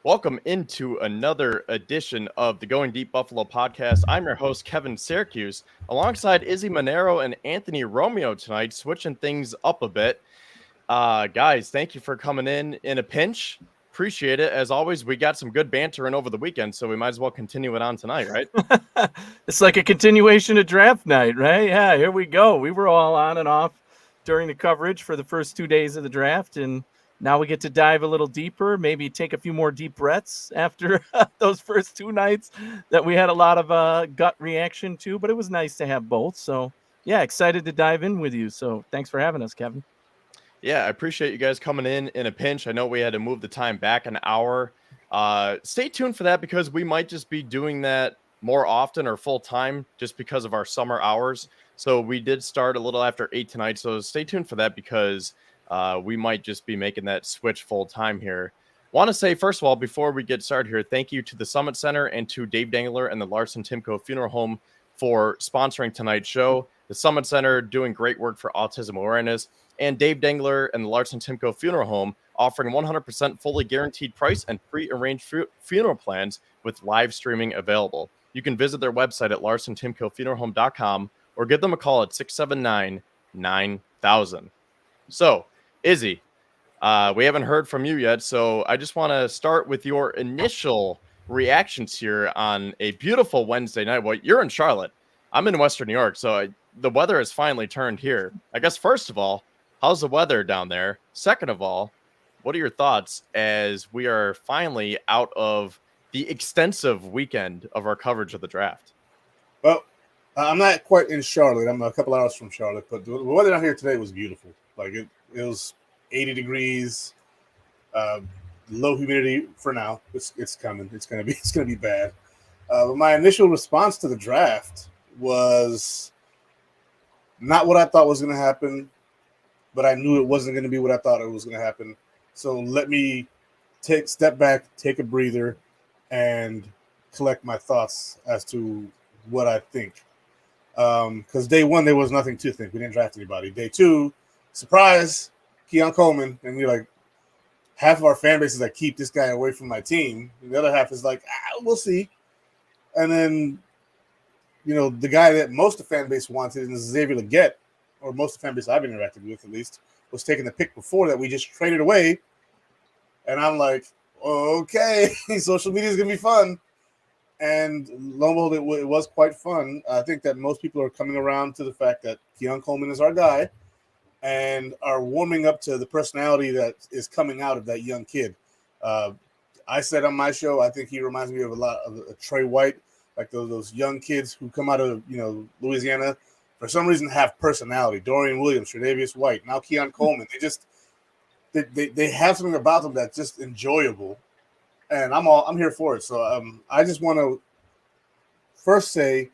Welcome into another edition of the Going Deep Buffalo podcast. I'm your host, Kevin Siracuse, alongside Izzy Monero and Anthony Romeo tonight, switching things up a bit. Guys, thank you for coming in a pinch. Appreciate it. As always, we got some good banter in over the weekend, so we might as well continue it on tonight, right? It's like a continuation of draft night, right? Yeah, here we go. We were all on and off during the coverage for the first 2 days of the draft, and now we get to dive a little deeper, maybe take a few more deep breaths after those first 2 nights that we had a lot of gut reaction to, but it was nice to have both. So, yeah, excited to dive in with you. So, thanks for having us, Kevin. Yeah, I appreciate you guys coming in a pinch. I know we had to move the time back an hour. Stay tuned for that because we might just be doing that more often or full time just because of our summer hours. So we did start a little after 8 tonight. So stay tuned for that because we might just be making that switch full time here. Want to say, first of all, before we get started here, thank you to the Summit Center and to Dave Dangler and the Larson Timko Funeral Home for sponsoring tonight's show. The Summit Center doing great work for autism awareness, and Dave Dangler and the Larson Timko Funeral Home offering 100% fully guaranteed price and pre-arranged funeral plans with live streaming available. You can visit their website at larsontimkofuneralhome.com or give them a call at 679-9000. So, Izzy, we haven't heard from you yet, so I just want to start with your initial reactions here on a beautiful Wednesday night. Well, you're in Charlotte. I'm in Western New York, so the weather has finally turned here. I guess, first of all, how's the weather down there? Second of all, what are your thoughts as we are finally out of the extensive weekend of our coverage of the draft? Well, I'm not quite in Charlotte. I'm a couple hours from Charlotte, but the weather down here today was beautiful. Like it was 80 degrees, low humidity for now. It's coming. It's gonna be bad. But my initial response to the draft was not what I thought was going to happen, but I knew it wasn't going to be what I thought it was going to happen. So let me step back, take a breather, and collect my thoughts as to what I think. Because day one, there was nothing to think. We didn't draft anybody. Day two, surprise, Keon Coleman. And we're like, half of our fan base is like, keep this guy away from my team. And the other half is like, we'll see. And then, the guy that most of the fan base wanted is Xavier Legette, or most of the fan base I've interacted with at least, was taking the pick before that we just traded away. And I'm like, okay, social media is going to be fun. And lo and behold, it was quite fun. I think that most people are coming around to the fact that Keon Coleman is our guy and are warming up to the personality that is coming out of that young kid. I said on my show, I think he reminds me of a lot of Trey White, like those young kids who come out of Louisiana, for some reason have personality. Dorian Williams, Tre'Davious White, now Keon Coleman. They have something about them that's just enjoyable, and I'm here for it. So I just want to first say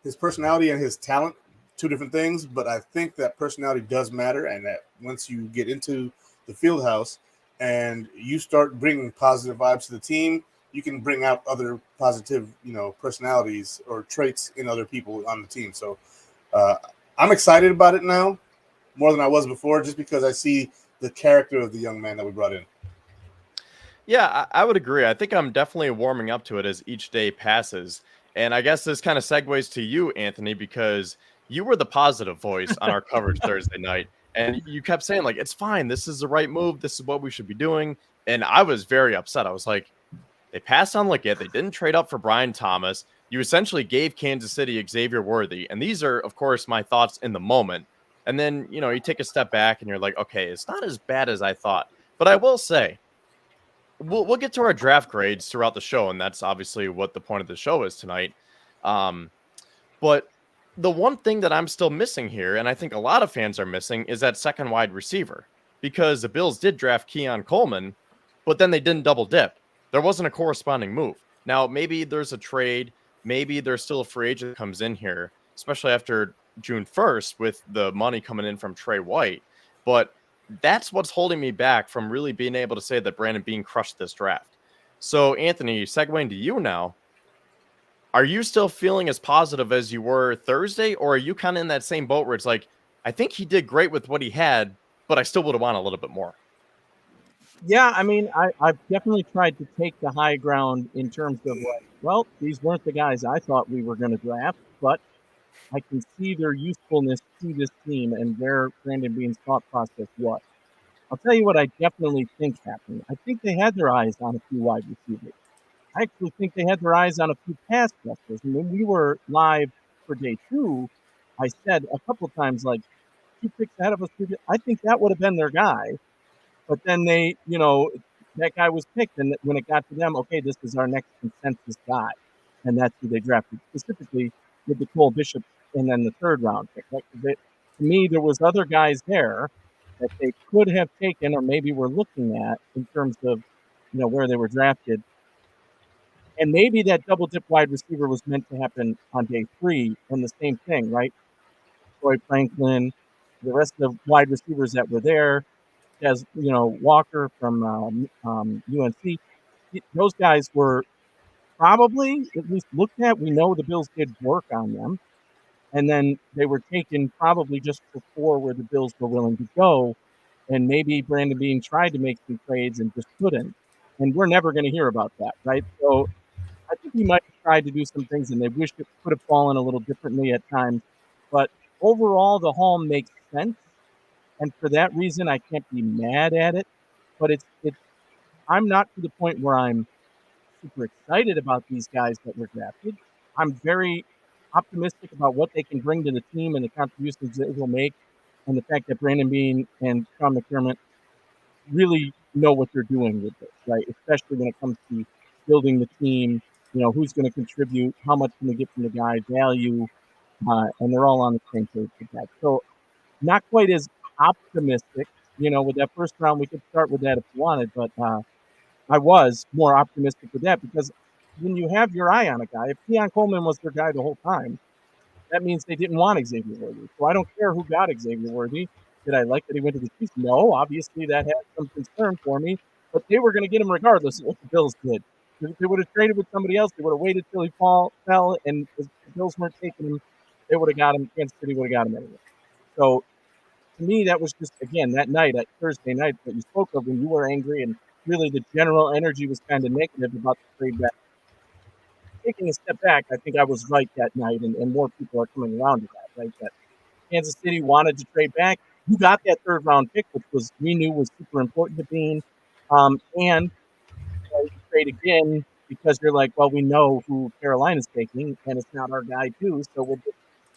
his personality and his talent, two different things, but I think that personality does matter, and that once you get into the field house and you start bringing positive vibes to the team, you can bring out other positive, personalities or traits in other people on the team. So I'm excited about it now more than I was before, just because I see the character of the young man that we brought in. Yeah, I would agree. I think I'm definitely warming up to it as each day passes. And I guess this kind of segues to you, Anthony, because you were the positive voice on our coverage Thursday night. And you kept saying, like, it's fine. This is the right move. This is what we should be doing. And I was very upset. I was like, they passed on Legette. They didn't trade up for Brian Thomas. You essentially gave Kansas City Xavier Worthy. And these are, of course, my thoughts in the moment. And then, you take a step back and you're like, okay, it's not as bad as I thought. But I will say, we'll get to our draft grades throughout the show. And that's obviously what the point of the show is tonight. But the one thing that I'm still missing here, and I think a lot of fans are missing, is that second wide receiver. Because the Bills did draft Keon Coleman, but then they didn't double dip. There wasn't a corresponding move. Now, maybe there's a trade. Maybe there's still a free agent that comes in here, especially after June 1st with the money coming in from Trey White. But that's what's holding me back from really being able to say that Brandon Beane crushed this draft. So, Anthony, segueing to you now, are you still feeling as positive as you were Thursday, or are you kind of in that same boat where it's like, I think he did great with what he had, but I still would have wanted a little bit more? Yeah, I mean, I've definitely tried to take the high ground in terms of like, well, these weren't the guys I thought we were going to draft, but I can see their usefulness to this team and where Brandon Bean's thought process was. I'll tell you what I definitely think happened. I think they had their eyes on a few wide receivers. I actually think they had their eyes on a few pass rushers. And when we were live for day 2, I said a couple times, like, 2 picks ahead of us. I think that would have been their guy. But then they, that guy was picked. And when it got to them, okay, this is our next consensus guy. And that's who they drafted, specifically with the Cole Bishop and then the third round pick. Like, to me, there was other guys there that they could have taken or maybe were looking at in terms of, where they were drafted. And maybe that double dip wide receiver was meant to happen on day 3 and the same thing, right? Troy Franklin, the rest of the wide receivers that were there, as Walker from UNC, those guys were probably at least looked at. We know the Bills did work on them, and then they were taken probably just before where the Bills were willing to go, and maybe Brandon Bean tried to make some trades and just couldn't, and we're never going to hear about that, right? So I think he might have tried to do some things, and they wished it could have fallen a little differently at times, but overall, the haul makes sense. And for that reason, I can't be mad at it. But I'm not to the point where I'm super excited about these guys that were drafted. I'm very optimistic about what they can bring to the team and the contributions that it will make, and the fact that Brandon Bean and Sean McDermott really know what they're doing with this, right? Especially when it comes to building the team. Who's going to contribute, how much can we get from the guy, value, and they're all on the same page with that. So not quite as optimistic, with that first round. We could start with that if you wanted, but I was more optimistic with that because when you have your eye on a guy, if Keon Coleman was their guy the whole time, that means they didn't want Xavier Worthy. So I don't care who got Xavier Worthy. Did I like that he went to the Chiefs? No, obviously that had some concern for me, but they were going to get him regardless of what the Bills did. If they would have traded with somebody else, they would have waited till he fell, and if the Bills weren't taking him, they would have got him. Kansas City would have got him anyway. So to me, that was just, again, that night, that Thursday night that you spoke of when you were angry and really the general energy was kind of negative about the trade back. Taking a step back, I think I was right that night, and more people are coming around to that, right? That Kansas City wanted to trade back. You got that third round pick, which we knew was super important to Bean. And you trade again because you're like, well, we know who Carolina's taking, and it's not our guy too, so we'll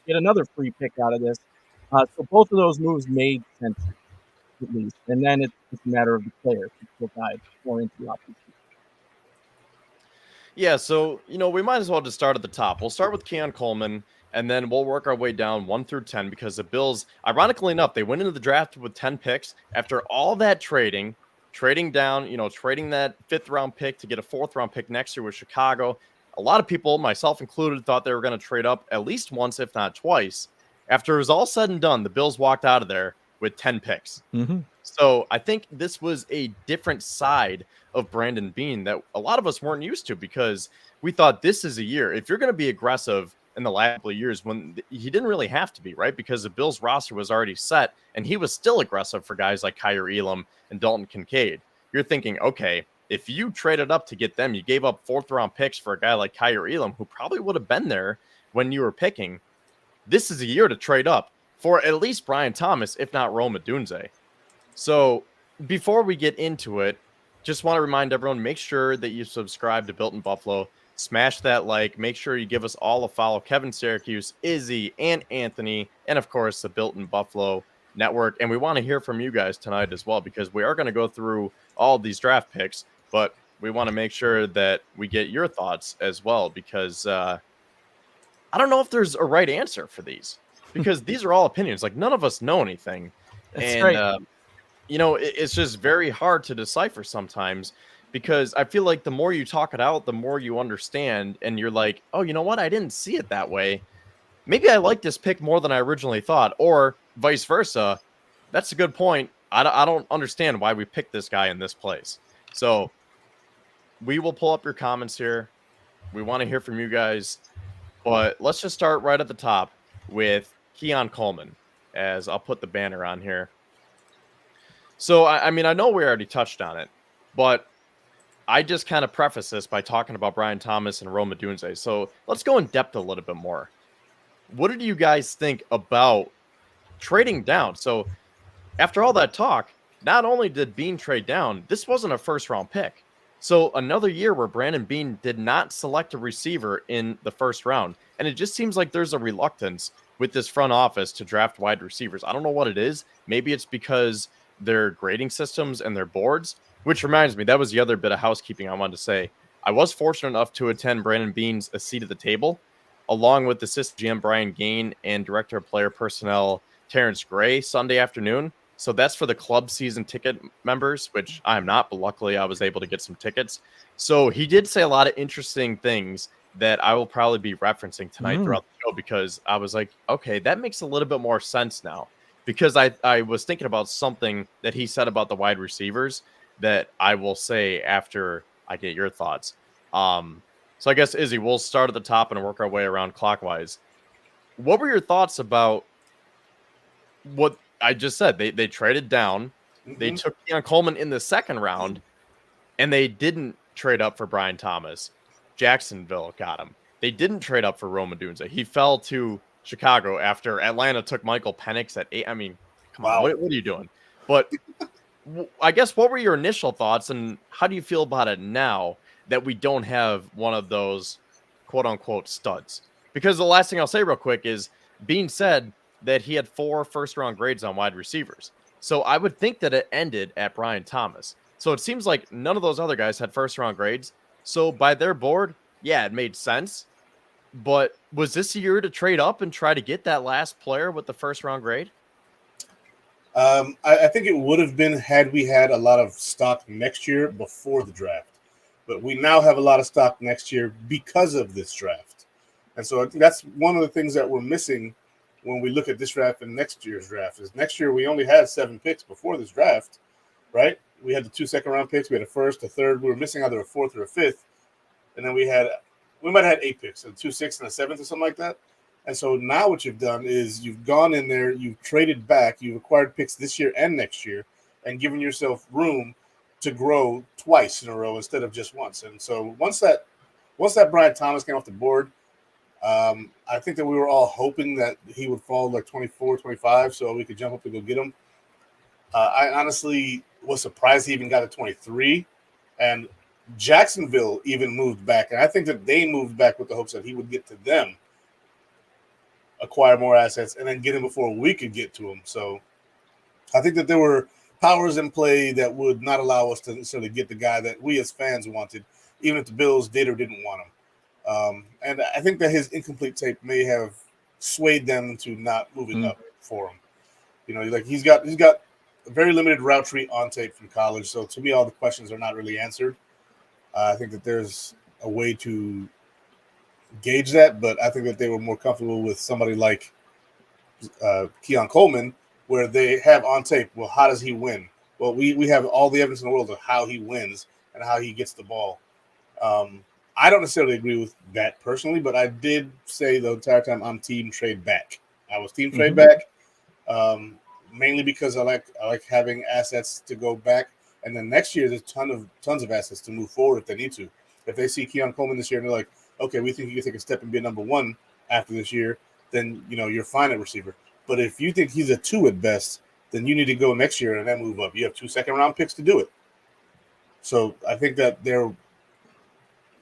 get another free pick out of this. So both of those moves made sense at least, and then it's a matter of the players to still dive more into the offense. Yeah, so we might as well just start at the top. We'll start with Keon Coleman, and then we'll work our way down 1 through 10 because the Bills, ironically enough, they went into the draft with 10 picks after all that trading down, trading that 5th round pick to get a 4th round pick next year with Chicago. A lot of people, myself included, thought they were going to trade up at least once, if not twice. After it was all said and done, the Bills walked out of there with 10 picks. Mm-hmm. So I think this was a different side of Brandon Bean that a lot of us weren't used to because we thought this is a year. If you're going to be aggressive in the last couple of years when he didn't really have to be, right? Because the Bills roster was already set and he was still aggressive for guys like Kyer Elam and Dalton Kincaid. You're thinking, okay, if you traded up to get them, you gave up 4th round picks for a guy like Kyer Elam, who probably would have been there when you were picking. This is a year to trade up for at least Brian Thomas, if not Rome Odunze. So before we get into it, just want to remind everyone, make sure that you subscribe to Built in Buffalo, smash that like, make sure you give us all a follow, Kevin Siracuse, Izzy, and Anthony, and of course the Built in Buffalo network. And we want to hear from you guys tonight as well, because we are going to go through all these draft picks, but we want to make sure that we get your thoughts as well, because I don't know if there's a right answer for these, because these are all opinions. Like, none of us know anything. That's right. It's just very hard to decipher sometimes, because I feel like the more you talk it out, the more you understand, and you're like, oh, you know what? I didn't see it that way. Maybe I like this pick more than I originally thought, or vice versa. That's a good point. I don't understand why we picked this guy in this place. So we will pull up your comments here. We want to hear from you guys, but let's just start right at the top with Keon Coleman, as I'll put the banner on here. So, I mean, I know we already touched on it, But I just kind of preface this by talking about Brian Thomas and Rome Odunze. So let's go in depth a little bit more. What did you guys think about trading down? So after all that talk, not only did Bean trade down, this wasn't a first round pick. So another year where Brandon Bean did not select a receiver in the first round. And it just seems like there's a reluctance with this front office to draft wide receivers. I don't know what it is. Maybe it's because their grading systems and their boards, which reminds me, that was the other bit of housekeeping I wanted to say. I was fortunate enough to attend Brandon Bean's A Seat at the Table, along with assistant GM Brian Gain and director of player personnel Terrence Gray Sunday afternoon. So that's for the club season ticket members, which I'm not, but luckily I was able to get some tickets. So he did say a lot of interesting things that I will probably be referencing tonight throughout the show, because I was like, okay, that makes a little bit more sense now, because I was thinking about something that he said about the wide receivers that I will say after I get your thoughts. So I guess, Izzy, we'll start at the top and work our way around clockwise. What were your thoughts about what I just said? They traded down. They took Keon Coleman in the second round, and they didn't trade up for Brian Thomas. Jacksonville got him. They didn't trade up for Rome Odunze. He fell to Chicago after Atlanta took Michael Penix at 8. I mean, come on, what are you doing? But I guess, what were your initial thoughts, and how do you feel about it now that we don't have one of those quote-unquote studs? Because the last thing I'll say real quick is Bean said that he had 4 first-round grades on wide receivers. So I would think that it ended at Brian Thomas. So it seems like none of those other guys had first-round grades. So by their board, yeah, it made sense. But was this a year to trade up and try to get that last player with the first-round grade? I think it would have been had we had a lot of stock next year before the draft. But we now have a lot of stock next year because of this draft. And so I think that's one of the things that we're missing when we look at this draft and next year's draft. Is next year we only had 7 picks before this draft, right? We had the 2 second-round picks. We had a first, a third. We were missing either a 4th or a 5th. And then we might have had 8 picks, a 2, 6, and a 7th or something like that. And so now what you've done is you've gone in there, you've traded back, you've acquired picks this year and next year, and given yourself room to grow twice in a row instead of just once. And so once that Brian Thomas came off the board, I think that we were all hoping that he would fall like 24, 25, so we could jump up and go get him. I honestly was surprised he even got to 23, and Jacksonville even moved back. And I think that they moved back with the hopes that he would get to them, acquire more assets, and then get him before we could get to him. So I think that there were powers in play that would not allow us to necessarily get the guy that we as fans wanted, even if the Bills did or didn't want him. And I think that his incomplete tape may have swayed them into not moving up for him. You know, like he's got a very limited route tree on tape from college. So to me, all the questions are not really answered. I think that there's a way to gauge that, but I think that they were more comfortable with somebody like Keon Coleman, where they have on tape, well, how does he win? Well, we have all the evidence in the world of how he wins and how he gets the ball. I don't necessarily agree with that personally, but I did say the entire time I'm team trade back. I was team trade back, mainly because I like having assets to go back. And then next year, there's tons of assets to move forward if they need to. If they see Keon Coleman this year and they're like, okay, we think he can take a step and be a number 1 after this year, then you're fine at receiver. But if you think he's a 2 at best, then you need to go next year and then move up. You have 2 second-round picks to do it. So I think that they're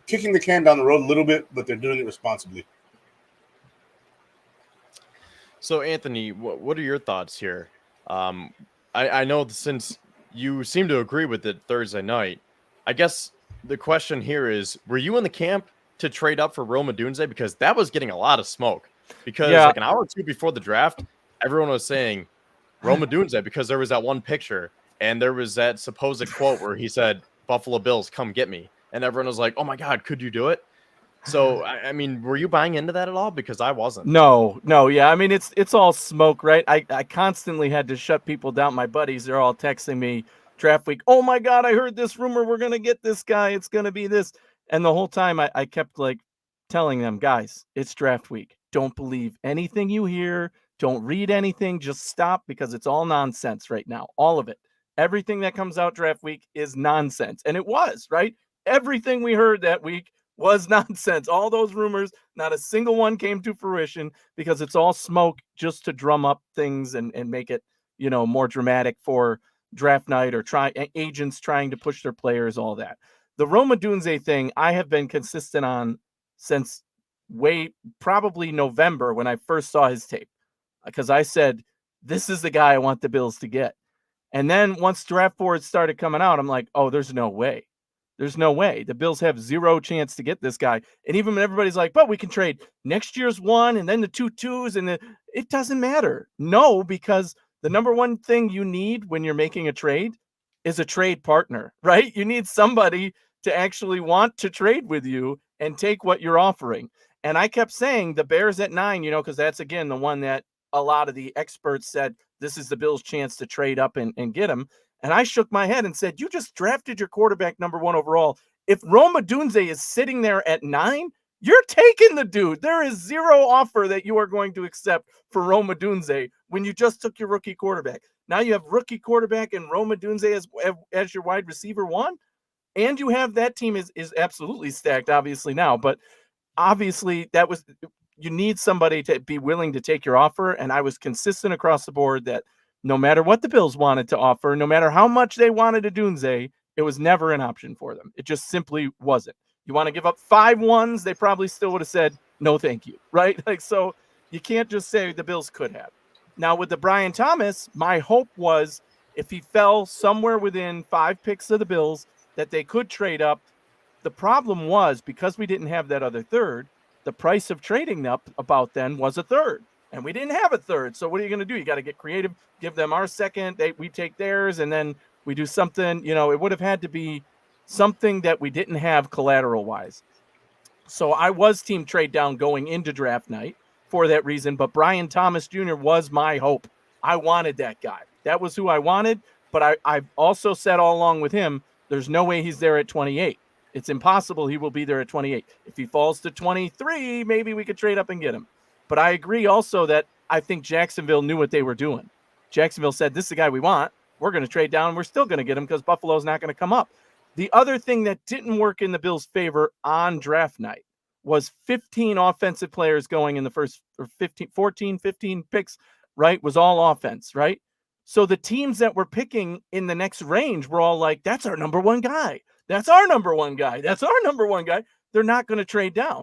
kicking the can down the road a little bit, but they're doing it responsibly. So, Anthony, what are your thoughts here? I know since you seem to agree with it Thursday night, I guess the question here is, were you in the camp to trade up for Rome Odunze? Because that was getting a lot of smoke. Because like an hour or 2 before the draft, everyone was saying Rome Odunze because there was that one picture and there was that supposed quote where he said, "Buffalo Bills, come get me." And everyone was like, "Oh my God, could you do it?" So, I mean, were you buying into that at all? Because I wasn't. No. Yeah. I mean, it's all smoke, right? I constantly had to shut people down. My buddies, they're all texting me draft week. Oh my God, I heard this rumor. We're going to get this guy. It's going to be this. And the whole time I kept like telling them, guys, it's draft week. Don't believe anything you hear. Don't read anything. Just stop, because it's all nonsense right now. All of it. everything that comes out draft week is nonsense. And it was, right? Everything we heard that week was nonsense. All those rumors, not a single one came to fruition because it's all smoke just to drum up things and make it, more dramatic for draft night or agents trying to push their players, all that. The Rome Odunze thing I have been consistent on since probably November when I first saw his tape, because I said, this is the guy I want the Bills to get. And then once draft boards started coming out, I'm like, oh, there's no way. There's no way. The Bills have zero chance to get this guy. And even when everybody's like, but we can trade next year's one and then the 2 2s, and it doesn't matter. No, because the number one thing you need when you're making a trade is a trade partner, right? You need somebody to actually want to trade with you and take what you're offering. And I kept saying the Bears at 9, because that's, again, the one that a lot of the experts said this is the Bills' chance to trade up and get him. And I shook my head and said, you just drafted your quarterback number 1 overall. If Rome Odunze is sitting there at 9, you're taking the dude. There is zero offer that you are going to accept for Rome Odunze when you just took your rookie quarterback. Now you have rookie quarterback and Rome Odunze as your wide receiver 1. And you have that team is absolutely stacked, obviously, now. But obviously, you need somebody to be willing to take your offer. And I was consistent across the board that no matter what the Bills wanted to offer, no matter how much they wanted Odunze, it was never an option for them. It just simply wasn't. You want to give up 5 1s, they probably still would have said, no, thank you, right? So you can't just say the Bills could have. Now, with the Brian Thomas, my hope was if he fell somewhere within 5 picks of the Bills, that they could trade up. The problem was, because we didn't have that other third, the price of trading up about then was a third. And we didn't have a third. So what are you going to do? You got to get creative, give them our second, we take theirs, and then we do something. It would have had to be something that we didn't have collateral-wise. So I was team trade down going into draft night for that reason. But Brian Thomas Jr. was my hope. I wanted that guy. That was who I wanted. But I also said all along with him, there's no way he's there at 28. It's impossible he will be there at 28. If he falls to 23, maybe we could trade up and get him. But I agree also that I think Jacksonville knew what they were doing. Jacksonville said, this is the guy we want. We're going to trade down. We're still going to get him because Buffalo's not going to come up. The other thing that didn't work in the Bills' favor on draft night was 15 offensive players going in the first 15 picks, right, was all offense, right? So the teams that were picking in the next range were all like, that's our number 1 guy. That's our number 1 guy. That's our number 1 guy. They're not going to trade down.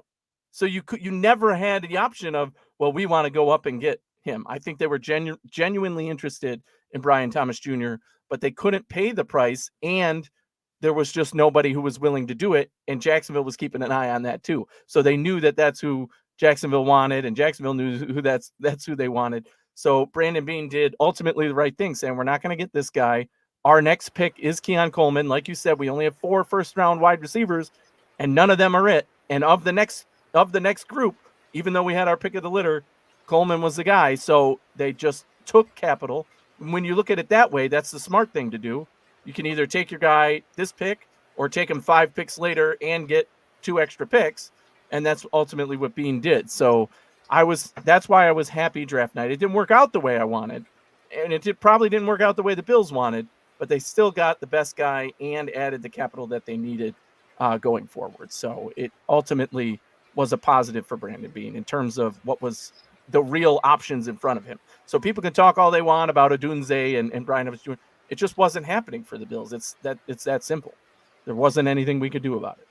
So you never had the option of, well, we want to go up and get him. I think they were genuinely interested in Brian Thomas Jr., but they couldn't pay the price, and there was just nobody who was willing to do it, and Jacksonville was keeping an eye on that too. So they knew that that's who Jacksonville wanted, and Jacksonville knew who that's who they wanted. So Brandon Beane did ultimately the right thing, saying we're not going to get this guy. Our next pick is Keon Coleman. Like you said, we only have 4 first-round wide receivers, and none of them are it. And of the next group, even though we had our pick of the litter, Coleman was the guy. So they just took capital. When you look at it that way, that's the smart thing to do. You can either take your guy this pick or take him 5 picks later and get 2 extra picks. And that's ultimately what Beane did. So that's why I was happy draft night. It didn't work out the way I wanted. And it probably didn't work out the way the Bills wanted, but they still got the best guy and added the capital that they needed going forward. So it ultimately was a positive for Brandon Beane in terms of what was the real options in front of him. So people can talk all they want about Odunze and Brian Evans Jr. It just wasn't happening for the Bills. It's that simple. There wasn't anything we could do about it.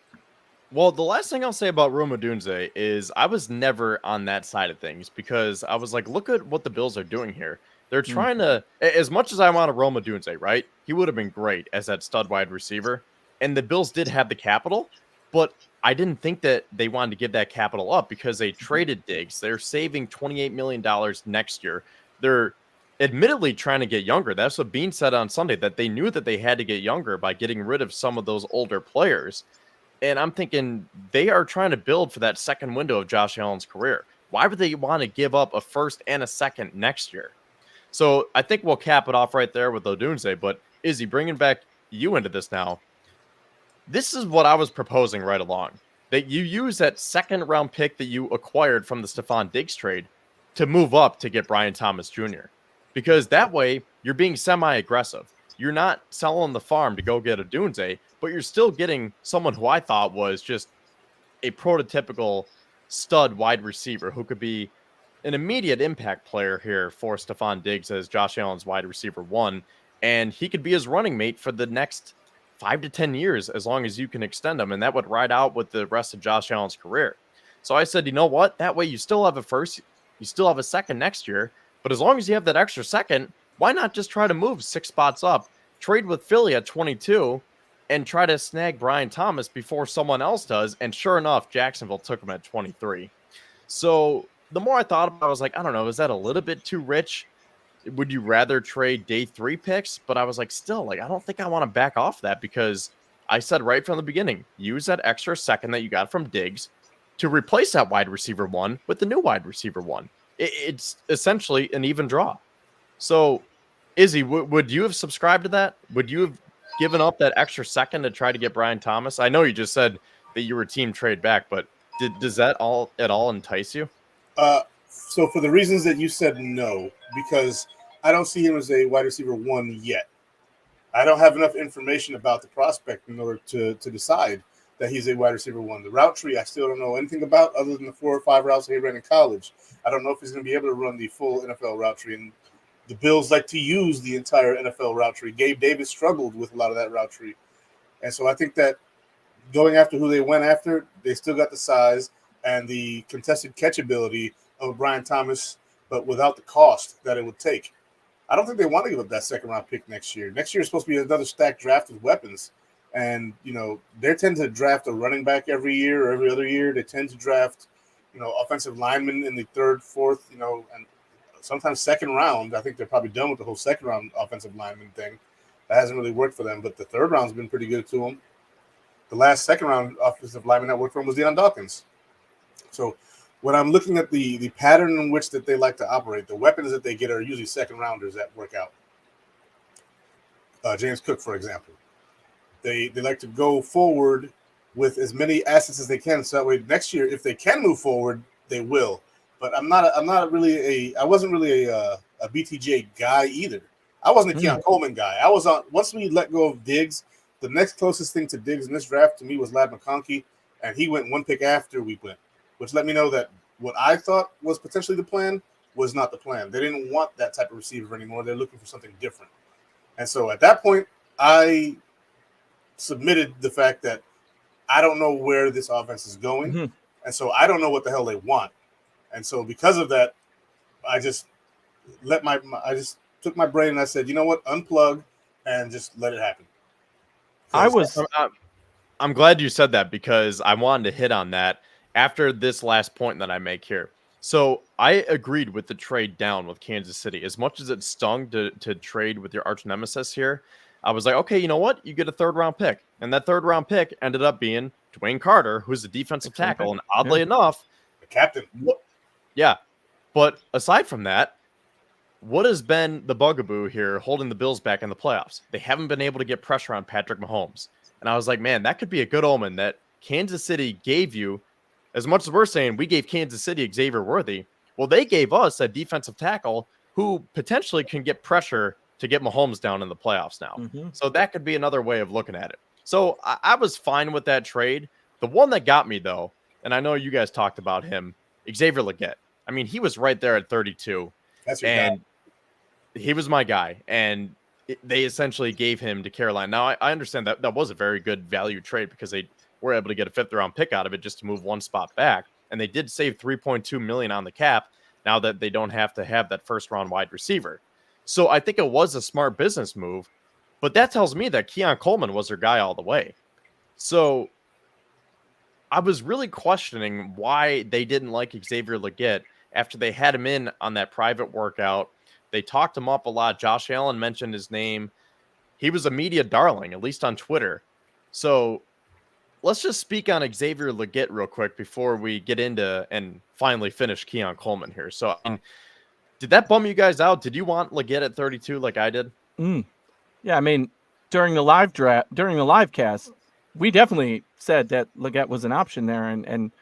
Well, the last thing I'll say about Rome Odunze is I was never on that side of things because I was like, look at what the Bills are doing here. They're trying to, as much as I want a Rome Odunze, right? He would have been great as that stud wide receiver. And the Bills did have the capital, but I didn't think that they wanted to give that capital up because they traded Diggs. They're saving $28 million next year. They're admittedly trying to get younger. That's what Beane said on Sunday, that they knew that they had to get younger by getting rid of some of those older players. And I'm thinking they are trying to build for that second window of Josh Allen's career. Why would they want to give up a first and a second next year? So I think we'll cap it off right there with Odunze. But Izzy, bringing back you into this now, this is what I was proposing right along. That you use that second round pick that you acquired from the Stephon Diggs trade to move up to get Brian Thomas Jr. Because that way you're being semi-aggressive. you're not selling the farm to go get a Dunze, but you're still getting someone who I thought was just a prototypical stud wide receiver who could be an immediate impact player here for Stephon Diggs as Josh Allen's wide receiver 1. And he could be his running mate for the next 5 to 10 years as long as you can extend him. And that would ride out with the rest of Josh Allen's career. So I said, you know what? That way you still have a first, you still have a second next year. But as long as you have that extra second, why not just try to move 6 spots up, trade with Philly at 22, and try to snag Brian Thomas before someone else does? And sure enough, Jacksonville took him at 23. So the more I thought about it, I was like, I don't know, is that a little bit too rich? Would you rather trade day 3 picks? But I was like, still, like, I don't think I want to back off that, because I said right from the beginning, use that extra second that you got from Diggs to replace that wide receiver 1 with the new wide receiver 1. It's essentially an even draw. So, Izzy, would you have subscribed to that? Would you have given up that extra second to try to get Brian Thomas? I know you just said that you were team trade back, but does that at all entice you? So for the reasons that you said, no, because I don't see him as a wide receiver 1 yet. I don't have enough information about the prospect in order to decide that he's a wide receiver 1. The route tree, I still don't know anything about other than the 4 or 5 routes he ran in college. I don't know if he's going to be able to run the full NFL route tree. And the Bills like to use the entire NFL route tree. Gabe Davis struggled with a lot of that route tree. And so I think that going after who they went after, they still got the size and the contested catch ability of Brian Thomas, but without the cost that it would take. I don't think they want to give up that second round pick next year. Next year is supposed to be another stacked draft with weapons. And, they tend to draft a running back every year or every other year. They tend to draft, offensive linemen in the 3rd, 4th, and sometimes 2nd round. I think they're probably done with the whole 2nd round offensive lineman thing. That hasn't really worked for them, but the 3rd round's been pretty good to them. The last 2nd round offensive lineman that worked for him was Deion Dawkins. So when I'm looking at the pattern in which that they like to operate, the weapons that they get are usually 2nd rounders that work out. James Cook, for example. They like to go forward with as many assets as they can. So that way next year, if they can move forward, they will. But I wasn't really a BTJ guy either. I wasn't a Keon Coleman guy. I was on, once we let go of Diggs, the next closest thing to Diggs in this draft to me was Ladd McConkey, and he went 1 pick after we went, which let me know that what I thought was potentially the plan was not the plan. They didn't want that type of receiver anymore. They're looking for something different. And so at that point, I submitted the fact that I don't know where this offense is going. Mm-hmm. And so I don't know what the hell they want. And so because of that, I just took my brain and I said, you know what, unplug and just let it happen. I'm glad you said that, because I wanted to hit on that after this last point that I make here. So I agreed with the trade down with Kansas City. As much as it stung to trade with your arch nemesis here, I was like, okay, you know what? You get a 3rd round pick. And that 3rd round pick ended up being Dwayne Carter, who's a defensive tackle. And oddly enough, the captain. Yeah. But aside from that, what has been the bugaboo here holding the Bills back in the playoffs? They haven't been able to get pressure on Patrick Mahomes. And I was like, man, that could be a good omen that Kansas City gave you. As much as we're saying we gave Kansas City Xavier Worthy, well, they gave us a defensive tackle who potentially can get pressure to get Mahomes down in the playoffs now. Mm-hmm. So that could be another way of looking at it. So I was fine with that trade. The one that got me, though, and I know you guys talked about him, Xavier Legette. I mean, he was right there at 32. That's your guy. He was my guy. And they essentially gave him to Carolina. Now, I understand that was a very good value trade, because they were able to get a 5th round pick out of it just to move 1 spot back. And they did save $3.2 million on the cap now that they don't have to have that 1st round wide receiver. So I think it was a smart business move, but that tells me that Keon Coleman was their guy all the way. So I was really questioning why they didn't like Xavier Legette after they had him in on that private workout. They talked him up a lot. Josh Allen mentioned his name. He was a media darling, at least on Twitter. So let's just speak on Xavier Legette real quick before we get into and finally finish Keon Coleman here. So did that bum you guys out? Did you want Legette at 32 like I did? Yeah, I mean, during the live cast, we definitely said that Legette was an option there, and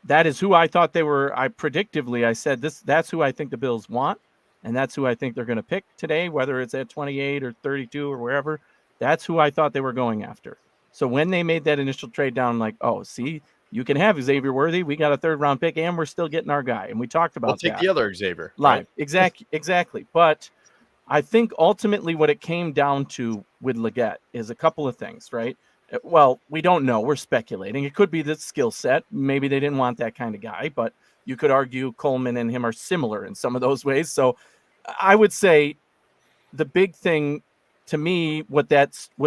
that is who I thought they were. I said that's who I think the Bills want. and that's who I think they're going to pick today, whether it's at 28 or 32 or wherever. That's who I thought they were going after. So when they made that initial trade down, I'm like, oh, see, you can have Xavier Worthy. We got a 3rd round pick, and we're still getting our guy. And we talked about We'll take that the other Xavier live. Right? Exactly. But I think ultimately what it came down to with Legette is a couple of things, right? Well, we don't know. We're speculating. It could be the skill set. Maybe they didn't want that kind of guy, but you could argue Coleman and him are similar in some of those ways. So I would say the big thing to me, what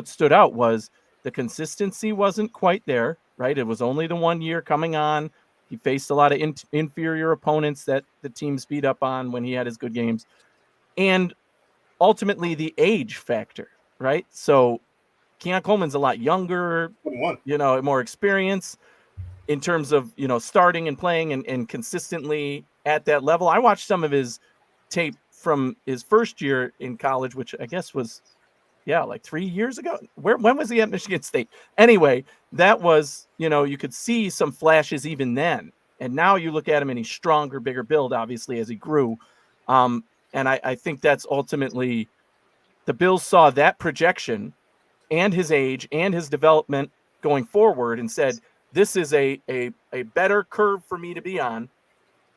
stood out was the consistency wasn't quite there, right? It was only the 1 year coming on. He faced a lot of inferior opponents that the teams beat up on when he had his good games. And ultimately the age factor, right? So Keon Coleman's a lot younger, 21. More experience in terms of, starting and playing and consistently at that level. I watched some of his tape from his first year in college, which I guess was, like 3 years ago. When was he at Michigan State? Anyway, that was, you could see some flashes even then. And now you look at him and he's stronger, bigger build, obviously, as he grew. And I think that's ultimately the Bills saw that projection and his age and his development going forward and said, this is a better curve for me to be on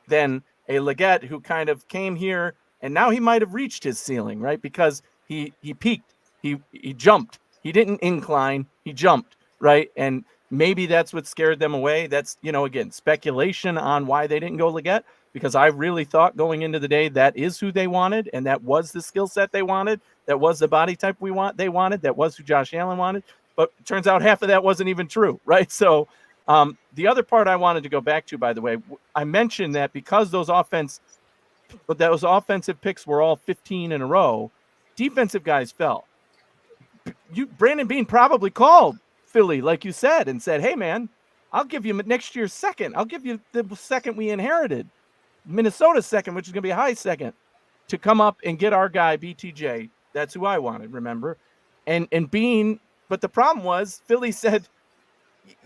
than a Legette who kind of came here and now he might have reached his ceiling, right? Because he peaked, he jumped, he didn't incline, he jumped, right? And maybe that's what scared them away. That's, again, speculation on why they didn't go Legette, because I really thought going into the day that is who they wanted, and that was the skill set they wanted, that was the body type they wanted, that was who Josh Allen wanted. But it turns out half of that wasn't even true, right? So the other part I wanted to go back to, by the way, I mentioned that because those offensive picks were all 15 in a row, defensive guys fell. Brandon Beane probably called Philly, like you said, and said, hey, man, I'll give you next year's second. I'll give you the second we inherited, Minnesota's second, which is going to be a high second, to come up and get our guy, BTJ. That's who I wanted, remember? And Beane, but the problem was Philly said,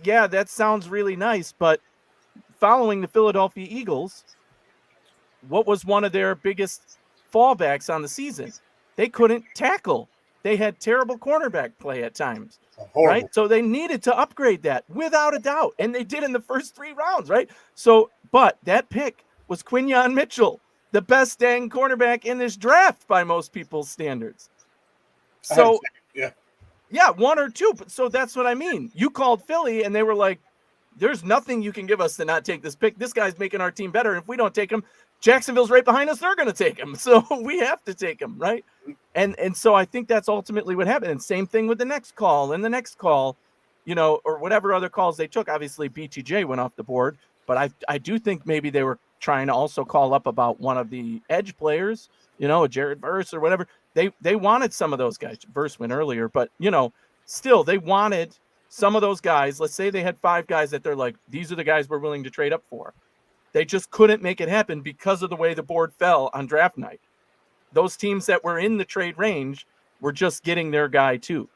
yeah, that sounds really nice, but following the Philadelphia Eagles, what was one of their biggest fallbacks on the season? They couldn't tackle. They had terrible cornerback play at times, right? So they needed to upgrade that without a doubt, and they did in the first 3 rounds, right? So, but that pick was Quinyon Mitchell, the best dang cornerback in this draft by most people's standards. So, yeah, 1 or 2. But so that's what I mean. You called Philly, and they were like, there's nothing you can give us to not take this pick. This guy's making our team better. And if we don't take him, Jacksonville's right behind us. They're going to take him. So we have to take him, right? And so I think that's ultimately what happened. And same thing with the next call and the next call, or whatever other calls they took. Obviously, BTJ went off the board. But I do think maybe they were trying to also call up about one of the edge players, a Jared Verse or whatever. They wanted some of those guys. Verse went earlier. But, still, they wanted some of those guys. Let's say they had 5 guys that they're like, these are the guys we're willing to trade up for. They just couldn't make it happen because of the way the board fell on draft night. Those teams that were in the trade range were just getting their guy too.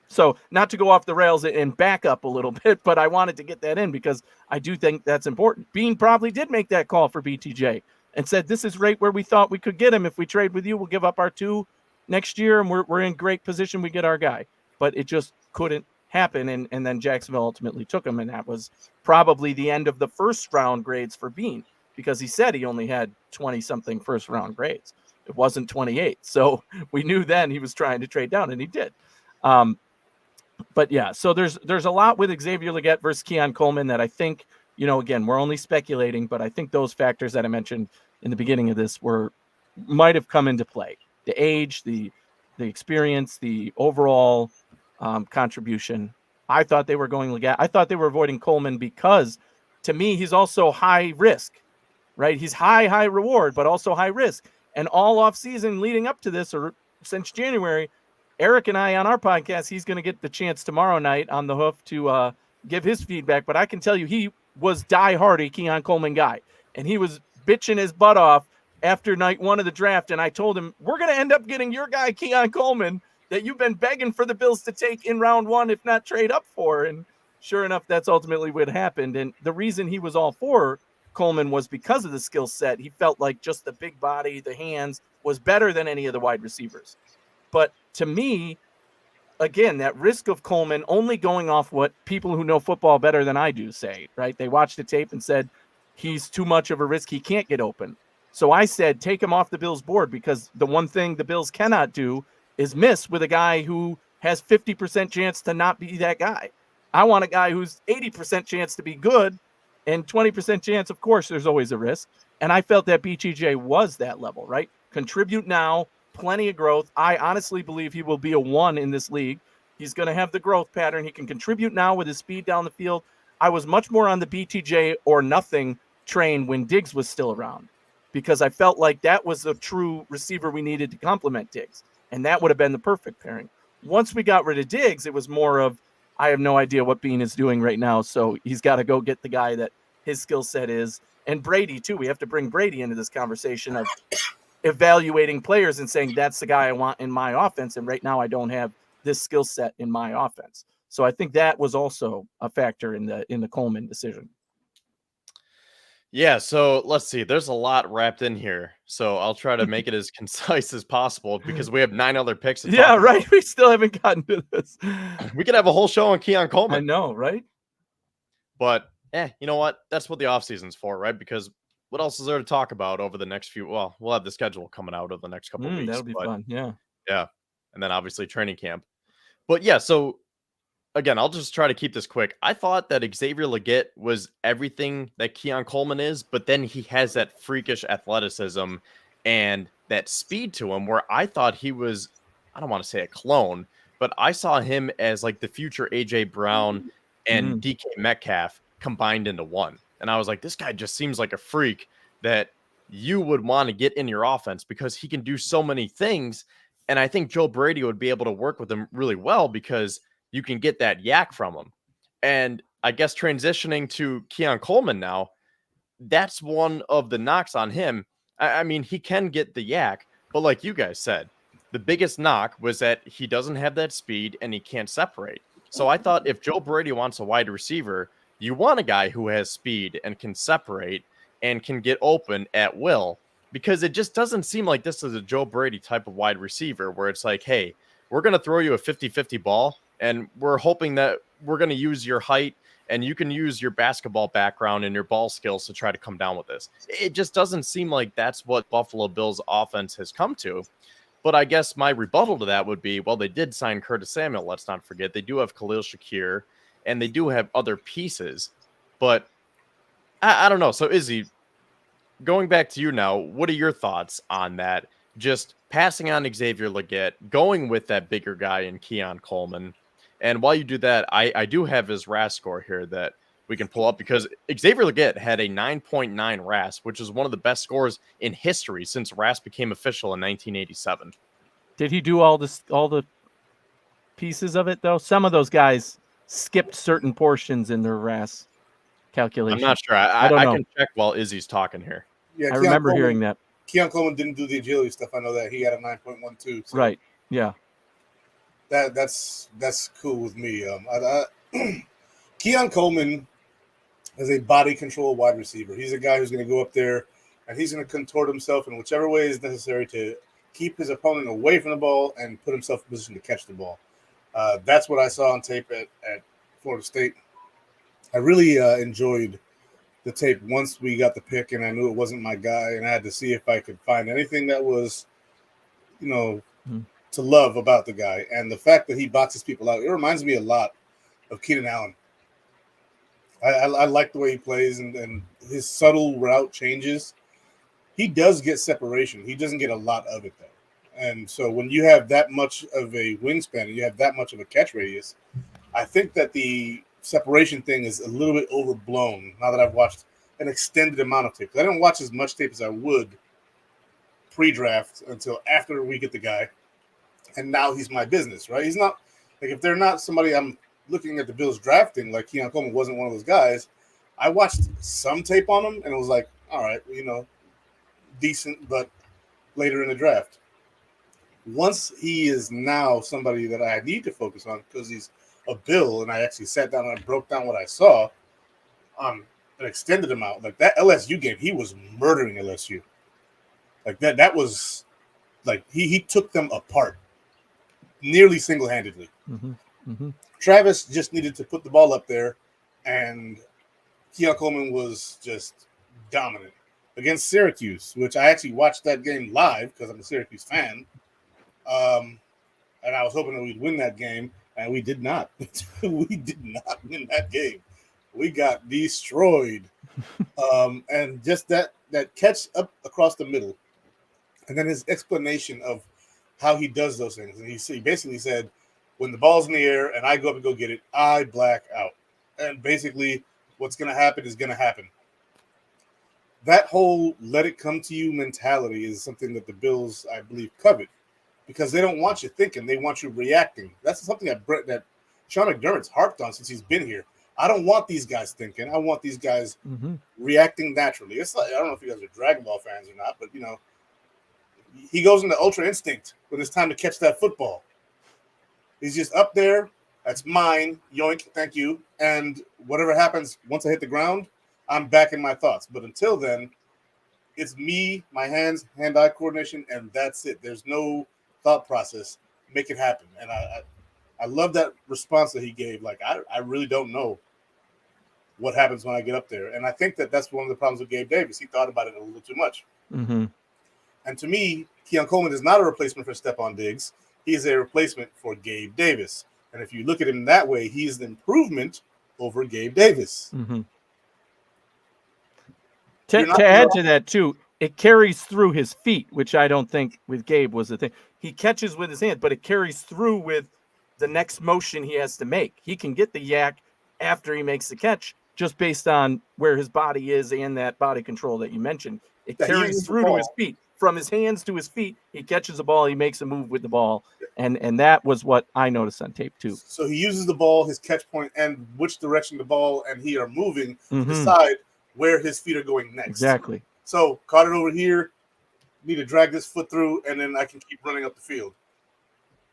So not to go off the rails and back up a little bit, but I wanted to get that in because I do think that's important. Beane probably did make that call for BTJ and said, this is right where we thought we could get him. If we trade with you, we'll give up our 2 next year and we're in great position. We get our guy, but it just couldn't happen. And then Jacksonville ultimately took him. And that was probably the end of the first round grades for Beane because he said he only had 20 something first round grades. It wasn't 28. So we knew then he was trying to trade down and he did. But yeah, so there's a lot with Xavier Legette versus Keon Coleman that I think, again, we're only speculating, but I think those factors that I mentioned in the beginning of this might have come into play. The age, the experience, the overall contribution. I thought they were going Legette. I thought they were avoiding Coleman because to me, he's also high risk, right? He's high reward, but also high risk. And all off season leading up to this or since January, Eric and I on our podcast, he's going to get the chance tomorrow night on the hoof to give his feedback. But I can tell you he was diehard a Keon Coleman guy. And he was bitching his butt off after night 1 of the draft. And I told him, we're going to end up getting your guy, Keon Coleman, that you've been begging for the Bills to take in round 1, if not trade up for. And sure enough, that's ultimately what happened. And the reason he was all for Coleman was because of the skill set. He felt like just the big body, the hands was better than any of the wide receivers. But to me, again, that risk of Coleman only going off what people who know football better than I do say, right? They watched the tape and said, he's too much of a risk. He can't get open. So I said, take him off the Bills board, because the one thing the Bills cannot do is miss with a guy who has 50% chance to not be that guy. I want a guy who's 80% chance to be good and 20% chance. Of course, there's always a risk. And I felt that BTJ was that level, right? Contribute now, plenty of growth. I honestly believe he will be a 1 in this league. He's going to have the growth pattern. He can contribute now with his speed down the field. I was much more on the BTJ or nothing train when Diggs was still around, because I felt like that was a true receiver we needed to complement Diggs, and that would have been the perfect pairing. Once we got rid of Diggs, it was more of, I have no idea what Bean is doing right now, so he's got to go get the guy that his skill set is. And Brady, too. We have to bring Brady into this conversation of evaluating players and saying, that's the guy I want in my offense, and right now I don't have this skill set in my offense. So I think that was also a factor in the Coleman decision. Yeah, so let's see. There's a lot wrapped in here, so I'll try to make it as concise as possible because we have 9 other picks to talk Yeah, about. right. We still haven't gotten to this. We could have a whole show on Keon I Coleman. know, right? But you know what? That's what the offseason's for, right? Because what else is there to talk about over the next few? Well, we'll have the schedule coming out over the next couple of weeks. That'll be fun. Yeah. Yeah, and then obviously training camp. But yeah, so again, I'll just try to keep this quick. I thought that Xavier Legette was everything that Keon Coleman is, but then he has that freakish athleticism and that speed to him where I thought he was, I don't want to say a clone, but I saw him as like the future AJ Brown and DK Metcalf combined into one. And I was like, this guy just seems like a freak that you would want to get in your offense because he can do so many things. And I think Joe Brady would be able to work with him really well because you can get that yak from him. And I guess transitioning to Keon Coleman now, that's one of the knocks on him. I mean, he can get the yak, but like you guys said, the biggest knock was that he doesn't have that speed and he can't separate. So I thought if Joe Brady wants a wide receiver, you want a guy who has speed and can separate and can get open at will, because it just doesn't seem like this is a Joe Brady type of wide receiver where it's like, hey, we're going to throw you a 50-50 ball, and we're hoping that we're going to use your height and you can use your basketball background and your ball skills to try to come down with this. It just doesn't seem like that's what Buffalo Bills offense has come to. But I guess my rebuttal to that would be, well, they did sign Curtis Samuel. Let's not forget. They do have Khalil Shakir, and they do have other pieces. But I don't know. So, Izzy, going back to you now, what are your thoughts on that? Just passing on Xavier Legette, going with that bigger guy in Keon Coleman. And while you do that, I do have his RAS score here that we can pull up because Xavier Legette had a 9.9 RAS, which is one of the best scores in history since RAS became official in 1987. Did he do all the pieces of it, though? Some of those guys skipped certain portions in their RAS calculation. I'm not sure. I can check while Izzy's talking here. Yeah, I remember hearing that. Keon Coleman didn't do the agility stuff. I know that he had a 9.12. So right. Yeah. That's cool with me. Keon Coleman is a body control wide receiver. He's a guy who's going to go up there and he's going to contort himself in whichever way is necessary to keep his opponent away from the ball and put himself in position to catch the ball. That's what I saw on tape at Florida State. I really enjoyed the tape once we got the pick, and I knew it wasn't my guy, and I had to see if I could find anything that was, to love about the guy. And the fact that he boxes people out, it reminds me a lot of Keenan Allen. I like the way he plays and his subtle route changes. He does get separation. He doesn't get a lot of it, though. And so when you have that much of a wingspan and you have that much of a catch radius, I think that the separation thing is a little bit overblown now that I've watched an extended amount of tape. I didn't watch as much tape as I would pre-draft until after we get the guy. And now he's my business, right? He's not like, if they're not somebody I'm looking at the Bills drafting, like Keon Coleman wasn't one of those guys. I watched some tape on him and it was like, all right, decent, but later in the draft. Once he is now somebody that I need to focus on because he's a Bill, and I actually sat down and I broke down what I saw, and extended him out. Like that LSU game, he was murdering LSU. Like that was like he took them apart nearly single-handedly. Mm-hmm. Mm-hmm. Travis just needed to put the ball up there, and Keon Coleman was just dominant against Syracuse, which I actually watched that game live because I'm a Syracuse fan. And I was hoping that we'd win that game, and we did not. We did not win that game. We got destroyed. And just that catch up across the middle, and then his explanation of how he does those things. And he basically said, when the ball's in the air and I go up and go get it, I black out. And basically what's going to happen is going to happen. That whole let it come to you mentality is something that the Bills, I believe, covet, because they don't want you thinking. They want you reacting. That's something that Sean McDermott's harped on since he's been here. I don't want these guys thinking. I want these guys reacting naturally. It's like, I don't know if you guys are Dragon Ball fans or not, but, you know, he goes into ultra instinct when it's time to catch that football. He's just up there. That's mine. Yoink. Thank you. And whatever happens once I hit the ground, I'm back in my thoughts. But until then, it's me, my hands, hand-eye coordination, and that's it. There's no thought process. Make it happen. And I love that response that he gave. Like, I really don't know what happens when I get up there. And I think that's one of the problems with Gabe Davis. He thought about it a little too much. Mm-hmm. And to me, Keon Coleman is not a replacement for Stephon Diggs. He is a replacement for Gabe Davis. And if you look at him that way, he is an improvement over Gabe Davis. Mm-hmm. To add to that, too, it carries through his feet, which I don't think with Gabe was the thing. He catches with his hands, but it carries through with the next motion he has to make. He can get the yak after he makes the catch just based on where his body is and that body control that you mentioned. It carries through to his feet. From his hands to his feet, he catches the ball, he makes a move with the ball, and that was what I noticed on tape too. So he uses the ball, his catch point, and which direction the ball and he are moving to decide where his feet are going next. Exactly. So caught it over here, need to drag this foot through, and then I can keep running up the field.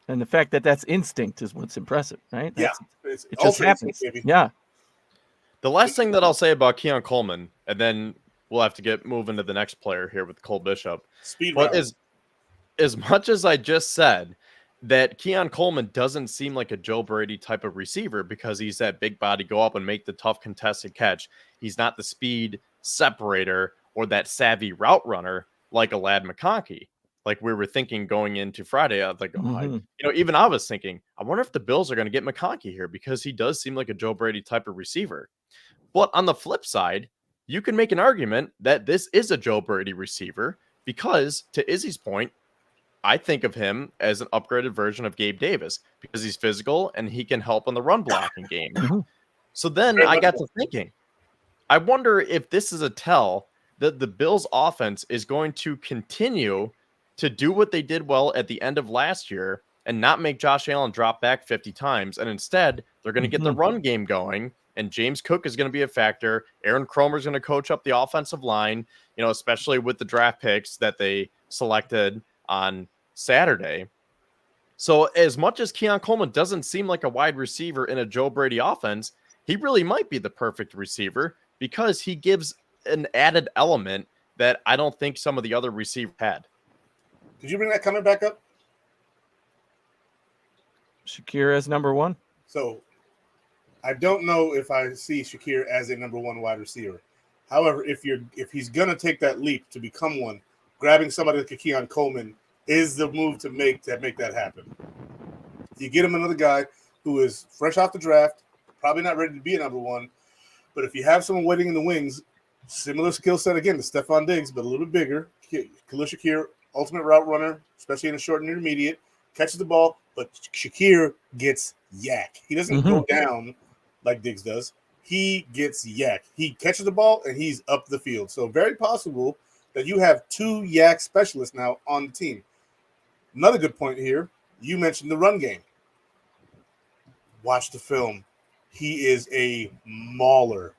And the fact that that's instinct is what's impressive, right? Yeah. It just happens. Yeah. The last thing that I'll say about Keon Coleman, and then we'll have to get moving to the next player here with Cole Bishop. But as much as I just said that Keon Coleman doesn't seem like a Joe Brady type of receiver because he's that big body, go up and make the tough contested catch. He's not the speed separator or that savvy route runner like a Ladd McConkey. Like we were thinking going into Friday, I was like, even I was thinking, I wonder if the Bills are going to get McConkey here because he does seem like a Joe Brady type of receiver. But on the flip side, you can make an argument that this is a Joe Brady receiver because, to Izzy's point, I think of him as an upgraded version of Gabe Davis because he's physical and he can help on the run blocking game. So then I got to thinking, I wonder if this is a tell that the Bills offense is going to continue to do what they did well at the end of last year and not make Josh Allen drop back 50 times. And instead, they're going to get the run game going. And James Cook is going to be a factor. Aaron Kromer is going to coach up the offensive line, especially with the draft picks that they selected on Saturday. So as much as Keon Coleman doesn't seem like a wide receiver in a Joe Brady offense, he really might be the perfect receiver because he gives an added element that I don't think some of the other receivers had. Did you bring that comment back up? Shakir as number one? So I don't know if I see Shakir as a number one wide receiver. However, if he's gonna take that leap to become one, grabbing somebody like Keon Coleman is the move to make that happen. You get him another guy who is fresh off the draft, probably not ready to be a number one, but if you have someone waiting in the wings, similar skill set again to Stephon Diggs, but a little bit bigger. Khalil Shakir, ultimate route runner, especially in the short and intermediate, catches the ball, but Shakir gets yak. He doesn't go down like Diggs does. He gets yak. He catches the ball and he's up the field. So very possible that you have two yak specialists now on the team. Another good point here, you mentioned the run game. Watch the film. He is a mauler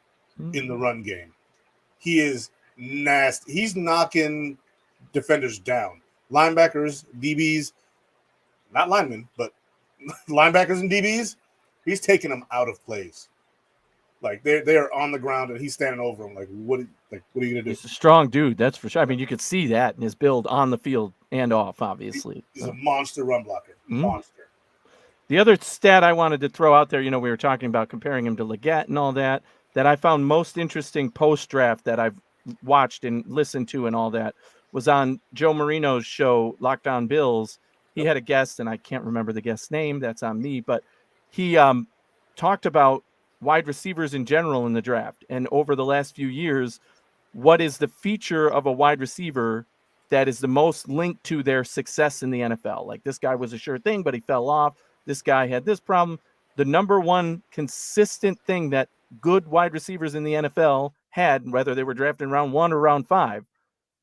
in the run game. He is nasty. He's knocking defenders down. Linebackers, DBs, not linemen, but linebackers and DBs, he's taking them out of plays. Like they are on the ground and he's standing over them. Like what are you gonna do? He's a strong dude, that's for sure. I mean, you could see that in his build on the field and off, obviously. He's a monster run blocker. Monster. The other stat I wanted to throw out there, we were talking about comparing him to Legette and all that I found most interesting post-draft that I've watched and listened to and all that was on Joe Marino's show, Lockdown Bills. He had a guest, and I can't remember the guest's name. That's on me. But he talked about wide receivers in general in the draft. And over the last few years, what is the feature of a wide receiver that is the most linked to their success in the NFL? Like, this guy was a sure thing, but he fell off. This guy had this problem. The number one consistent thing that good wide receivers in the NFL had, whether they were drafted in round 1 or round 5,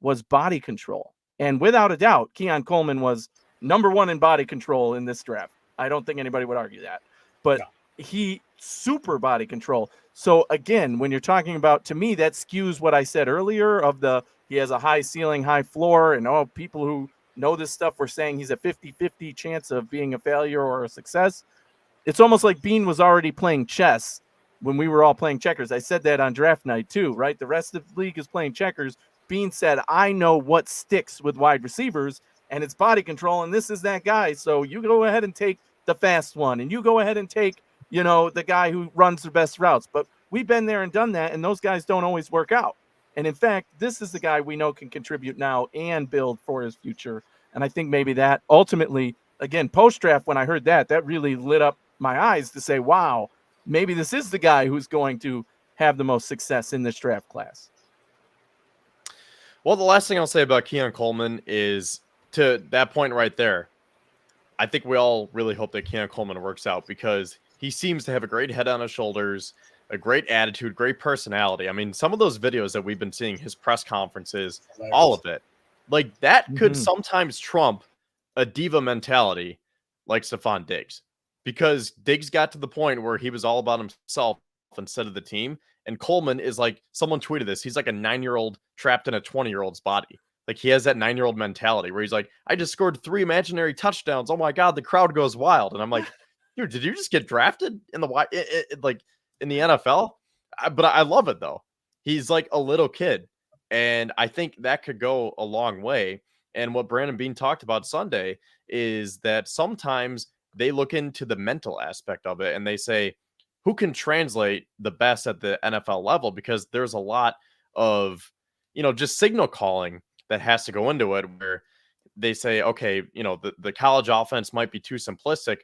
was body control. And without a doubt, Keon Coleman was number 1 in body control in this draft. I don't think anybody would argue that. But he super body control. So again, when you're talking about, to me, that skews what I said earlier of he has a high ceiling, high floor, and people who know this stuff were saying he's a 50-50 chance of being a failure or a success. It's almost like Bean was already playing chess when we were all playing checkers. I said that on draft night too, right? The rest of the league is playing checkers. Bean said, I know what sticks with wide receivers, and it's body control, and this is that guy. So you go ahead and take the fast one, and you go ahead and take, the guy who runs the best routes. But we've been there and done that, and those guys don't always work out. And in fact, this is the guy we know can contribute now and build for his future. And I think maybe that ultimately, again, post-draft, when I heard that really lit up my eyes to say, wow, maybe this is the guy who's going to have the most success in this draft class. Well, the last thing I'll say about Keon Coleman is, to that point right there, I think we all really hope that Keon Coleman works out, because he seems to have a great head on his shoulders, a great attitude, great personality. I mean, some of those videos that we've been seeing, his press conferences, all of it, like that could sometimes trump a diva mentality like Stephon Diggs, because Diggs got to the point where he was all about himself instead of the team. And Coleman is like, someone tweeted this, he's like a 9-year-old trapped in a 20-year-old's body. Like, he has that 9-year-old mentality where he's like, I just scored 3 imaginary touchdowns. Oh my God, the crowd goes wild. And I'm like, dude, did you just get drafted in the like in the NFL? But I love it though. He's like a little kid, and I think that could go a long way. And what Brandon Bean talked about Sunday is that sometimes they look into the mental aspect of it and they say, who can translate the best at the NFL level? Because there's a lot of, just signal calling that has to go into it, where they say, okay, the college offense might be too simplistic.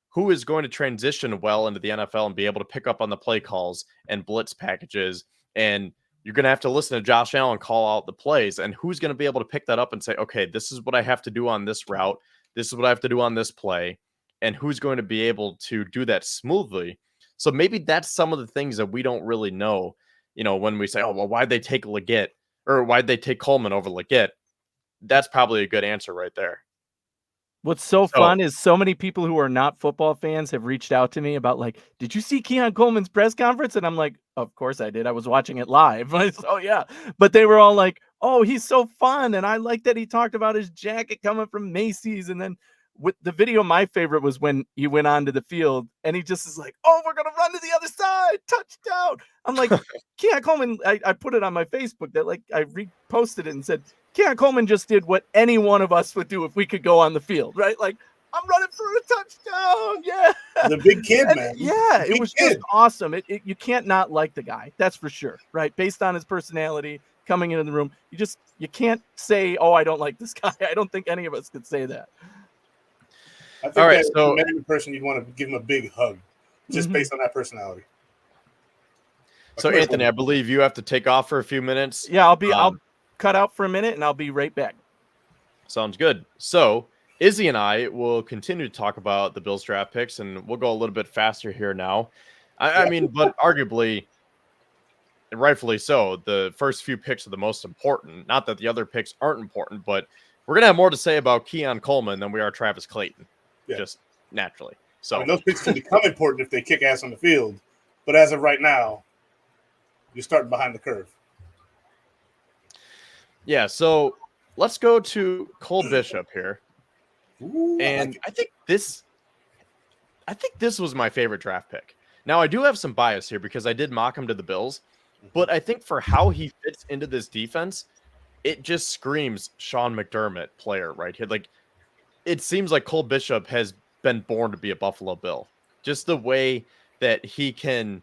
Who is going to transition well into the NFL and be able to pick up on the play calls and blitz packages? And you're going to have to listen to Josh Allen call out the plays. And who's going to be able to pick that up and say, okay, this is what I have to do on this route. This is what I have to do on this play. And who's going to be able to do that smoothly? So maybe that's some of the things that we don't really know, when we say, oh, well, why'd they take Legette, or why'd they take Coleman over Legette? That's probably a good answer right there. What's so fun is so many people who are not football fans have reached out to me about, like, did you see Keon Coleman's press conference? And I'm like, of course I did. I was watching it live. Oh yeah. But they were all like, oh, he's so fun. And I like that he talked about his jacket coming from Macy's. And then with the video, my favorite was when he went onto the field and he just is like, oh, we're going to run to the other side. Touchdown. I'm like, Keon Coleman, I put it on my Facebook that, like, I reposted it and said, Keon Coleman just did what any one of us would do if we could go on the field, right? Like, I'm running for a touchdown. Yeah. The big kid, man. Yeah, it was just awesome. You can't not like the guy. That's for sure, right? Based on his personality coming into the room. You can't say, oh, I don't like this guy. I don't think any of us could say that. I think that's the person you'd want to give him a big hug, just based on that personality. So, Anthony, I believe you have to take off for a few minutes. Yeah, I'll cut out for a minute and I'll be right back. Sounds good. So Izzy and I will continue to talk about the Bills draft picks, and we'll go a little bit faster here now. I mean, but arguably, and rightfully so, the first few picks are the most important. Not that the other picks aren't important, but we're going to have more to say about Keon Coleman than we are Travis Clayton, just naturally. So those picks can become important if they kick ass on the field, but as of right now, you're starting behind the curve. Yeah, so let's go to Cole Bishop here. Ooh, and I think this was my favorite draft pick, Now, I do have some bias here because I did mock him to the Bills, but I think for how he fits into this defense, it just screams Sean McDermott player right here. Like, it seems like Cole Bishop has been born to be a Buffalo Bill. Just the way that he can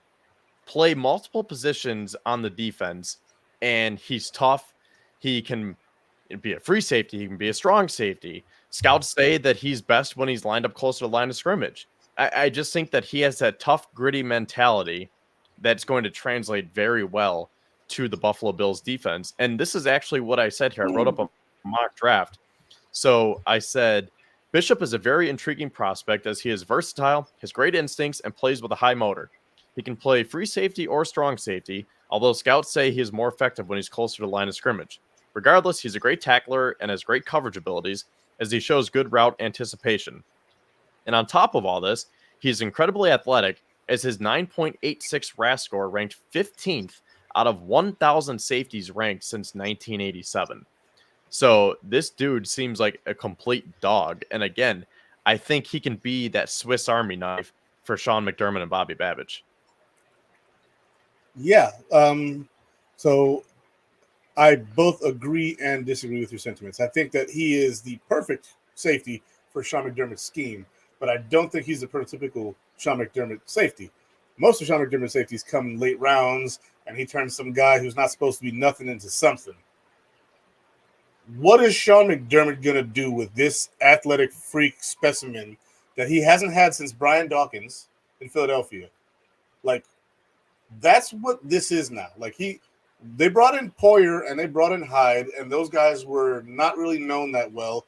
play multiple positions on the defense, and he's tough. He can be a free safety. He can be a strong safety. Scouts say that he's best when he's lined up closer to the line of scrimmage. I just think that he has that tough, gritty mentality that's going to translate very well to the Buffalo Bills defense. And this is actually what I said here. I wrote up a mock draft. So I said, Bishop is a very intriguing prospect as he is versatile, has great instincts, and plays with a high motor. He can play free safety or strong safety, although scouts say he is more effective when he's closer to the line of scrimmage. Regardless, he's a great tackler and has great coverage abilities as he shows good route anticipation. And on top of all this, he's incredibly athletic as his 9.86 RAS score ranked 15th out of 1,000 safeties ranked since 1987. So this dude seems like a complete dog. And again, I think he can be that Swiss Army knife for Sean McDermott and Bobby Babbage. Yeah. So I both agree and disagree with your sentiments. I think that he is the perfect safety for Sean McDermott's scheme, but I don't think he's the prototypical Sean McDermott safety. Most of Sean McDermott's safeties come in late rounds, and he turns some guy who's not supposed to be nothing into something. What is Sean McDermott going to do with this athletic freak specimen that he hasn't had since Brian Dawkins in Philadelphia? Like, that's what this is now. Like, they brought in Poyer and they brought in Hyde, and those guys were not really known that well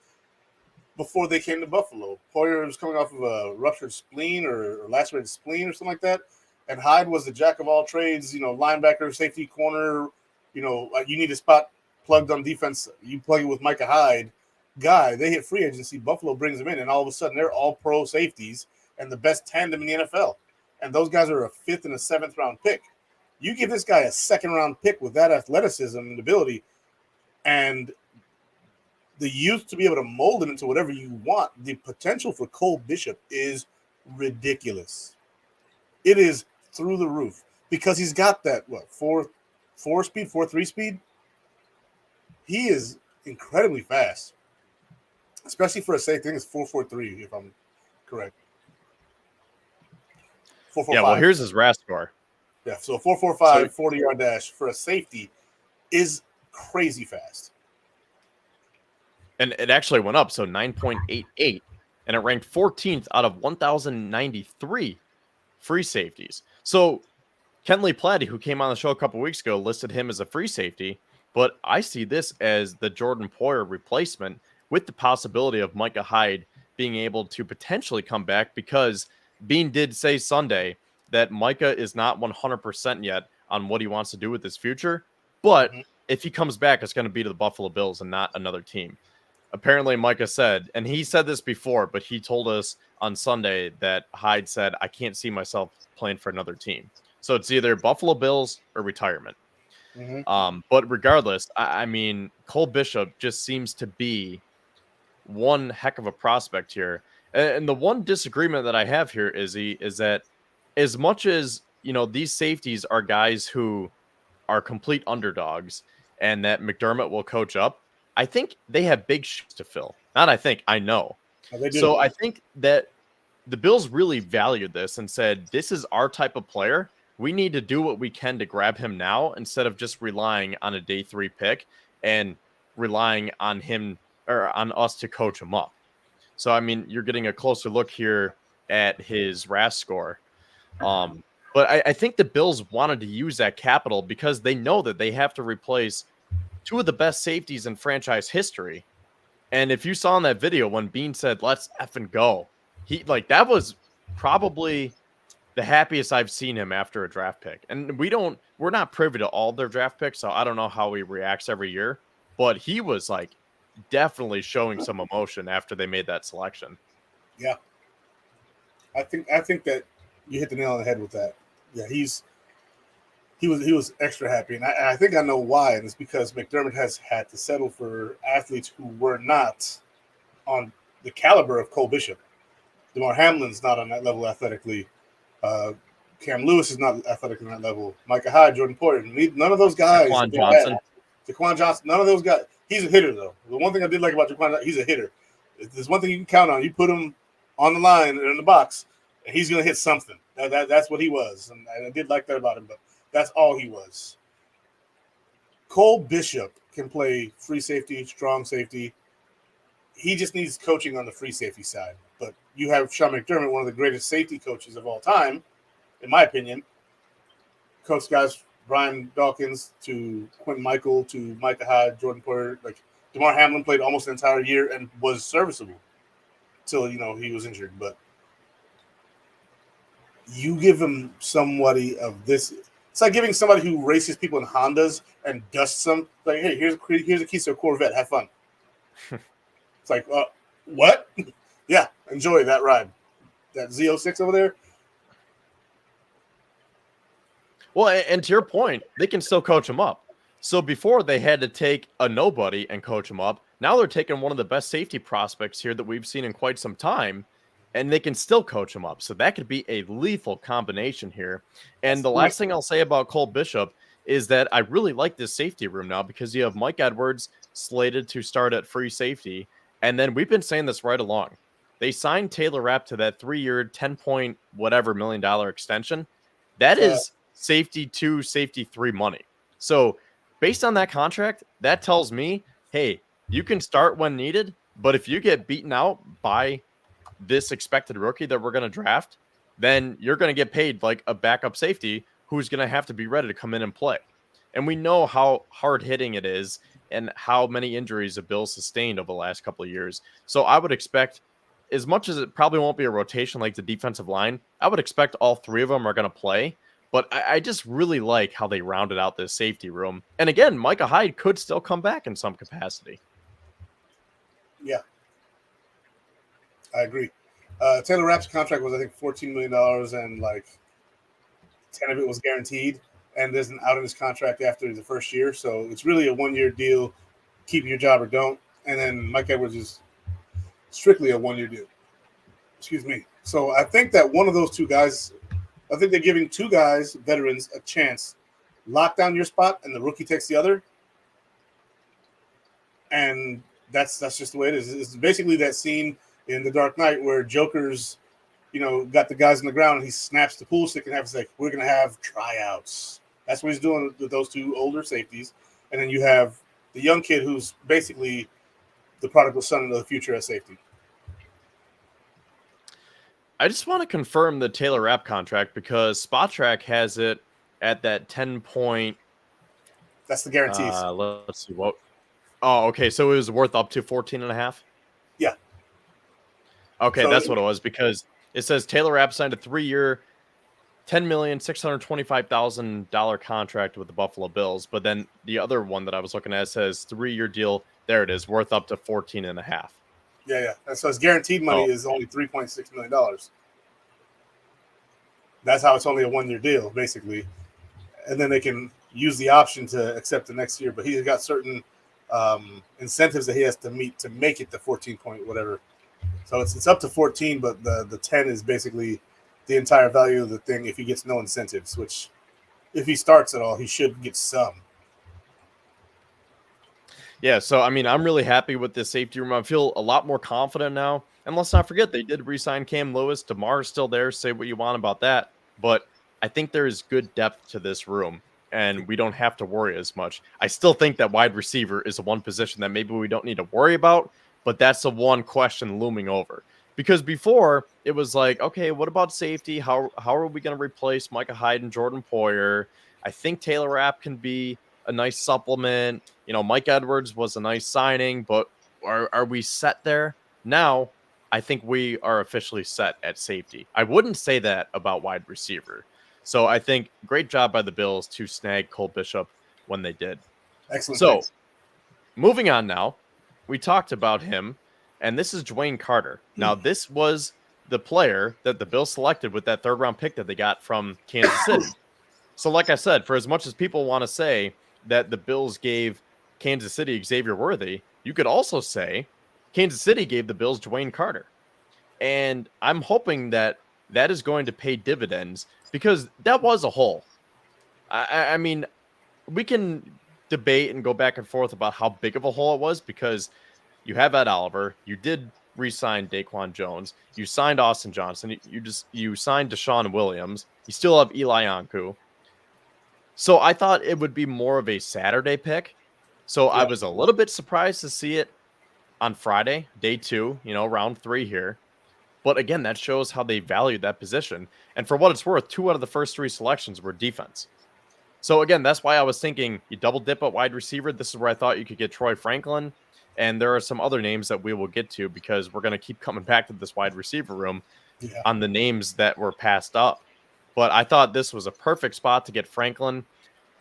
before they came to Buffalo. Poyer was coming off of a ruptured spleen or lacerated spleen or something like that, and Hyde was the jack of all trades, linebacker, safety, corner, you need a spot plugged on defense, you plug it with Micah Hyde guy. They hit free agency, Buffalo brings them in, and all of a sudden they're all pro safeties and the best tandem in the NFL. And those guys are a 5th and a 7th round pick. You give this guy a 2nd round pick with that athleticism and ability and the youth to be able to mold him into whatever you want. The potential for Cole Bishop is ridiculous. It is through the roof because he's got that 4.3 speed. He is incredibly fast, especially for a safety. I think it's 4.43 if I'm correct. 4.45. Yeah, well, here's his RAS score. Yeah, so 4.45 40-yard dash for a safety is crazy fast. And it actually went up, so 9.88, and it ranked 14th out of 1,093 free safeties. So Kenley Platty, who came on the show a couple weeks ago, listed him as a free safety, but I see this as the Jordan Poyer replacement with the possibility of Micah Hyde being able to potentially come back because Bean did say Sunday that Micah is not 100% yet on what he wants to do with his future, but if he comes back, it's going to be to the Buffalo Bills and not another team. Apparently, Micah said, and he said this before, but he told us on Sunday that Hyde said, I can't see myself playing for another team. So it's either Buffalo Bills or retirement. But regardless, I mean, Cole Bishop just seems to be one heck of a prospect here. And the one disagreement that I have here is that as much as, these safeties are guys who are complete underdogs and that McDermott will coach up, I think they have big shoes to fill. Not I think, I know. They do. So I think that the Bills really valued this and said, this is our type of player. We need to do what we can to grab him now instead of just relying on a day 3 pick and relying on him or on us to coach him up. So, I mean, you're getting a closer look here at his RAS score. But I think the Bills wanted to use that capital because they know that they have to replace 2 of the best safeties in franchise history. And if you saw in that video when Bean said, let's effing go, that was probably the happiest I've seen him after a draft pick. And we're not privy to all their draft picks, so I don't know how he reacts every year, but he was definitely showing some emotion after they made that selection. Yeah. I think that you hit the nail on the head with that. Yeah, he was extra happy, and I think I know why, and it's because McDermott has had to settle for athletes who were not on the caliber of Cole Bishop. DeMar Hamlin's not on that level athletically. Cam Lewis is not athletic in that level. Micah Hyde, Jordan Porter, none of those guys. Jaquan Johnson. Jaquan Johnson, none of those guys. He's a hitter, though. The one thing I did like about Jaquan Johnson, he's a hitter. There's one thing you can count on. You put him on the line or in the box, and he's going to hit something. That's what he was. And I did like that about him, but that's all he was. Cole Bishop can play free safety, strong safety. He just needs coaching on the free safety side. But you have Sean McDermott, one of the greatest safety coaches of all time, in my opinion. Coach guys, Brian Dawkins to Quentin Michael to Micah Hyde, Jordan Porter. Like DeMar Hamlin played almost an entire year and was serviceable till he was injured. But you give him somebody of this. It's like giving somebody who races people in Hondas and dusts them. Like, hey, here's a keys to a Corvette. Have fun. It's like, what? Yeah, enjoy that ride. That Z06 over there. Well, and to your point, they can still coach him up. So before they had to take a nobody and coach him up. Now they're taking one of the best safety prospects here that we've seen in quite some time, and they can still coach him up. So that could be a lethal combination here. And the last thing I'll say about Cole Bishop is that I really like this safety room now because you have Mike Edwards slated to start at free safety. And then we've been saying this right along. They signed Taylor Rapp to that 3-year, $10 whatever million extension. That is safety 2, safety 3 money. So based on that contract, that tells me, hey, you can start when needed, but if you get beaten out by this expected rookie that we're going to draft, then you're going to get paid like a backup safety who's going to have to be ready to come in and play. And we know how hard hitting it is and how many injuries the Bills sustained over the last couple of years. So I would expect, as much as it probably won't be a rotation like the defensive line, I would expect all three of them are going to play. But I just really like how they rounded out this safety room. And again, Micah Hyde could still come back in some capacity. Yeah, I agree. Taylor Rapp's contract was, I think, $14 million, and like 10 of it was guaranteed. And there's an out in his contract after the first year. So it's really a 1-year deal. Keep your job or don't. And then Mike Edwards is strictly a 1-year deal. Excuse me. So I think that one of those two guys, I think they're giving two guys, veterans, a chance. Lock down your spot, and the rookie takes the other. And that's just the way it is. It's basically that scene in The Dark Knight where Joker's, got the guys on the ground, and he snaps the pool stick and has like, we're going to have tryouts. That's what he's doing with those two older safeties. And then you have the young kid who's basically the prodigal son of the future at safety. I just want to confirm the Taylor Rapp contract because Spot Track has it at that 10 point. That's the guarantees. Let's see what. Oh, okay. So it was worth up to 14.5. Yeah. Okay, so that's what it was because it says Taylor Rapp signed a 3-year, $10,625,000 contract with the Buffalo Bills. But then the other one that I was looking at says 3-year deal. There it is, worth up to 14.5. Yeah. And so his guaranteed money is only $3.6 million. That's how it's only a 1-year deal, basically. And then they can use the option to accept the next year. But he's got certain incentives that he has to meet to make it the 14 point whatever. So it's up to 14, but the 10 is basically the entire value of the thing if he gets no incentives, which if he starts at all, he should get some. Yeah, so, I mean, I'm really happy with this safety room. I feel a lot more confident now. And let's not forget, they did re-sign Cam Lewis. DeMar's still there. Say what you want about that. But I think there is good depth to this room, and we don't have to worry as much. I still think that wide receiver is the one position that maybe we don't need to worry about, but that's the one question looming over. Because before, it was like, okay, what about safety? How are we going to replace Micah Hyde and Jordan Poyer? I think Taylor Rapp can be a nice supplement. Mike Edwards was a nice signing, but are we set there? Now, I think we are officially set at safety. I wouldn't say that about wide receiver. So I think great job by the Bills to snag Cole Bishop when they did. Excellent. So moving on now, we talked about him, and this is Dwayne Carter. Now, this was the player that the Bills selected with that 3rd-round pick that they got from Kansas City. So like I said, for as much as people want to say that the Bills gave Kansas City Xavier Worthy, you could also say Kansas City gave the Bills Dwayne Carter. And I'm hoping that that is going to pay dividends because that was a hole. I mean, we can debate and go back and forth about how big of a hole it was because you have Ed Oliver, you did re-sign Daquan Jones, you signed Austin Johnson, you signed Deshaun Williams, you still have Eli Ankou. So I thought it would be more of a Saturday pick. So I was a little bit surprised to see it on Friday, day 2, round 3 here. But again, that shows how they valued that position. And for what it's worth, 2 out of the first 3 selections were defense. So again, that's why I was thinking you double dip at wide receiver. This is where I thought you could get Troy Franklin. And there are some other names that we will get to because we're going to keep coming back to this wide receiver room on the names that were passed up. But I thought this was a perfect spot to get Franklin.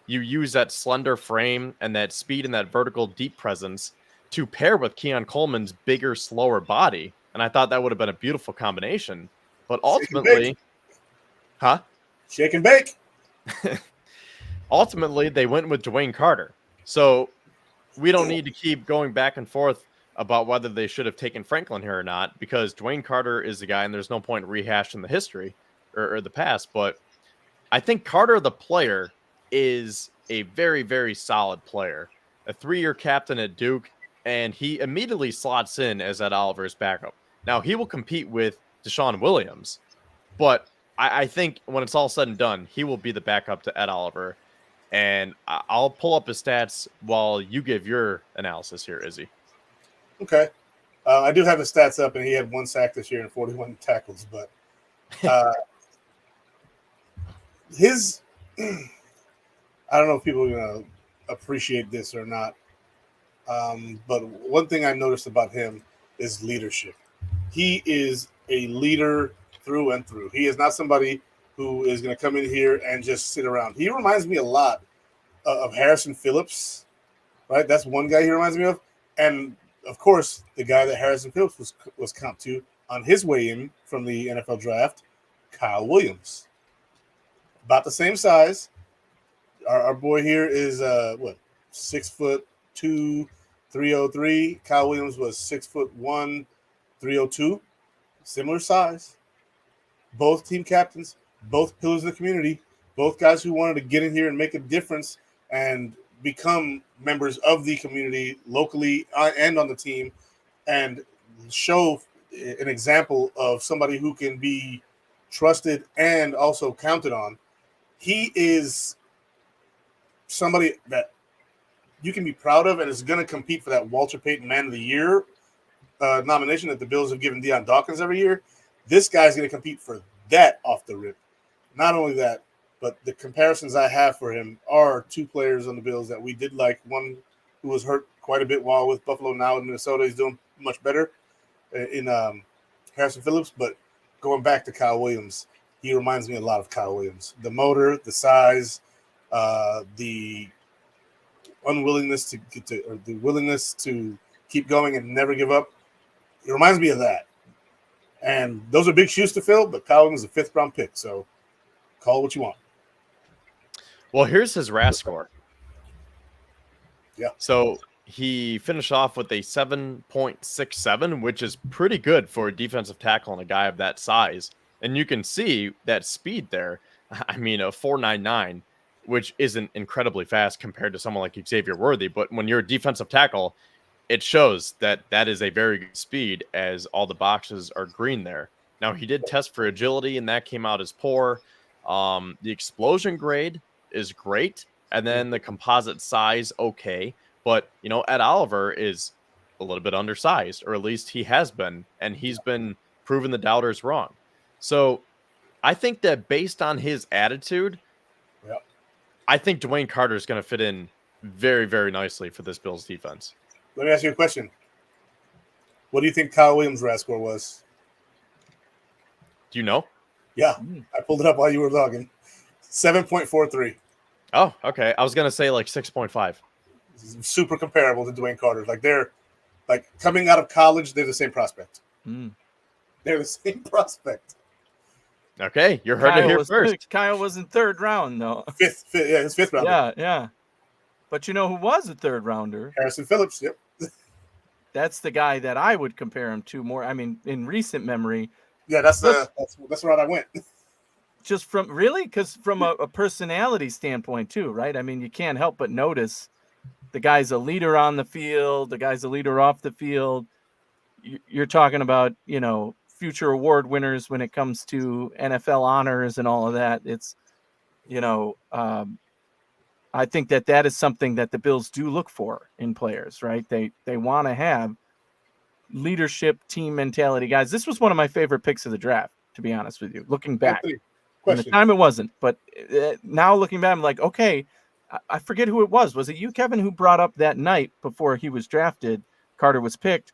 You use that slender frame and that speed and that vertical deep presence to pair with Keon Coleman's bigger, slower body. And I thought that would have been a beautiful combination. But ultimately, Shake and bake. Ultimately, they went with Dwayne Carter. So we don't need to keep going back and forth about whether they should have taken Franklin here or not, because Dwayne Carter is the guy, and there's no point rehashing the history or the past. But I think Carter, the player, is a very, very solid player, a 3-year captain at Duke, and he immediately slots in as Ed Oliver's backup. Now, he will compete with Deshaun Williams, but I think when it's all said and done, he will be the backup to Ed Oliver. And I'll pull up his stats while you give your analysis here, Izzy. Okay. I do have his stats up, and he had 1 sack this year and 41 tackles. But his – I don't know if people are going to appreciate this or not. But one thing I noticed about him is leadership. He is a leader through and through. He is not somebody who is going to come in here and just sit around. He reminds me a lot of Harrison Phillips, right? That's one guy he reminds me of. And, of course, the guy that Harrison Phillips was comped to on his way in from the NFL draft, Kyle Williams. About the same size. Our boy here is, 6'2", 303. Kyle Williams was 6'1", 302. Similar size. Both team captains, both pillars of the community, both guys who wanted to get in here and make a difference and become members of the community locally and on the team and show an example of somebody who can be trusted and also counted on. He is somebody that you can be proud of and is going to compete for that Walter Payton Man of the Year nomination that the Bills have given Deion Dawkins every year. This guy's going to compete for that off the rip. Not only that, but the comparisons I have for him are 2 players on the Bills that we did like. One who was hurt quite a bit while with Buffalo, now in Minnesota. He's doing much better in Harrison Phillips. But going back to Kyle Williams, he reminds me a lot of Kyle Williams. The motor, the size, the unwillingness to get to, or the willingness to keep going and never give up. It reminds me of that. And those are big shoes to fill, but Kyle Williams is a 5th round pick, so call it what you want. Well, here's his RAS score. Yeah. So he finished off with a 7.67, which is pretty good for a defensive tackle and a guy of that size. And you can see that speed there. I mean, a 4.99, which isn't incredibly fast compared to someone like Xavier Worthy. But when you're a defensive tackle, it shows that that is a very good speed as all the boxes are green there. Now, he did test for agility, and that came out as poor. The explosion grade is great, and then the composite size, okay. But, Ed Oliver is a little bit undersized, or at least he has been, and he's been proving the doubters wrong. So I think that based on his attitude, I think Dwayne Carter is going to fit in very, very nicely for this Bills defense. Let me ask you a question. What do you think Kyle Williams' RAS score was? Do you know? Yeah, I pulled it up while you were logging. 7.43. Oh, okay. I was going to say like 6.5. Super comparable to Dwayne Carter. Like they're like coming out of college, they're the same prospect. They're the same prospect. Okay, you heard it here first. Kyle was in 3rd round, though. Fifth, his 5th round. Yeah. But you know who was a 3rd rounder? Harrison Phillips, yep. That's the guy that I would compare him to more. I mean, in recent memory. Yeah, that's the route I went. just from really, because from a personality standpoint too, right? I mean, you can't help but notice the guy's a leader on the field, the guy's a leader off the field. You're talking about, future award winners when it comes to NFL honors and all of that. It's, I think that is something that the Bills do look for in players, right? They want to have leadership, team mentality guys. This was one of my favorite picks of the draft, to be honest with you, looking back. Anthony, At the time it wasn't, but now looking back, I'm like, okay, I forget who it was. Was it you, Kevin, who brought up that night before he was drafted, Carter was picked,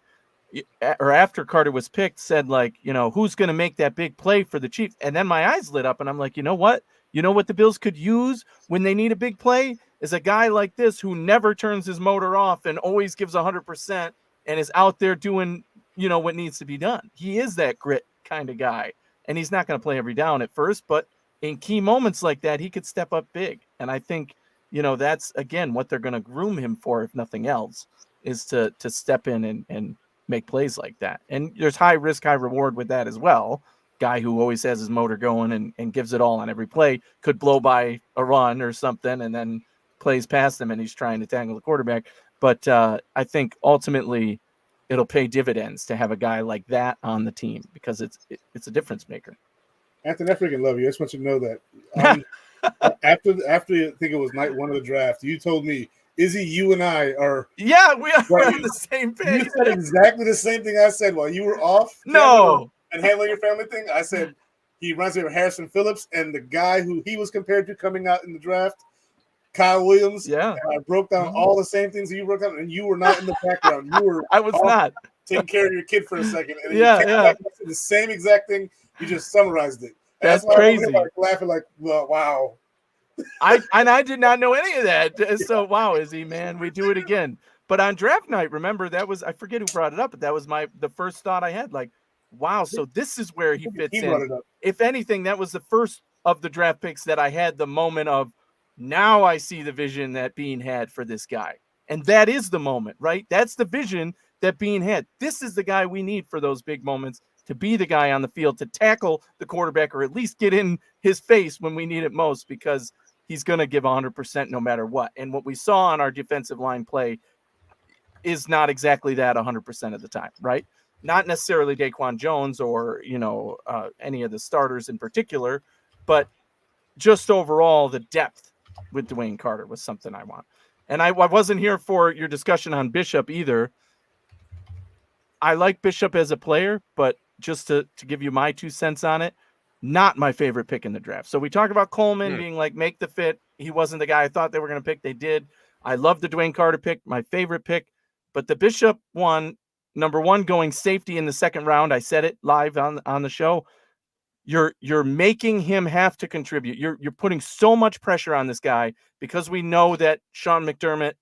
or after Carter was picked, said like, who's going to make that big play for the Chiefs? And then my eyes lit up and I'm like, you know what? You know what the Bills could use when they need a big play is a guy like this who never turns his motor off and always gives 100% and is out there doing, what needs to be done. He is that grit kind of guy. And he's not going to play every down at first, but in key moments like that, he could step up big. And I think, that's, again, what they're going to groom him for, if nothing else, is to step in and make plays like that. And there's high risk, high reward with that as well. Guy who always has his motor going and gives it all on every play could blow by a run or something and then plays past him and he's trying to tangle the quarterback. But I think ultimately it'll pay dividends to have a guy like that on the team because it's a difference maker. Anthony, I freaking love you. I just want you to know that. After I think it was night one of the draft, you told me, Izzy, you and I are. Yeah, we are on the same page. You said exactly the same thing I said while you were off. No. And handling your family thing. I said he reminds me of Harrison Phillips and the guy who he was compared to coming out in the draft, Kyle Williams. Yeah. And I broke down all the same things that you broke down, and you were not in the background. You were. I was not taking care of your kid for a second. And yeah. Back the same exact thing. You just summarized it. That's crazy. I'm laughing like, well, wow. I did not know any of that. So wow, Izzy, man, we do it again. But on draft night, remember that was, I forget who brought it up, but that was the first thought I had. Like, wow, so this is where he fits in. If anything, that was the first of the draft picks that I had the moment of, now I see the vision that Bean had for this guy. And that is the moment, right? That's the vision that Bean had. This is the guy we need for those big moments, to be the guy on the field, to tackle the quarterback or at least get in his face when we need it most, because he's going to give 100% no matter what. And what we saw on our defensive line play is not exactly that 100% of the time, right? Not necessarily Daquan Jones or, any of the starters in particular, but just overall the depth with Dwayne Carter was something I want. And I wasn't here for your discussion on Bishop either. I like Bishop as a player, but just to give you my 2 cents on it, not my favorite pick in the draft. So we talk about Coleman being like, make the fit. He wasn't the guy I thought they were going to pick. They did. I love the Dwayne Carter pick, my favorite pick. But the Bishop one, number one, going safety in the second round. I said it live on the show. You're making him have to contribute. You're putting so much pressure on this guy because we know that Sean McDermott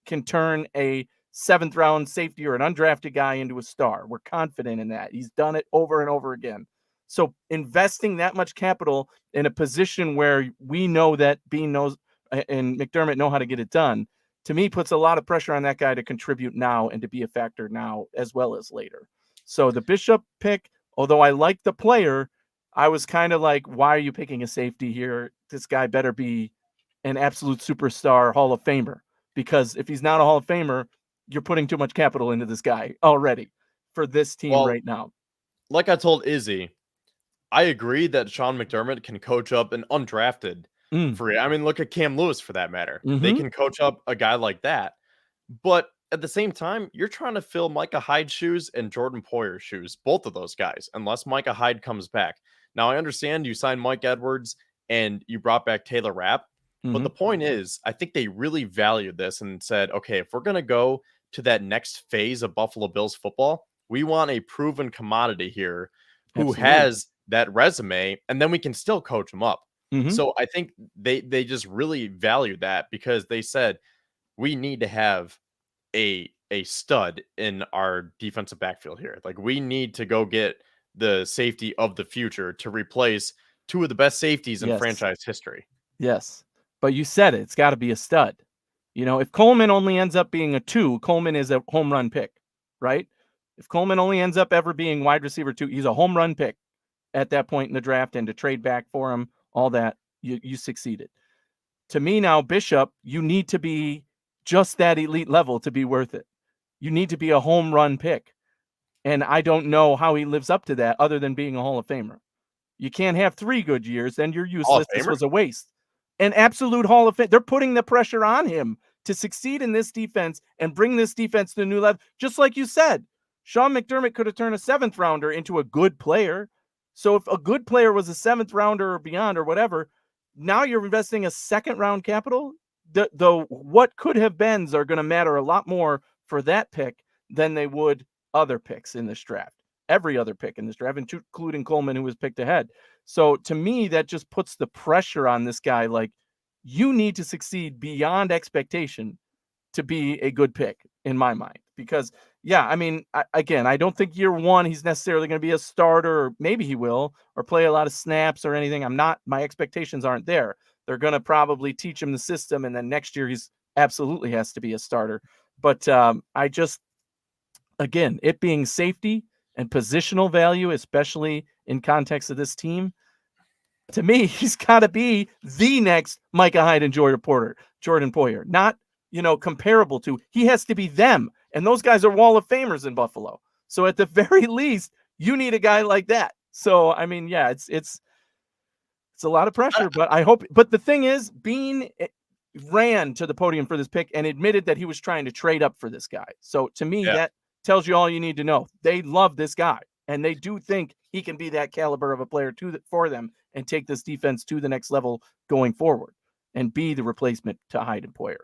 can turn a 7th round safety or an undrafted guy into a star. We're confident in that. He's done it over and over again. So investing that much capital in a position where we know that Bean knows and McDermott know how to get it done, to me, puts a lot of pressure on that guy to contribute now and to be a factor now as well as later. So the Bishop pick, although I like the player, I was kind of like, why are you picking a safety here? This guy better be an absolute superstar Hall of Famer, because if he's not a Hall of Famer, you're putting too much capital into this guy already for this team right now. Like I told Izzy, I agree that Sean McDermott can coach up an undrafted free. I mean, look at Cam Lewis for that matter. They can coach up a guy like that. But at the same time, you're trying to fill Micah Hyde's shoes and Jordan Poyer's shoes, both of those guys, unless Micah Hyde comes back. Now, I understand you signed Mike Edwards and you brought back Taylor Rapp. But the point is, I think they really valued this and said, okay, if we're going to go to that next phase of Buffalo Bills football, we want a proven commodity here who has that resume, and then we can still coach him up. So I think they just really valued that, because they said we need to have a stud in our defensive backfield here. Like, we need to go get the safety of the future to replace 2 of the best safeties in franchise history. Yes. But you said it. It's got to be a stud. If Coleman only ends up being a 2, Coleman is a home run pick, right? If Coleman only ends up ever being wide receiver 2, he's a home run pick. at that point in the draft and to trade back for him, all that, you succeeded. To me now, Bishop, you need to be just that elite level to be worth it. You need to be a home run pick. And I don't know how he lives up to that other than being a Hall of Famer. You can't have 3 good years, then you're Hall of useless. This Famer? was a waste. An absolute Hall of Fame. They're putting the pressure on him to succeed in this defense and bring this defense to a new level. Just like you said, Sean McDermott could have turned a 7th rounder into a good player. So if a good player was a 7th rounder or beyond or whatever, now you're investing a 2nd round capital. The what could have beens are going to matter a lot more for that pick than they would other picks in this draft. Every other pick in this draft, including Coleman, who was picked ahead. So to me, that just puts the pressure on this guy. Like, you need to succeed beyond expectation to be a good pick in my mind. Because, yeah, I mean, I don't think year 1 he's necessarily going to be a starter, or maybe he will, or play a lot of snaps or anything. My expectations aren't there. They're going to probably teach him the system, and then next year he's absolutely has to be a starter. But again, it being safety and positional value, especially in context of this team, to me, he's got to be the next Micah Hyde and Jordan Poyer, not, comparable to. He has to be them. And those guys are Wall of Famers in Buffalo. So at the very least, you need a guy like that. So, I mean, yeah, it's a lot of pressure, but I hope. But the thing is, Bean ran to the podium for this pick and admitted that he was trying to trade up for this guy. So to me, that tells you all you need to know. They love this guy, and they do think he can be that caliber of a player for them and take this defense to the next level going forward and be the replacement to Hyde and Poyer.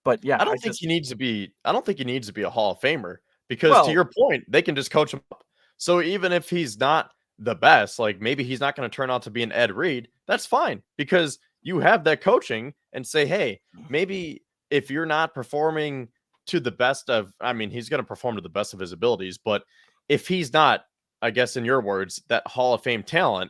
But yeah, I don't think he needs to be a Hall of Famer, because to your point, they can just coach him up. So even if he's not the best, like maybe he's not going to turn out to be an Ed Reed, that's fine, because you have that coaching and say, hey, maybe if you're not performing to the best of, I mean, he's going to perform to the best of his abilities, but if he's not, I guess in your words, that Hall of Fame talent,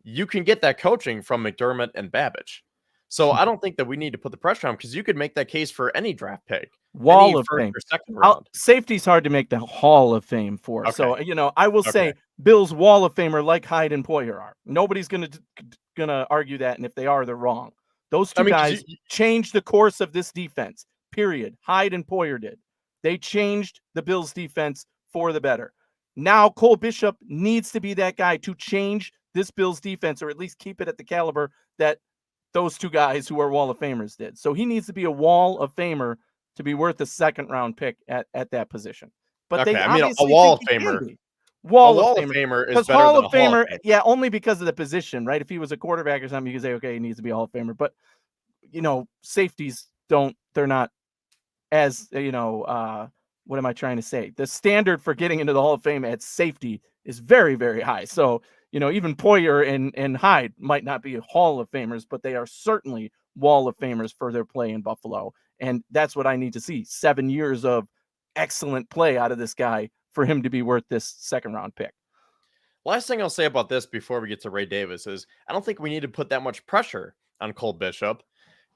you can get that coaching from McDermott and Babbage. So I don't think that we need to put the pressure on him, because you could make that case for any draft pick. Wall of Fame. Or 2nd round. Safety's hard to make the Hall of Fame for. Okay. So, I will say Bill's Wall of Famer like Hyde and Poyer are. Nobody's gonna argue that, and if they are, they're wrong. Those two guys changed the course of this defense. Period. Hyde and Poyer did. They changed the Bills' defense for the better. Now Cole Bishop needs to be that guy to change this Bills' defense, or at least keep it at the caliber that those two guys who are Wall of Famers did. So he needs to be a Wall of Famer to be worth a 2nd round pick at that position. But a Wall of Famer. Wall of Famer is better Hall than of Famer, yeah, only because of the position, right? If he was a quarterback or something, you could say, okay, he needs to be a Hall of Famer. But safeties they're not as what am I trying to say? The standard for getting into the Hall of Fame at safety is very, very high. So, even Poyer and Hyde might not be Hall of Famers, but they are certainly Wall of Famers for their play in Buffalo. And that's what I need to see. 7 years of excellent play out of this guy for him to be worth this 2nd round pick. Last thing I'll say about this before we get to Ray Davis is I don't think we need to put that much pressure on Cole Bishop,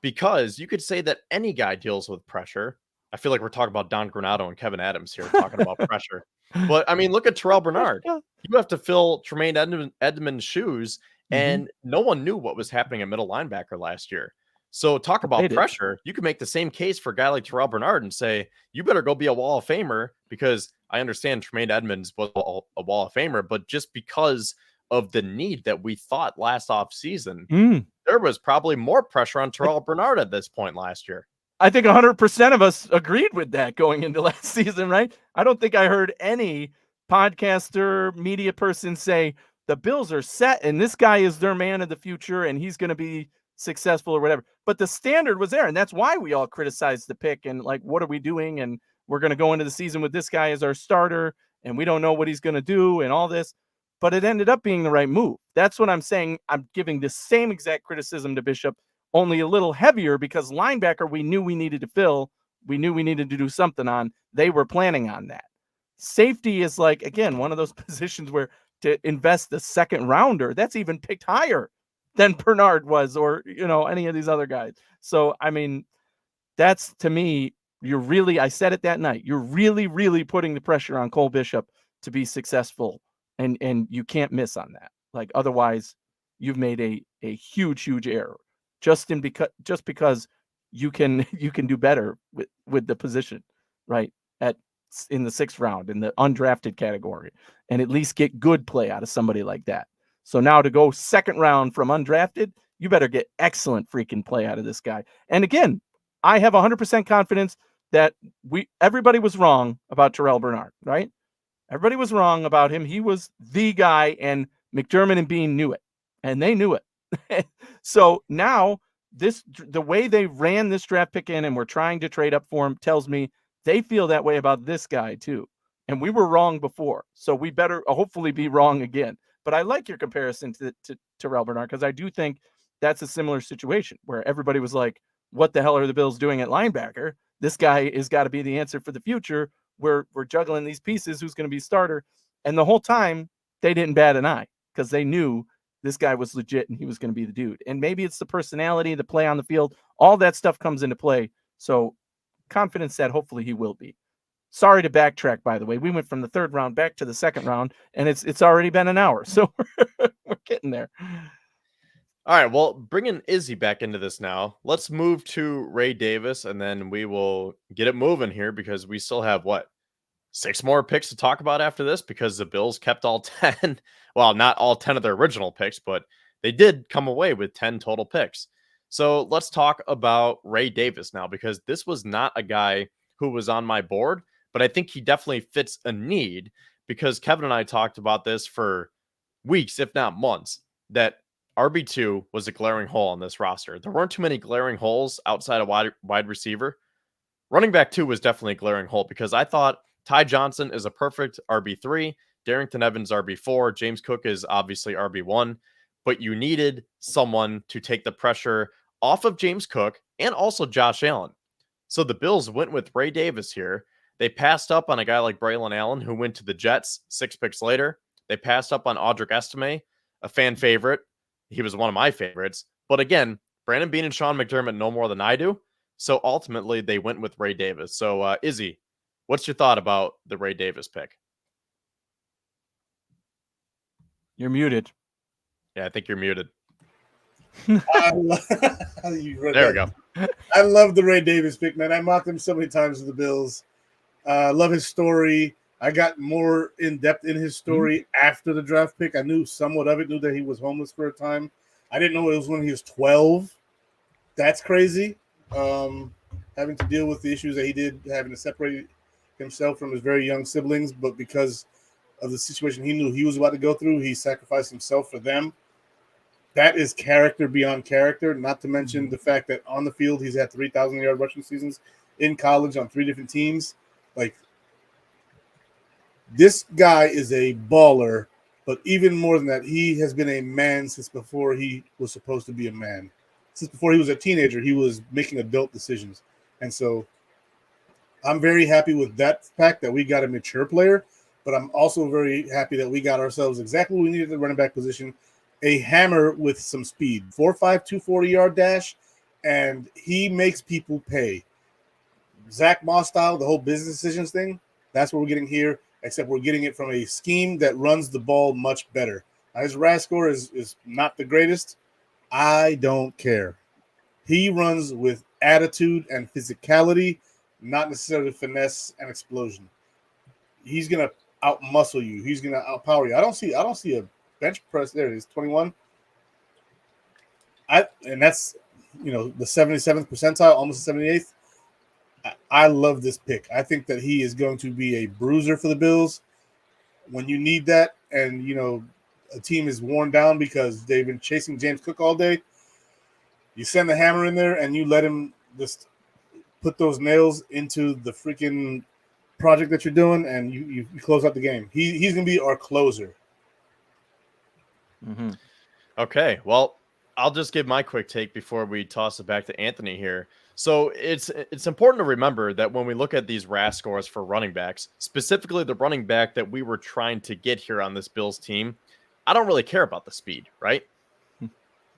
because you could say that any guy deals with pressure. I feel like we're talking about Don Granado and Kevin Adams here talking about pressure. But, I mean, look at Terrell Bernard. You have to fill Tremaine Edmonds' shoes, and no one knew what was happening at middle linebacker last year. So talk about pressure. You could make the same case for a guy like Terrell Bernard and say, you better go be a Wall of Famer, because I understand Tremaine Edmonds was a Wall of Famer, but just because of the need that we thought last offseason, there was probably more pressure on Terrell Bernard at this point last year. I think 100% of us agreed with that going into last season, right? I don't think I heard any podcaster, media person say the Bills are set and this guy is their man of the future and he's going to be successful or whatever. But the standard was there, and that's why we all criticized the pick and like, what are we doing? And we're going to go into the season with this guy as our starter, and we don't know what he's going to do and all this. But it ended up being the right move. That's what I'm saying. I'm giving the same exact criticism to Bishop, only a little heavier, because linebacker we knew we needed to fill. We knew we needed to do something on. They were planning on that. Safety is like, again, one of those positions where to invest the 2nd rounder, that's even picked higher than Bernard was, or, any of these other guys. So, I mean, that's, to me, I said it that night, you're really, really putting the pressure on Cole Bishop to be successful, and you can't miss on that. Like otherwise, you've made a huge error just because you can do better with the position, right? In the 6th round in the undrafted category, and at least get good play out of somebody like that. So now to go 2nd round from undrafted, you better get excellent freaking play out of this guy. And again, I have 100% confidence that everybody was wrong about Terrell Bernard, right? Everybody was wrong about him. He was the guy, and McDermott and Bean knew it, and they knew it. So now the way they ran this draft pick in and we're trying to trade up for him tells me they feel that way about this guy too. And we were wrong before, so we better hopefully be wrong again. But I like your comparison to Terrell Bernard, because I do think that's a similar situation where everybody was like, what the hell are the Bills doing at linebacker? This guy has got to be the answer for the future. We're juggling these pieces. Who's going to be starter? And the whole time they didn't bat an eye because they knew this guy was legit and he was going to be the dude. And maybe it's the personality, the play on the field, all that stuff comes into play. So confidence that hopefully he will be. Sorry to backtrack, by the way. We went from the 3rd round back to the 2nd round, and it's already been an hour. So we're getting there. All right, well, bringing Izzy back into this now, let's move to Ray Davis, and then we will get it moving here because we still have, 6 more picks to talk about after this, because the Bills kept all 10. Well, not all 10 of their original picks, but they did come away with 10 total picks. So let's talk about Ray Davis now, because this was not a guy who was on my board, but I think he definitely fits a need, because Kevin and I talked about this for weeks, if not months, that RB2 was a glaring hole on this roster. There weren't too many glaring holes outside of wide receiver. Running back 2 was definitely a glaring hole, because I thought Ty Johnson is a perfect RB3, Darrington Evans RB4, James Cook is obviously RB1, but you needed someone to take the pressure off of James Cook and also Josh Allen. So the Bills went with Ray Davis here. They passed up on a guy like Braylon Allen, who went to the Jets 6 picks later. They passed up on Audric Estime, a fan favorite. He was one of my favorites. But again, Brandon Beane and Sean McDermott know more than I do. So ultimately, they went with Ray Davis. So, Izzy, what's your thought about the Ray Davis pick? You're muted. Yeah, I think you're muted. There we go. I love the Ray Davis pick, man. I mocked him so many times with the Bills. Love his story. I got more in depth in his story after the draft pick. I knew somewhat of it, knew that he was homeless for a time. I didn't know it was when he was 12. That's crazy. Having to deal with the issues that he did, having to separate himself from his very young siblings, but because of the situation he knew he was about to go through, he sacrificed himself for them. That is character beyond character, not to mention the fact that on the field he's had 3,000-yard rushing seasons in college on 3 different teams. Like, this guy is a baller, but even more than that, he has been a man since before he was supposed to be a man. Since before he was a teenager, he was making adult decisions. And so I'm very happy with that fact that we got a mature player, but I'm also very happy that we got ourselves exactly what we needed at the running back position, a hammer with some speed, 4.5, 240-yard dash, and he makes people pay. Zach Moss style, the whole business decisions thing, that's what we're getting here, except we're getting it from a scheme that runs the ball much better. Now, his RAS score is not the greatest. I don't care. He runs with attitude and physicality, not necessarily finesse and explosion. He's going to out-muscle you. He's going to outpower you. I don't see a bench press. There it is, 21. And that's, the 77th percentile, almost the 78th. I love this pick. I think that he is going to be a bruiser for the Bills when you need that, and a team is worn down because they've been chasing James Cook all day. You send the hammer in there and you let him just put those nails into the freaking project that you're doing, and you close out the game. He's going to be our closer. Mm-hmm. Okay, well, I'll just give my quick take before we toss it back to Anthony here. So it's important to remember that when we look at these RAS scores for running backs, specifically the running back that we were trying to get here on this Bills team, I don't really care about the speed, right?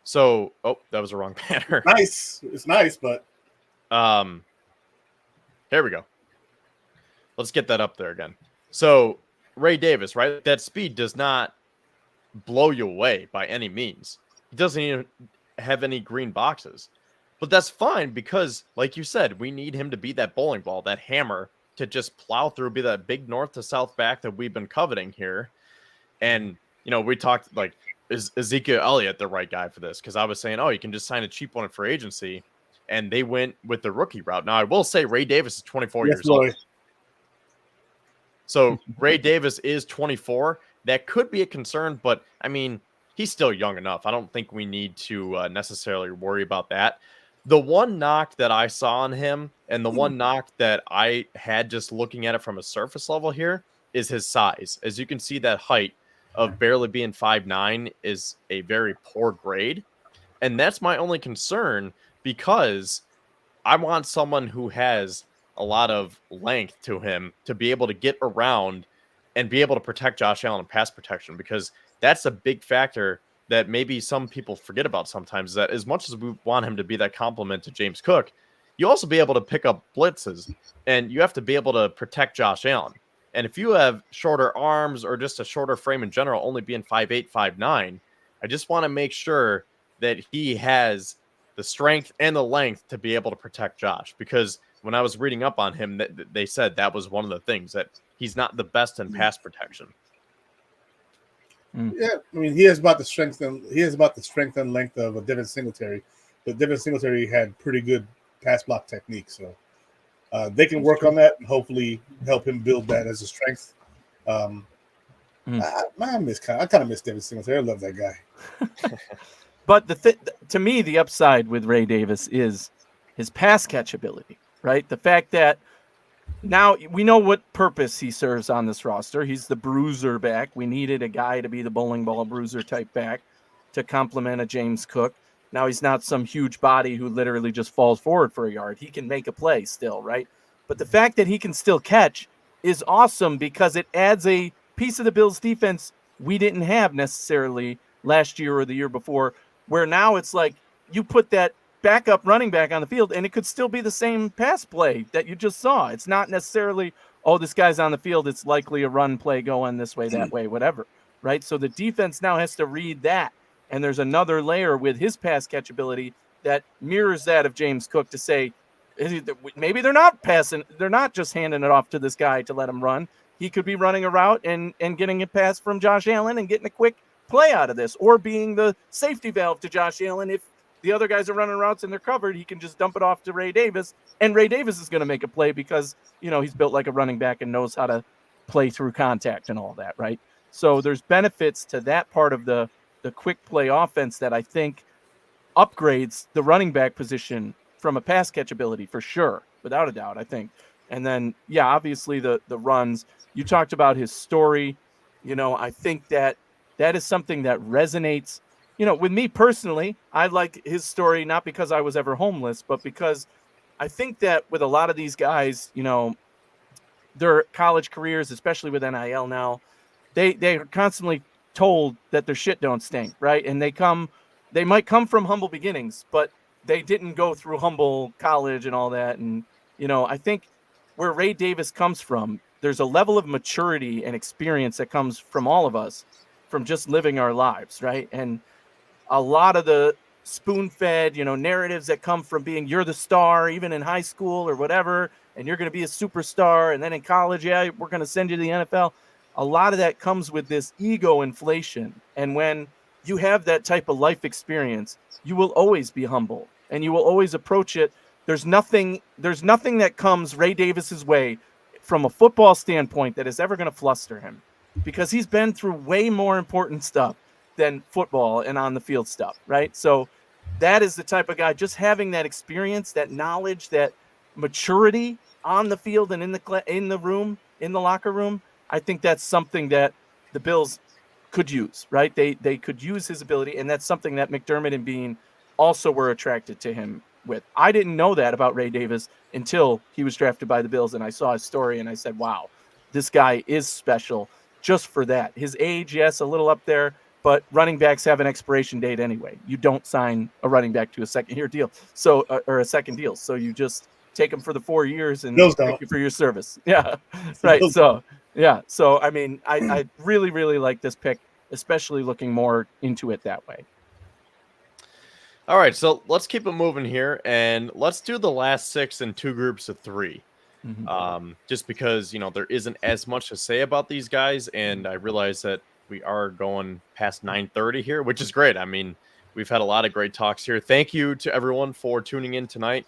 So, that was a wrong banner. Nice. It's nice, but here we go. Let's get that up there again. So Ray Davis, right? That speed does not blow you away by any means. He doesn't even have any green boxes. But that's fine because, like you said, we need him to be that bowling ball, that hammer to just plow through, be that big north to south back that we've been coveting here. And, we talked like, is Ezekiel Elliott the right guy for this? Because I was saying, oh, you can just sign a cheap one for agency. And they went with the rookie route. Now, I will say Ray Davis is 24 years old. So Ray Davis is 24. That could be a concern, but I mean, he's still young enough. I don't think we need to necessarily worry about that. The one knock that I saw on him, and the one knock that I had just looking at it from a surface level here, is his size. As you can see, that height of barely being 5'9" is a very poor grade. And that's my only concern, because I want someone who has a lot of length to him to be able to get around and be able to protect Josh Allen in pass protection, because that's a big factor that maybe some people forget about sometimes, that as much as we want him to be that complement to James Cook, you also be able to pick up blitzes, and you have to be able to protect Josh Allen. And if you have shorter arms or just a shorter frame in general, only being 5'8", 5'9", I just want to make sure that he has the strength and the length to be able to protect Josh, because when I was reading up on him, they said that was one of the things, that he's not the best in pass protection. Yeah, I mean, he has about the strength and length of a Devin Singletary, but Devin Singletary had pretty good pass block technique, so they can work on that and hopefully help him build that as a strength. I kind of miss Devin Singletary. I love that guy. But to me, the upside with Ray Davis is his pass catch ability, right? The fact that now we know what purpose he serves on this roster. He's the bruiser back. We needed a guy to be the bowling ball bruiser type back to complement a James Cook. Now he's not some huge body who literally just falls forward for a yard. He can make a play still, right? But the fact that he can still catch is awesome, because it adds a piece of the Bills defense we didn't have necessarily last year or the year before, where now it's like you put that backup running back on the field and it could still be the same pass play that you just saw. It's not necessarily, oh, this guy's on the field, it's likely a run play going this way, that way, whatever, right? So the defense now has to read that. And there's another layer with his pass catch ability that mirrors that of James Cook to say, maybe they're not passing, they're not just handing it off to this guy to let him run. He could be running a route and getting a pass from Josh Allen and getting a quick play out of this, or being the safety valve to Josh Allen. If the other guys are running routes and they're covered, he can just dump it off to Ray Davis, and Ray Davis is going to make a play because, he's built like a running back and knows how to play through contact and all that, right? So there's benefits to that part of the quick play offense that I think upgrades the running back position from a pass catch ability for sure, without a doubt, I think. And then, yeah, obviously the runs. You talked about his story. I think that is something that resonates. With me personally, I like his story, not because I was ever homeless, but because I think that with a lot of these guys, their college careers, especially with NIL now, they're constantly told that their shit don't stink, right? And they might come from humble beginnings, but they didn't go through humble college and all that. And, I think where Ray Davis comes from, there's a level of maturity and experience that comes from all of us from just living our lives, right? And a lot of the spoon-fed, narratives that come from being you're the star, even in high school or whatever, and you're going to be a superstar, and then in college, yeah, we're going to send you to the NFL. A lot of that comes with this ego inflation. And when you have that type of life experience, you will always be humble and you will always approach it. There's nothing that comes Ray Davis's way from a football standpoint that is ever going to fluster him, because he's been through way more important stuff than football and on the field stuff, right? So that is the type of guy, just having that experience, that knowledge, that maturity on the field and in the room, in the locker room. I think that's something that the Bills could use, right? They could use his ability, and that's something that McDermott and Bean also were attracted to him with. I didn't know that about Ray Davis until he was drafted by the Bills, and I saw his story, and I said, wow, this guy is special just for that. His age, yes, a little up there, but running backs have an expiration date anyway. You don't sign a running back to a second-year deal, or a second deal. So you just take him for the 4 years and thank you for your service. Yeah, right. So, yeah. So, I mean, I really, really like this pick. especially looking more into it that way. All right, so let's keep it moving here, and let's do the last 6 in 2 groups of 3. Just because, there isn't as much to say about these guys, and I realize that we are going past 9:30 here, which is great. I mean, we've had a lot of great talks here. Thank you to everyone for tuning in tonight,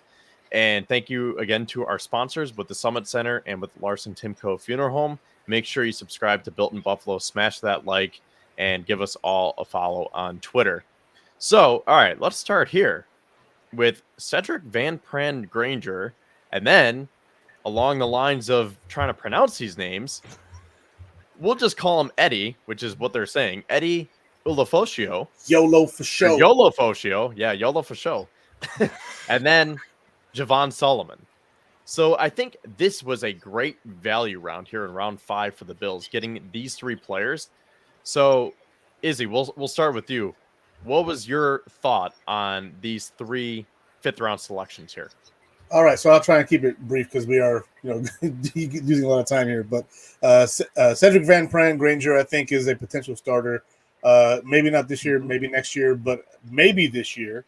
and thank you again to our sponsors with the Summit Center and with Larson Timco Funeral Home. Make sure you subscribe to Built in Buffalo, smash that like, and give us all a follow on Twitter. So, all right, let's start here with Cedric Van Pran Granger, and then along the lines of trying to pronounce these names, we'll just call him Eddie, which is what they're saying. Eddie Ulofoshio. YOLO for show. YOLO Foshio. Yeah, YOLO for show. And then Javon Solomon. So I think this was a great value round here in round 5 for the Bills, getting these 3 players. So, Izzy, we'll start with you. What was your thought on these 3 fifth-round selections here? All right, so I'll try and keep it brief because we are, using a lot of time here. But Cedric Van Pran Granger, I think, is a potential starter. Maybe not this year, maybe next year, but maybe this year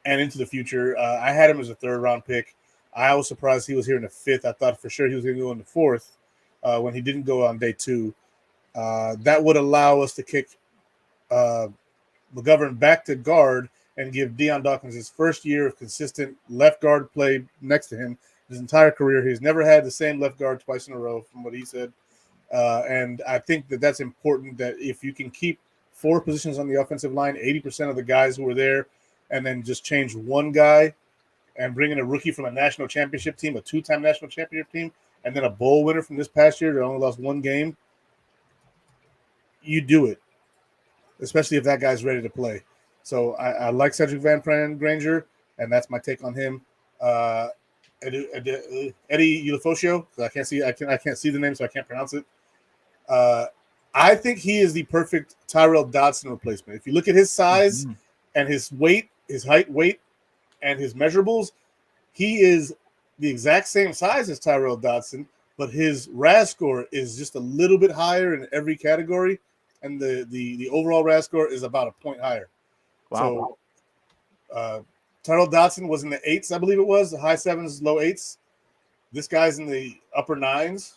and into the future. I had him as a 3rd-round pick. I was surprised he was here in the 5th. I thought for sure he was going to go in the 4th when he didn't go on day 2. That would allow us to kick McGovern back to guard and give Deion Dawkins his first year of consistent left guard play next to him his entire career. He's never had the same left guard twice in a row, from what he said. And I think that that's important, that if you can keep 4 positions on the offensive line, 80% of the guys who are there, and then just change one guy and bring in a rookie from a national championship team, a 2-time national championship team, and then a bowl winner from this past year that only lost 1 game, you do it, especially if that guy's ready to play. So I like Cedric Van Pran Granger, and that's my take on him. Eddie Ulofoshio, I can't see the name, so I can't pronounce it. I think he is the perfect Tyrell Dodson replacement. If you look at his size and his weight, his height, weight, and his measurables, he is the exact same size as Tyrell Dodson, but his RAS score is just a little bit higher in every category, and the overall RAS score is about a point higher. Wow. So Tyrell Dodson was in the 8s, I believe it was, the high 7s, low 8s. This guy's in the upper 9s.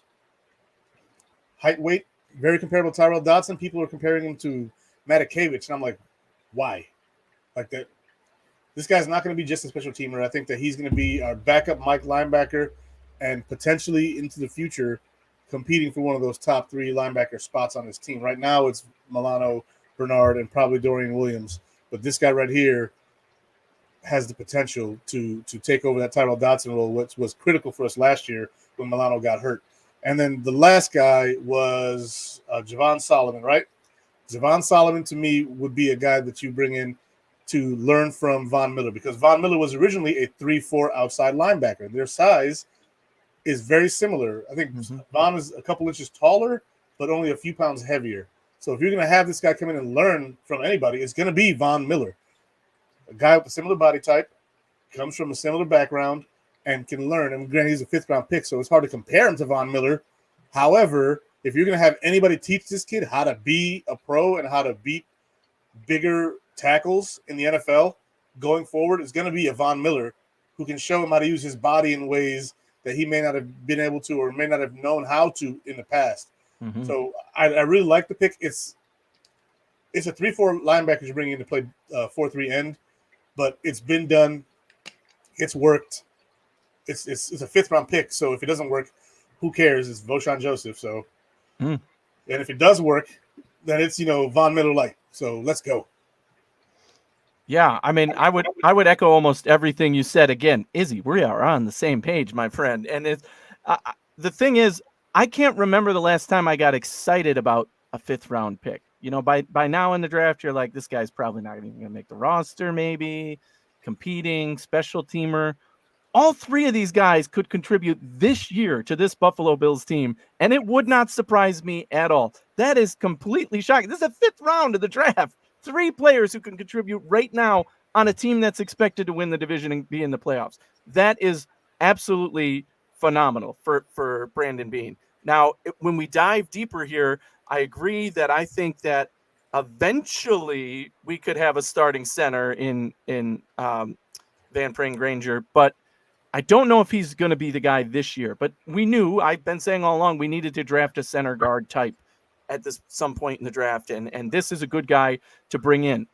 Height, weight, very comparable to Tyrell Dodson. People are comparing him to Matakevich, and I'm like, why? Like that. This guy's not going to be just a special teamer. I think that he's going to be our backup Mike linebacker and potentially into the future competing for one of those top 3 linebacker spots on his team. Right now it's Milano, Bernard, and probably Dorian Williams. But this guy right here has the potential to take over that Tyrell Dodson role, which was critical for us last year when Milano got hurt. And then the last guy was Javon Solomon, right? Javon Solomon, to me, would be a guy that you bring in to learn from Von Miller, because Von Miller was originally a 3-4 outside linebacker. Their size is very similar. I think Von is a couple inches taller, but only a few pounds heavier. So if you're going to have this guy come in and learn from anybody, it's going to be Von Miller, a guy with a similar body type, comes from a similar background, and can learn. And granted, he's a 5th-round pick, so it's hard to compare him to Von Miller. However, if you're going to have anybody teach this kid how to be a pro and how to beat bigger tackles in the NFL going forward, it's going to be a Von Miller who can show him how to use his body in ways that he may not have been able to or may not have known how to in the past. So I really like the pick. It's a 3-4 linebacker you bring in to play 4-3 end, but it's been done. It's worked. It's a 5th-round pick, so if it doesn't work, who cares? It's Voshan Joseph. So, and if it does work, then it's Von Miller like. So let's go. Yeah, I mean, I would echo almost everything you said. Again, Izzy, we are on the same page, my friend. And it's the thing is, I can't remember the last time I got excited about a 5th-round pick. By now in the draft, you're like, this guy's probably not even going to make the roster, maybe competing, special teamer. All 3 of these guys could contribute this year to this Buffalo Bills team, and it would not surprise me at all. That is completely shocking. This is a 5th round of the draft. 3 players who can contribute right now on a team that's expected to win the division and be in the playoffs. That is absolutely phenomenal for Brandon Beane. Now, when we dive deeper here, I agree that I think that eventually we could have a starting center in Van Pran Granger, but I don't know if he's going to be the guy this year. But I've been saying all along, we needed to draft a center guard type at some point in the draft, and this is a good guy to bring in.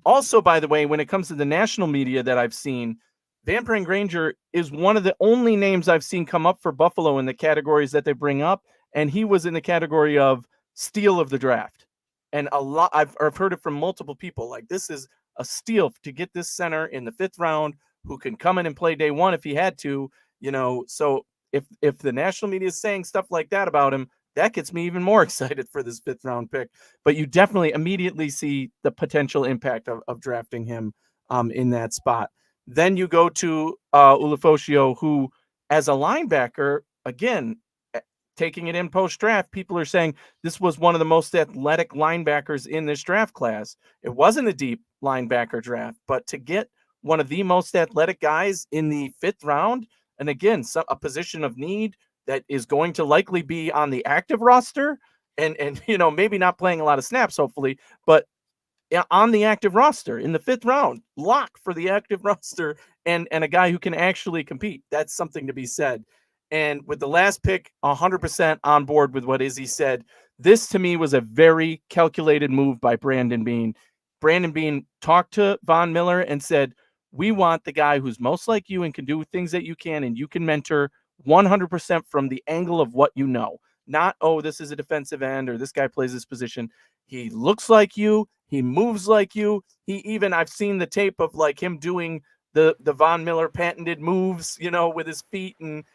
Also, by the way, when it comes to the national media that I've seen, Van Pran Granger is one of the only names I've seen come up for Buffalo in the categories that they bring up, and he was in the category of steal of the draft. And I've heard it from multiple people. Like, this is a steal to get this center in the 5th round who can come in and play day one if he had to. So if the national media is saying stuff like that about him, that gets me even more excited for this 5th round pick. But you definitely immediately see the potential impact of drafting him in that spot. Then you go to Ulofoshio, who, as a linebacker, again, taking it in post-draft, people are saying this was one of the most athletic linebackers in this draft class. It wasn't a deep linebacker draft, but to get one of the most athletic guys in the 5th round, and again, a position of need that is going to likely be on the active roster, and maybe not playing a lot of snaps, hopefully, but on the active roster in the 5th round, lock for the active roster, and a guy who can actually compete. That's something to be said. And with the last pick, 100% on board with what Izzy said. This, to me, was a very calculated move by Brandon Beane. Brandon Beane talked to Von Miller and said, we want the guy who's most like you and can do things that you can, and you can mentor 100% from the angle of what you know. Not, oh, this is a defensive end or this guy plays this position. He looks like you. He moves like you. I've seen the tape of like him doing the Von Miller patented moves, with his feet and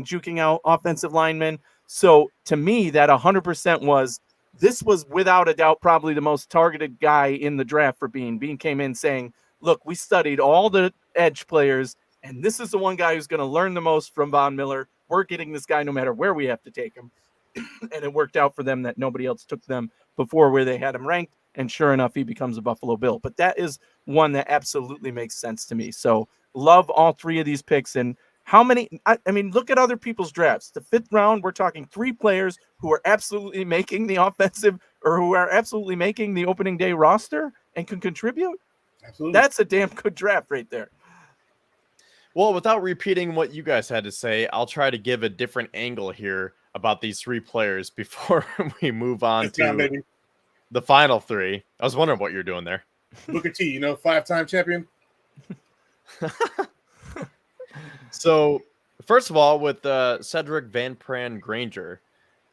juking out offensive linemen. So to me, that 100% this was without a doubt probably the most targeted guy in the draft for Beane. Beane came in saying, look, we studied all the edge players, and this is the one guy who's going to learn the most from Von Miller. We're getting this guy no matter where we have to take him. And it worked out for them that nobody else took them before where they had him ranked. And sure enough, he becomes a Buffalo Bill. But that is one that absolutely makes sense to me. So love all 3 of these picks. And how many, I mean, look at other people's drafts. The 5th round, we're talking 3 players who are absolutely making the offensive or who are absolutely making the opening day roster and can contribute. Absolutely. That's a damn good draft right there. Well, without repeating what you guys had to say, I'll try to give a different angle here about these 3 players before we move on to the final 3. I was wondering what you're doing there. Booker T, 5-time champion. So, first of all, with Cedric Van Pran Granger,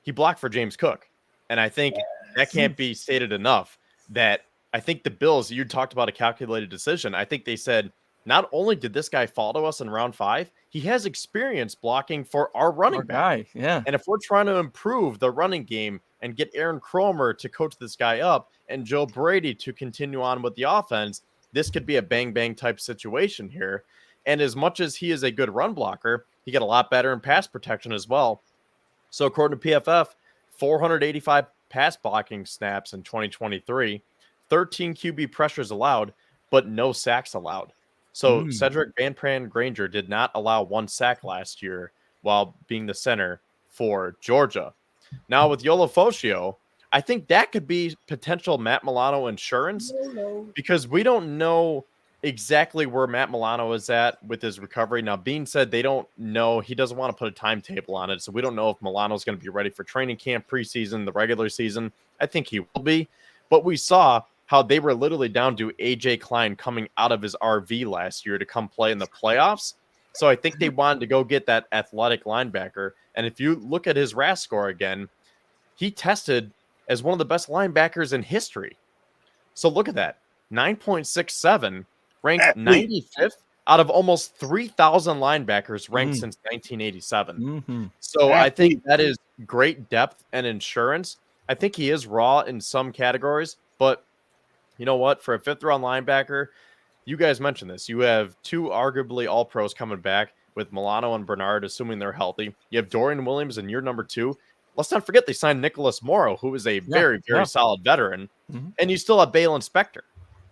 he blocked for James Cook. And I think that can't be stated enough that I think the Bills, you talked about a calculated decision. I think they said, not only did this guy fall to us in round 5, he has experience blocking for our running back. Yeah. And if we're trying to improve the running game and get Aaron Cromer to coach this guy up and Joe Brady to continue on with the offense, this could be a bang-bang type situation here. And as much as he is a good run blocker, he got a lot better in pass protection as well. So according to PFF, 485 pass blocking snaps in 2023, 13 QB pressures allowed, but no sacks allowed. So Cedric Van Pran Granger did not allow 1 sack last year while being the center for Georgia. Now with Ulofoshio, I think that could be potential Matt Milano insurance because we don't know exactly where Matt Milano is at with his recovery. Now, Beane said they don't know. He doesn't want to put a timetable on it. So we don't know if Milano's going to be ready for training camp, preseason, the regular season. I think he will be. But we saw how they were literally down to AJ Klein coming out of his RV last year to come play in the playoffs. So I think they wanted to go get that athletic linebacker. And if you look at his RAS score again, he tested as one of the best linebackers in history. So look at that. 9.67, ranked 95th out of almost 3,000 linebackers ranked since 1987. So I think that is great depth and insurance. I think he is raw in some categories, but you know what? For a 5th round linebacker, you guys mentioned this. You have 2 arguably all pros coming back with Milano and Bernard, assuming they're healthy. You have Dorian Williams in year number 2. Let's not forget they signed Nicholas Morrow, who is a very solid veteran. And you still have Bale Inspector.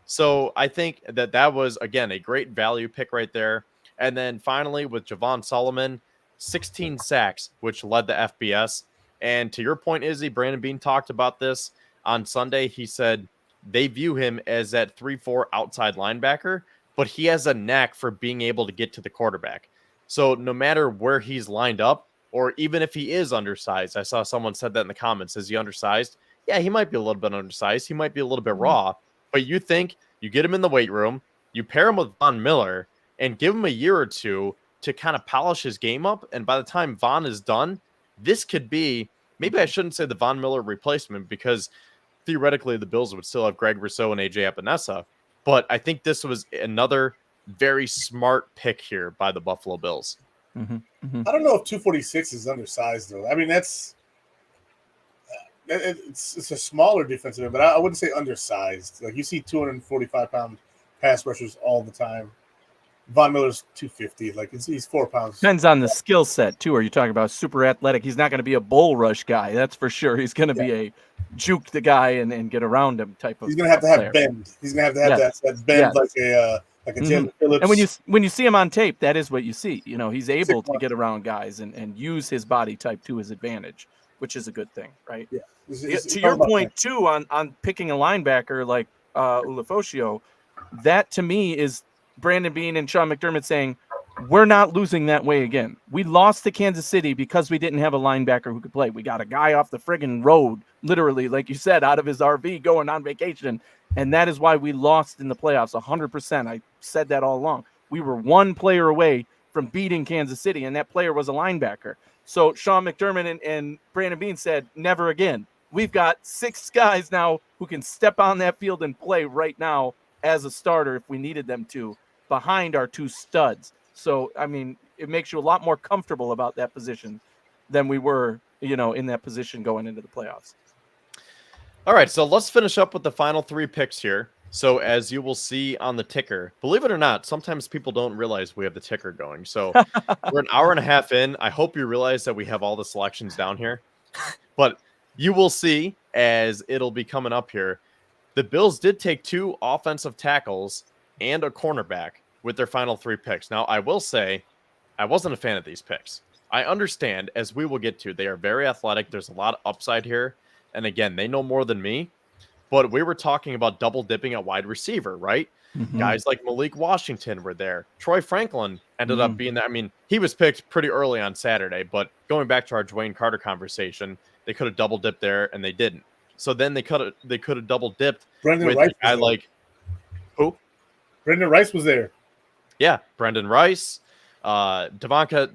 So I think that was, again, a great value pick right there. And then finally with Javon Solomon, 16 sacks, which led the FBS. And to your point, Izzy, Brandon Beane talked about this. on Sunday, he said they view him as that 3-4 outside linebacker, but he has a knack for being able to get to the quarterback. So no matter where he's lined up, or even if he is undersized, I saw someone said that in the comments, is he undersized? Yeah, he might be a little bit undersized. He might be a little bit raw, but you think you get him in the weight room, you pair him with Von Miller, and give him a year or two to kind of polish his game up. And by the time Von is done, this could be, maybe I shouldn't say the Von Miller replacement, because theoretically the Bills would still have Greg Rousseau and AJ Epinesa. But I think this was another very smart pick here by the Buffalo Bills. I don't know if 246 is undersized, though. I mean, it's a smaller defensive end, but I wouldn't say undersized. Like, you see 245-pound pass rushers all the time. Von Miller's 250. Like, he's 4 pounds. Depends on the skill set, too. Are you talking about super athletic? He's not going to be a bull rush guy, that's for sure. He's going to be a juke the guy and get around him type of. He's going to have bend. He's going to have that bend like a Jalen Phillips. And when you see him on tape, that is what you see. You know, he's able to get around guys and use his body type to his advantage, which is a good thing, right? Yeah. To your point, too, on picking a linebacker like Ulofoshio, that to me is Brandon Beane and Sean McDermott saying, we're not losing that way again. We lost to Kansas City because we didn't have a linebacker who could play. We got a guy off the friggin' road, literally, like you said, out of his RV going on vacation. And that is why we lost in the playoffs 100%. I said that all along. We were one player away from beating Kansas City, and that player was a linebacker. So Sean McDermott and Brandon Beane said, never again. We've got 6 guys now who can step on that field and play right now as a starter if we needed them to, behind our 2 studs. So, I mean, it makes you a lot more comfortable about that position than we were, in that position going into the playoffs. All right, so let's finish up with the final 3 picks here. So as you will see on the ticker, believe it or not, sometimes people don't realize we have the ticker going. So we're an hour and a half in. I hope you realize that we have all the selections down here. But you will see as it'll be coming up here, the Bills did take 2 offensive tackles and a cornerback with their final 3 picks. Now, I will say I wasn't a fan of these picks. I understand, as we will get to, they are very athletic. There's a lot of upside here. And again, they know more than me. But we were talking about double dipping at wide receiver, right? Guys like Malik Washington were there. Troy Franklin ended up being there. I mean, he was picked pretty early on Saturday, but going back to our Dwayne Carter conversation, they could have double dipped there and they didn't. So then they could have double dipped with a guy like who? Brendan Rice was there. Yeah, Brendan Rice, Devontae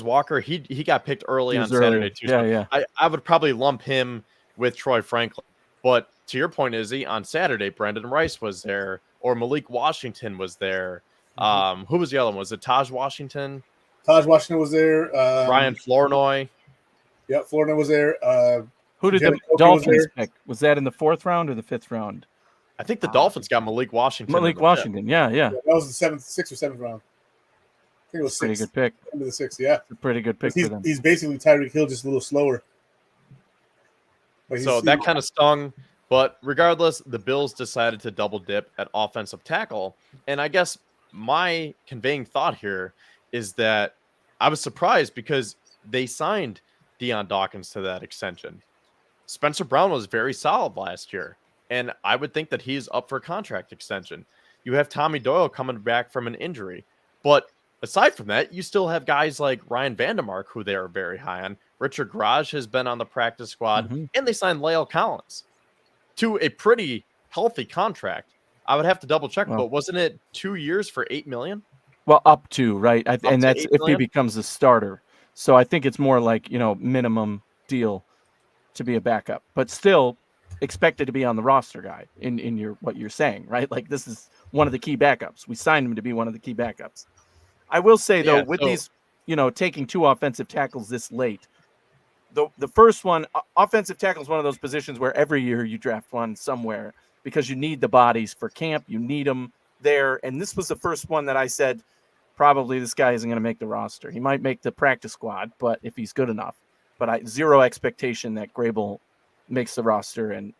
Walker. He got picked early on Saturday too. Yeah. I would probably lump him with Troy Franklin. But to your point, Izzy, on Saturday, Brendan Rice was there, or Malik Washington was there. Who was the other one? Was it Taj Washington? Taj Washington was there. Ryan Flournoy. Yep, Flournoy was there. Who did the Dolphins pick? Was that in the 4th round or the 5th round? I think the Dolphins got Malik Washington. Malik Washington, yeah. That was the 6th or 7th round. I think it was 6th. Pretty good pick. End of the 6th, yeah. It's a pretty good pick for them. He's basically Tyreek Hill, just a little slower. So that kind of stung. But regardless, the Bills decided to double dip at offensive tackle. And I guess my conveying thought here is that I was surprised because they signed Deion Dawkins to that extension. Spencer Brown was very solid last year, and I would think that he's up for a contract extension. You have Tommy Doyle coming back from an injury. But aside from that, you still have guys like Ryan Vandermark, who they are very high on. Richard Garage has been on the practice squad, and they signed Lael Collins to a pretty healthy contract. I would have to double check, but wasn't it 2 years for $8 million? Well, up to, right? And that's if he becomes a starter. So I think it's more like, minimum deal to be a backup, but still expected to be on the roster guy in your what you're saying, right? Like, this is one of the key backups. We signed him to be one of the key backups. I will say, though, these, taking 2 offensive tackles this late, the first one, offensive tackle, is one of those positions where every year you draft one somewhere because you need the bodies for camp. You need them there. And this was the first one that I said, probably this guy isn't going to make the roster. He might make the practice squad, but if he's good enough. But zero expectation that Grable makes the roster. And,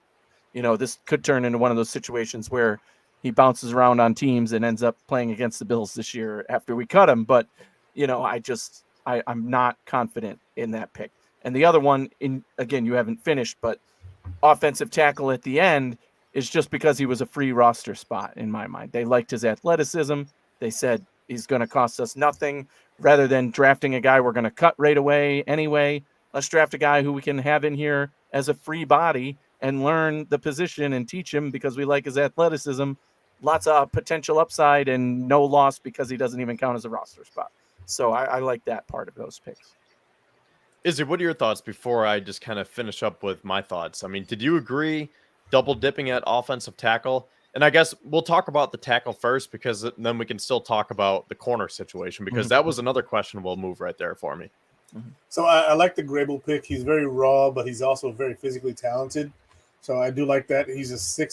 this could turn into one of those situations where he bounces around on teams and ends up playing against the Bills this year after we cut him. But, I'm not confident in that pick. And the other one, again, you haven't finished, but offensive tackle at the end is just because he was a free roster spot in my mind. They liked his athleticism. They said he's going to cost us nothing. Rather than drafting a guy we're going to cut right away anyway, let's draft a guy who we can have in here as a free body and learn the position and teach him because we like his athleticism. Lots of potential upside and no loss because he doesn't even count as a roster spot. So I like that part of those picks. Izzy, what are your thoughts before I just kind of finish up with my thoughts? I mean, did you agree double dipping at offensive tackle? And I guess we'll talk about the tackle first because then we can still talk about the corner situation because that was another questionable move right there for me. So I like the Grable pick. He's very raw, but he's also very physically talented. So I do like that. He's a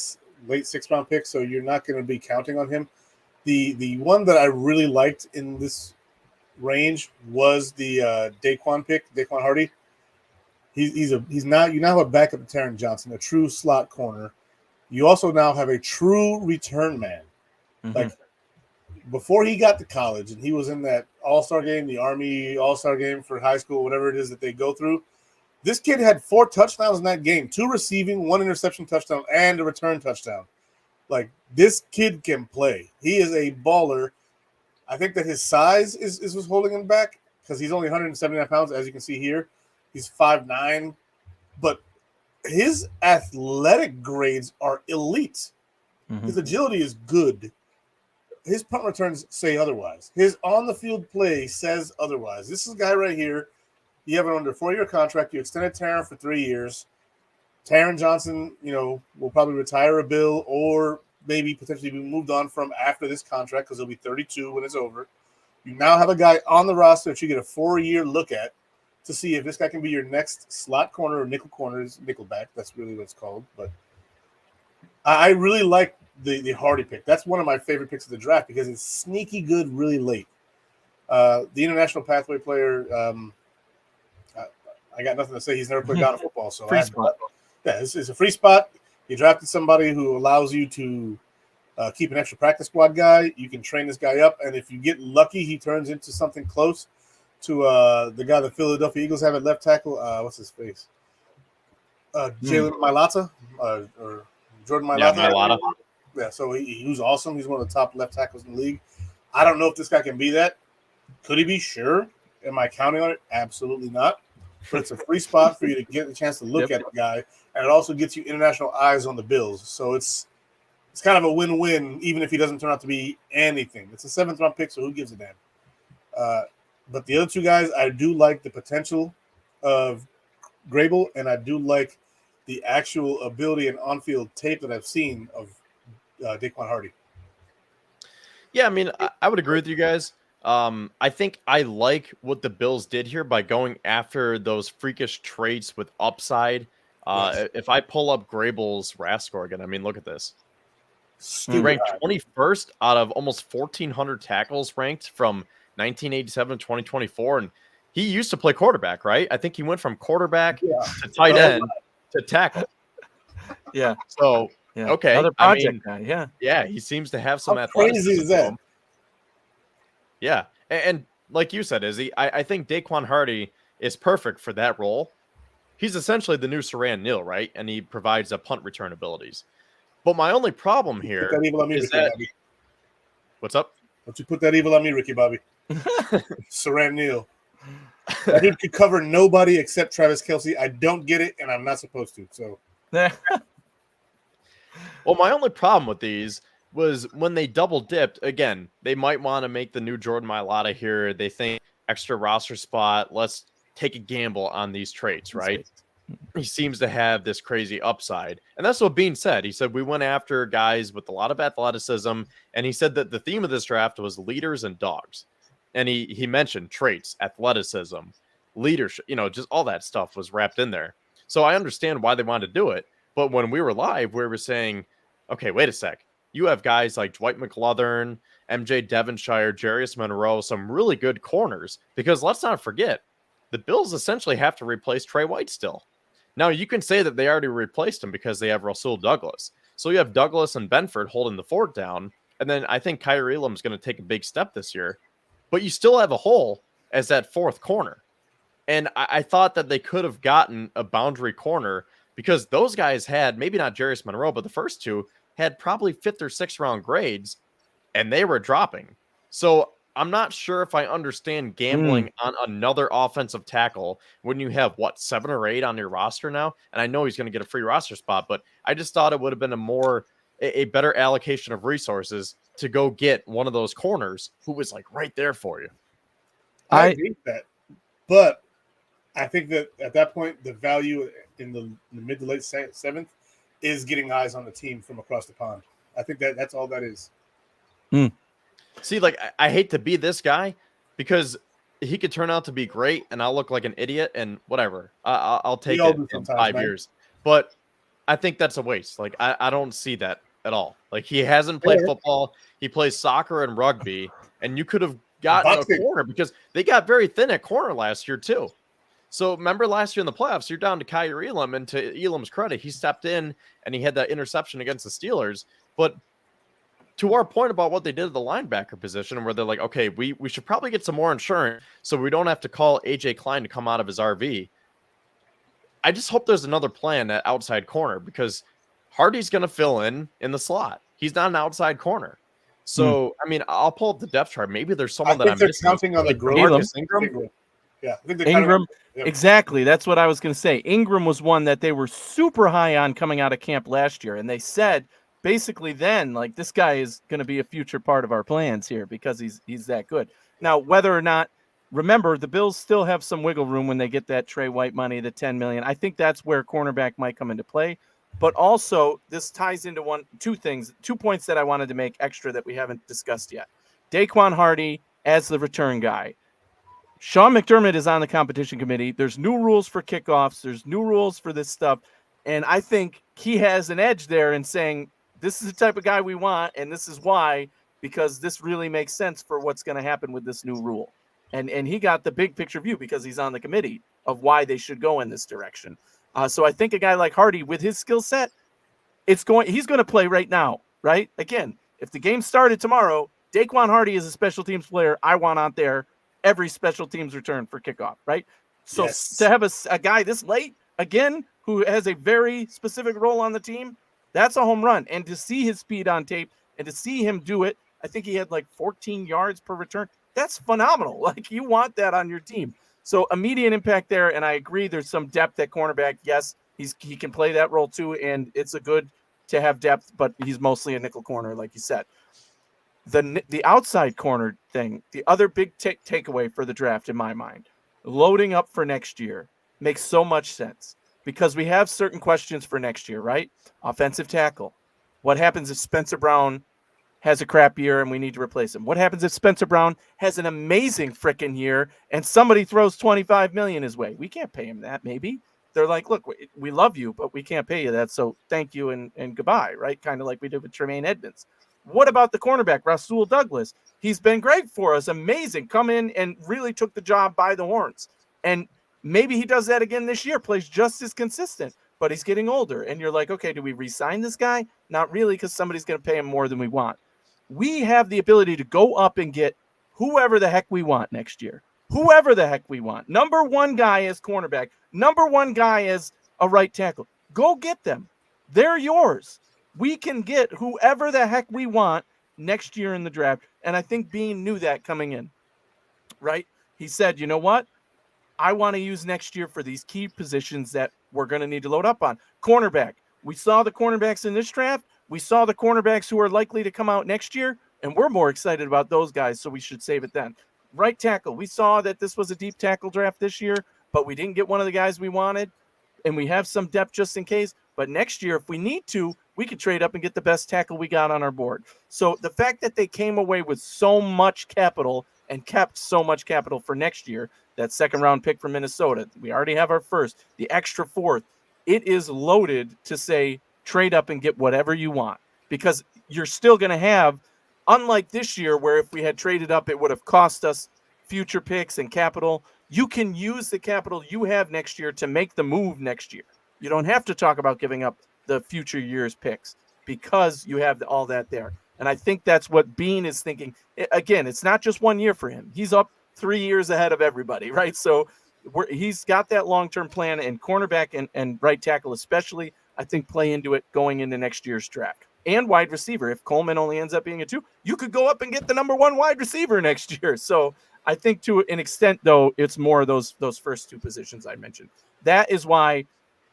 late 6th round pick, so you're not going to be counting on him. The one that I really liked in this range was the Daquan pick, Daquan Hardy. You now have a backup to Taron Johnson, a true slot corner. You also now have a true return man. Like before he got to college and he was in that all-star game, the Army all-star game for high school, whatever it is that they go through. This kid had 4 touchdowns in that game, 2 receiving, 1 interception touchdown, and a return touchdown. Like this kid can play. He is a baller. I think that his size is what's holding him back because he's only 179 pounds, as you can see here. He's 5'9", but his athletic grades are elite. His agility is good. His punt returns say otherwise. His on-the-field play says otherwise. This is a guy right here. You have an under 4-year contract. You extended Taron for 3 years. Taron Johnson, will probably retire a bill or maybe potentially be moved on from after this contract because he'll be 32 when it's over. You now have a guy on the roster that you get a 4-year look at to see if this guy can be your next slot corner or nickel corner, nickelback. That's really what it's called. But I really like the Hardy pick. That's one of my favorite picks of the draft because it's sneaky good really late. The international pathway player, I got nothing to say. He's never played down football. So free spot. Yeah, it's a free spot. You drafted somebody who allows you to keep an extra practice squad guy. You can train this guy up. And if you get lucky, he turns into something close to the guy the Philadelphia Eagles have at left tackle. What's his face? Jalen Mailata or Jordan Mailata. Yeah, Mailata. Yeah, so he was awesome. He's one of the top left tackles in the league. I don't know if this guy can be that. Could he be? Sure. Am I counting on it? Absolutely not. But it's a free spot for you to get a chance to look at the guy, and it also gets you international eyes on the Bills. So it's kind of a win-win, even if he doesn't turn out to be anything. It's a 7th round pick, so who gives a damn? But the other 2 guys, I do like the potential of Grable, and I do like the actual ability and on-field tape that I've seen of Daquan Hardy. Yeah, I mean, I would agree with you guys. I think I like what the Bills did here by going after those freakish traits with upside. Yes. If I pull up Grable's RAS score again, I mean, look at this. He ranked 21st out of almost 1,400 tackles ranked from 1987 to 2024. And he used to play quarterback, right? I think he went from quarterback to tight end to tackle. Yeah. So, okay. Another project guy, yeah. Yeah, he seems to have some athleticism. Crazy is that? Yeah. And like you said, Izzy, I think Daquan Hardy is perfect for that role. He's essentially the new Saran Neal, right? And he provides a punt return abilities. But my only problem here is that... What's up? Don't you put that evil on me, Ricky Bobby. Saran Neal. That dude could cover nobody except Travis Kelce. I don't get it, and I'm not supposed to. So, well, my only problem with these was when they double dipped. Again, they might want to make the new Jordan Mailata here. They think extra roster spot. Let's take a gamble on these traits, right? He seems to have this crazy upside. And that's what Bean said. He said, we went after guys with a lot of athleticism. And he said that the theme of this draft was leaders and dogs. And he mentioned traits, athleticism, leadership, just all that stuff was wrapped in there. So I understand why they wanted to do it. But when we were live, we were saying, okay, wait a sec. You have guys like Dwight McLauthern, MJ Devonshire, Jarius Monroe, some really good corners. Because let's not forget, the Bills essentially have to replace Trey White still. Now, you can say that they already replaced him because they have Rasul Douglas. So you have Douglas and Benford holding the fort down. And then I think Kyrie Elam's going to take a big step this year. But you still have a hole as that 4th corner. And I thought that they could have gotten a boundary corner because those guys had, maybe not Jarius Monroe, but the first two had probably 5th or 6th round grades, and they were dropping. So I'm not sure if I understand gambling on another offensive tackle when you have, what, 7 or 8 on your roster now? And I know he's going to get a free roster spot, but I just thought it would have been a better allocation of resources to go get one of those corners who was like right there for you. I agree with that. But I think that at that point, the value in the mid to late 7th is getting eyes on the team from across the pond. I think that's all that is. See, like, I hate to be this guy because he could turn out to be great and I'll look like an idiot and whatever. I'll take it in 5 years. But I think that's a waste. Like, I don't see that at all. Like, he hasn't played football. He plays soccer and rugby, and you could have gotten a corner because they got very thin at corner last year too. So remember last year in the playoffs, you're down to Kyer Elam, and to Elam's credit, he stepped in and he had that interception against the Steelers. But to our point about what they did at the linebacker position, where they're like, okay, we should probably get some more insurance so we don't have to call AJ Klein to come out of his RV. I just hope there's another plan at outside corner because Hardy's going to fill in the slot. He's not an outside corner. So, I mean, I'll pull up the depth chart. Maybe there's someone that I'm missing. Counting on the Marcus Ingram. Yeah, I think Ingram. Exactly. That's what I was going to say. Ingram was one that they were super high on coming out of camp last year. And they said basically then, like, this guy is going to be a future part of our plans here because he's that good. Now, whether or not, remember, the Bills still have some wiggle room when they get that Trey White money, the $10 million. I think that's where cornerback might come into play. But also, this ties into two points that I wanted to make extra that we haven't discussed yet. Daquan Hardy as the return guy. Sean McDermott is on the competition committee. There's new rules for kickoffs. There's new rules for this stuff. And I think he has an edge there in saying, this is the type of guy we want, and this is why, because this really makes sense for what's going to happen with this new rule. And he got the big picture view because he's on the committee of why they should go in this direction. So I think a guy like Hardy with his skill set, he's going to play right now, right? Again, if the game started tomorrow, Daquan Hardy is a special teams player I want out there every special teams return for kickoff, right? So to have a guy this late, again, who has a very specific role on the team, that's a home run. And to see his speed on tape and to see him do it, I think he had like 14 yards per return. That's phenomenal. Like, you want that on your team. So immediate impact there, and I agree there's some depth at cornerback. Yes, he can play that role too, and it's a good to have depth, but he's mostly a nickel corner, like you said. The outside corner thing, the other big takeaway for the draft in my mind, loading up for next year makes so much sense because we have certain questions for next year, right? Offensive tackle. What happens if Spencer Brown has a crap year and we need to replace him? What happens if Spencer Brown has an amazing freaking year and somebody throws $25 million his way? We can't pay him that, maybe. They're like, look, we love you, but we can't pay you that, so thank you and goodbye, right? Kind of like we did with Tremaine Edmonds. What about the cornerback, Rasul Douglas? He's been great for us, amazing. Come in and really took the job by the horns. And maybe he does that again this year, plays just as consistent, but he's getting older. And you're like, okay, do we re-sign this guy? Not really, because somebody's going to pay him more than we want. We have the ability to go up and get whoever the heck we want next year. Whoever the heck we want. Number one guy as cornerback. Number one guy as a right tackle. Go get them. They're yours. We can get whoever the heck we want next year in the draft. And I think Bean knew that coming in, right? He said, you know what? I want to use next year for these key positions that we're going to need to load up on. Cornerback. We saw the cornerbacks in this draft. We saw the cornerbacks who are likely to come out next year, and we're more excited about those guys, so we should save it then. Right tackle. We saw that this was a deep tackle draft this year, but we didn't get one of the guys we wanted, and we have some depth just in case. But next year, if we need to, we could trade up and get the best tackle we got on our board. So the fact that they came away with so much capital and kept so much capital for next year, that second-round pick from Minnesota, we already have our first, the extra fourth, it is loaded to say trade up and get whatever you want, because you're still going to have, unlike this year where if we had traded up, it would have cost us future picks and capital. You can use the capital you have next year to make the move next year. You don't have to talk about giving up the future year's picks because you have all that there. And I think that's what Bean is thinking. Again, it's not just 1 year for him. He's up 3 years ahead of everybody, right? So he's got that long-term plan, and cornerback and right tackle especially, I think, play into it going into next year's draft. And wide receiver. If Coleman only ends up being a 2, you could go up and get the number 1 wide receiver next year. So I think to an extent, though, it's more of those first 2 positions I mentioned. That is why,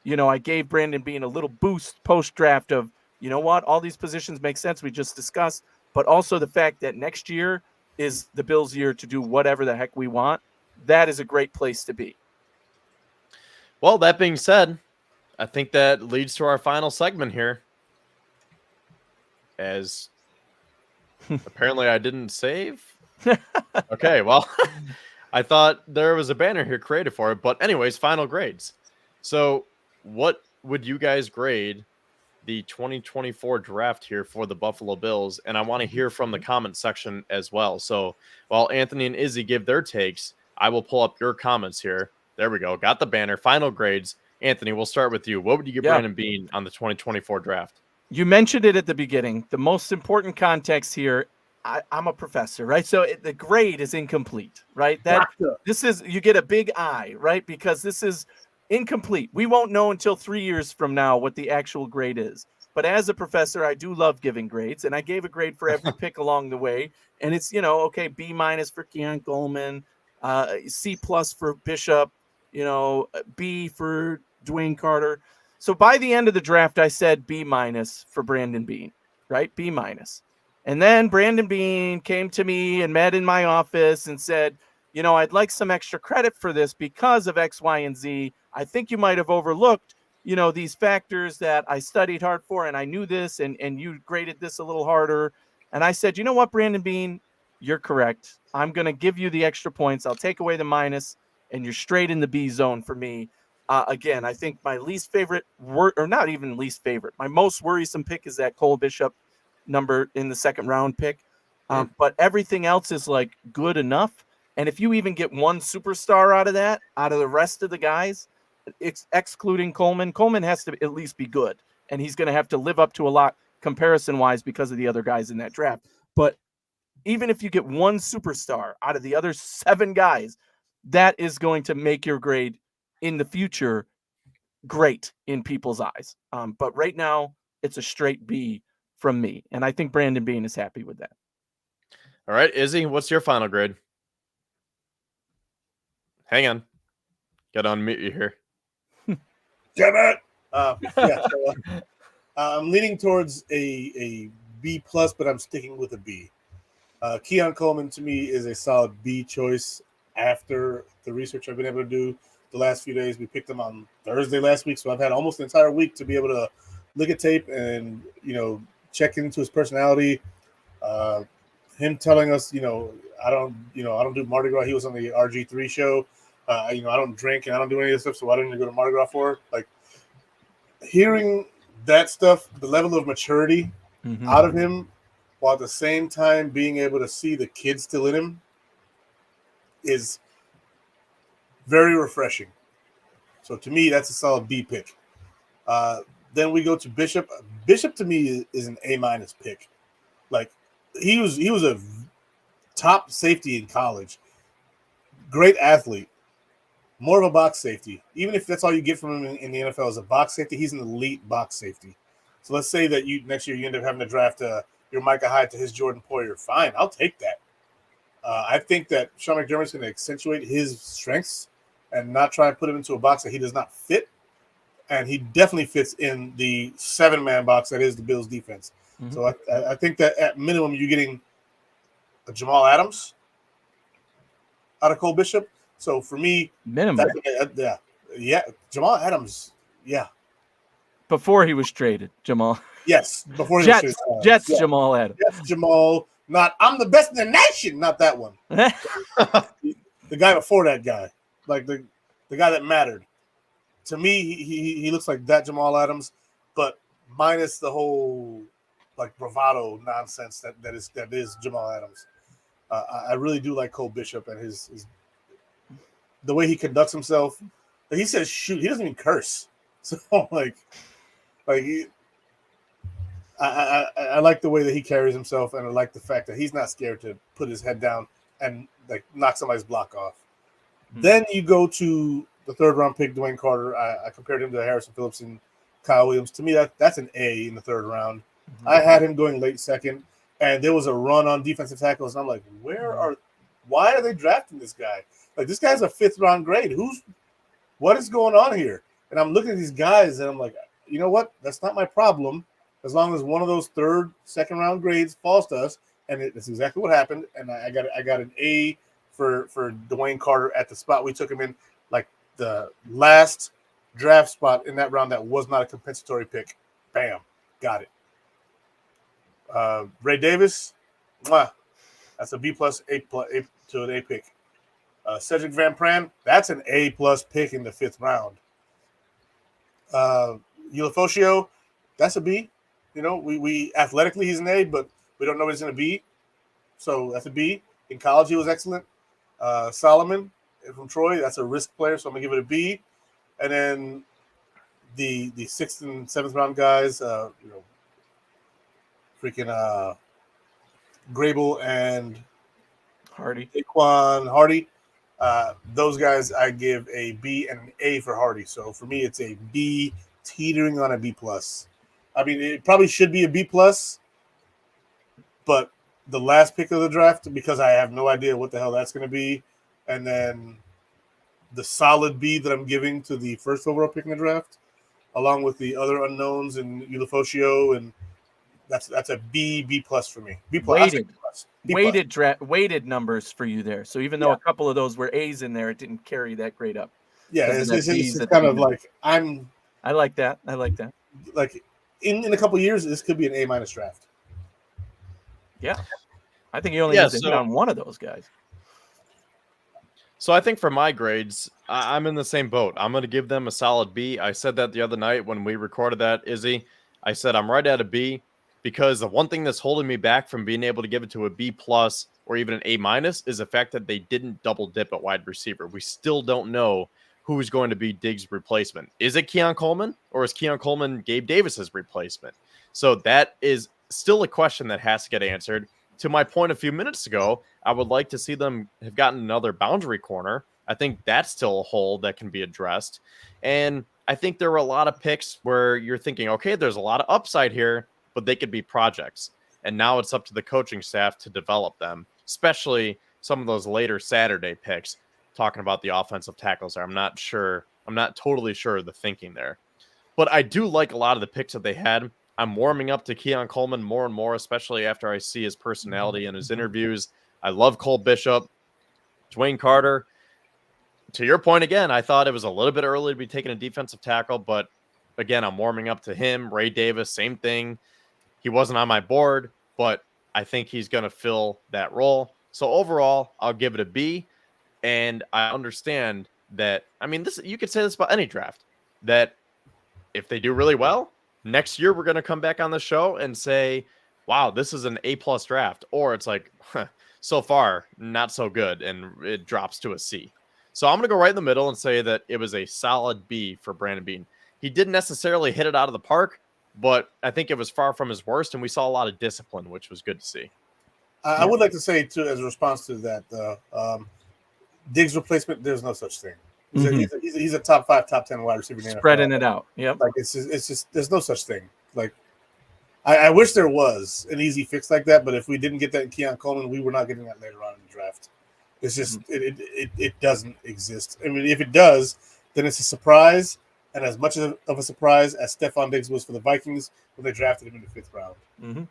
I gave Brandon Beane a little boost post-draft of, you know what, all these positions make sense, we just discussed, but also the fact that next year is the Bills' year to do whatever the heck we want. That is a great place to be. Well, that being said, I think that leads to our final segment here. As apparently I didn't save. Okay, well, I thought there was a banner here created for it. But anyways, final grades. So what would you guys grade the 2024 draft here for the Buffalo Bills? And I want to hear from the comment section as well. So while Anthony and Izzy give their takes, I will pull up your comments here. There we go. Got the banner. Final grades. Anthony, we'll start with you. What would you give Brandon Beane on the 2024 draft? You mentioned it at the beginning. The most important context here, I'm a professor, right? So the grade is incomplete, right? This is, you get a big I, right? Because this is incomplete. We won't know until 3 years from now what the actual grade is. But as a professor, I do love giving grades, and I gave a grade for every pick along the way. And it's, okay, B- for Keon Coleman, C+ for Bishop, B for Dwayne Carter. So by the end of the draft, I said B- for Brandon Beane, right? B-. And then Brandon Beane came to me and met in my office and said, I'd like some extra credit for this because of X, Y, and Z. I think you might have overlooked, these factors that I studied hard for, and I knew this, and you graded this a little harder. And I said, you know what, Brandon Beane, you're correct. I'm going to give you the extra points. I'll take away the minus, and you're straight in the B zone for me. Again, I think my least favorite, or not even least favorite, my most worrisome pick is that Cole Bishop number in the second round pick. But everything else is like good enough. And if you even get one superstar out of the rest of the guys, excluding Coleman has to at least be good. And he's going to have to live up to a lot comparison-wise because of the other guys in that draft. But even if you get one superstar out of the other 7 guys, that is going to make your grade in the future great in people's eyes. But right now, it's a straight B from me. And I think Brandon Beane is happy with that. All right, Izzy, what's your final grade? Hang on. Got to unmute you here. Damn it! I'm leaning towards a B+, but I'm sticking with a B. Keon Coleman, to me, is a solid B choice after the research I've been able to do the last few days. We picked him on Thursday last week, so I've had almost an entire week to be able to look at tape and, check into his personality. Him telling us, I don't do Mardi Gras. He was on the RG3 show. I don't drink and I don't do any of this stuff, so I didn't go to Mardi Gras for. Like, hearing that stuff, the level of maturity out of him, while at the same time being able to see the kid still in him, is very refreshing. So to me, that's a solid B pick. Then we go to Bishop. Bishop to me is an A- pick. Like, he was a top safety in college. Great athlete. More of a box safety. Even if that's all you get from him in the NFL as a box safety, he's an elite box safety. So let's say that next year you end up having to draft your Micah Hyde to his Jordan Poyer. Fine, I'll take that. I think that Sean McDermott's going to accentuate his strengths and not try and put him into a box that he does not fit. And he definitely fits in the 7-man box that is the Bills defense. So I think that at minimum you're getting a Jamal Adams out of Cole Bishop. So for me, minimum, Jamal Adams, before he was traded, Jamal. Yes, before he was traded. Jets, yeah. Jamal Adams. Jets, Jamal. Not I'm the best in the nation. Not that one. The guy before that guy, like the guy that mattered. To me, he looks like that Jamal Adams, but minus the whole like bravado nonsense that is Jamal Adams. I really do like Cole Bishop and his the way he conducts himself. He says shoot. He doesn't even curse. So I like the way that he carries himself, and I like the fact that he's not scared to put his head down and like knock somebody's block off. Then you go to the third round pick, Dwayne Carter. I compared him to Harrison Phillips and Kyle Williams. To me, that's an A in the third round. I had him going late second, and there was a run on defensive tackles. And I'm like, why are they drafting this guy? Like, this guy's a fifth round grade. What is going on here? And I'm looking at these guys, and I'm like, you know what? That's not my problem. As long as one of those second round grades falls to us, and that's exactly what happened. And I got an A for Dwayne Carter at the spot we took him in, like the last draft spot in that round that was not a compensatory pick. Bam, got it. Ray Davis, that's a B plus, A to an A pick. Cedric Van Pran, that's an A plus pick in the fifth round. Ulofosio, that's a B. You know, we athletically he's an A, but we don't know what he's going to be. So that's a B. In college, he was excellent. Solomon from Troy, that's a risk player, so I'm going to give it a B. And then the sixth and seventh round guys, freaking Grable and Hardy. Daquan Hardy. Those guys I give a B and an A for Hardy. So for me, it's a B teetering on a B plus. I mean, it probably should be a B plus, but the last pick of the draft, because I have no idea what the hell that's going to be, and then the solid B that I'm giving to the first overall pick in the draft, along with the other unknowns and Ulofosio, and that's a B plus for me. B plus. Weighted numbers for you there. So even though a couple of those were A's in there, it didn't carry that grade up. Yeah, it's kind of like I like that. Like in a couple of years, this could be an A minus draft. Yeah, I think you only need to hit on one of those guys. So I think for my grades, I'm in the same boat. I'm going to give them a solid B. I said that the other night when we recorded that, Izzy. I said I'm right at a B because the one thing that's holding me back from being able to give it to a B plus or even an A minus is the fact that they didn't double dip at wide receiver. We still don't know who's going to be Diggs' replacement. Is it Keon Coleman or is Keon Coleman Gabe Davis's replacement? So that is still a question that has to get answered. To my point a few minutes ago, I would like to see them have gotten another boundary corner. I think that's still a hole that can be addressed. And I think there were a lot of picks where you're thinking, okay, there's a lot of upside here, but they could be projects. And now it's up to the coaching staff to develop them, especially some of those later Saturday picks. Talking about the offensive tackles there, I'm not totally sure of the thinking there. But I do like a lot of the picks that they had. I'm warming up to Keon Coleman more and more, especially after I see his personality and his interviews. I love Cole Bishop, Dwayne Carter. To your point again, I thought it was a little bit early to be taking a defensive tackle, but again, I'm warming up to him. Ray Davis, same thing. He wasn't on my board, but I think he's going to fill that role. So overall, I'll give it a B. And I understand that, I mean, you could say this about any draft, that if they do really well, next year we're going to come back on the show and say, wow, this is an A plus draft. Or it's like, so far, not so good, and it drops to a C. So I'm going to go right in the middle and say that it was a solid B for Brandon Beane. He didn't necessarily hit it out of the park, but I think it was far from his worst, and we saw a lot of discipline, which was good to see. I would like to say, too, as a response to that, Diggs replacement, there's no such thing. He's a top 5, top 10 wide receiver. Spreading it out. Yep. Like it's just there's no such thing. Like I wish there was an easy fix like that, but if we didn't get that in Keon Coleman, we were not getting that later on in the draft. It's just it doesn't exist. I mean, if it does, then it's a surprise, and as much of a surprise as Stephon Diggs was for the Vikings when they drafted him in the 5th round. Mm-hmm.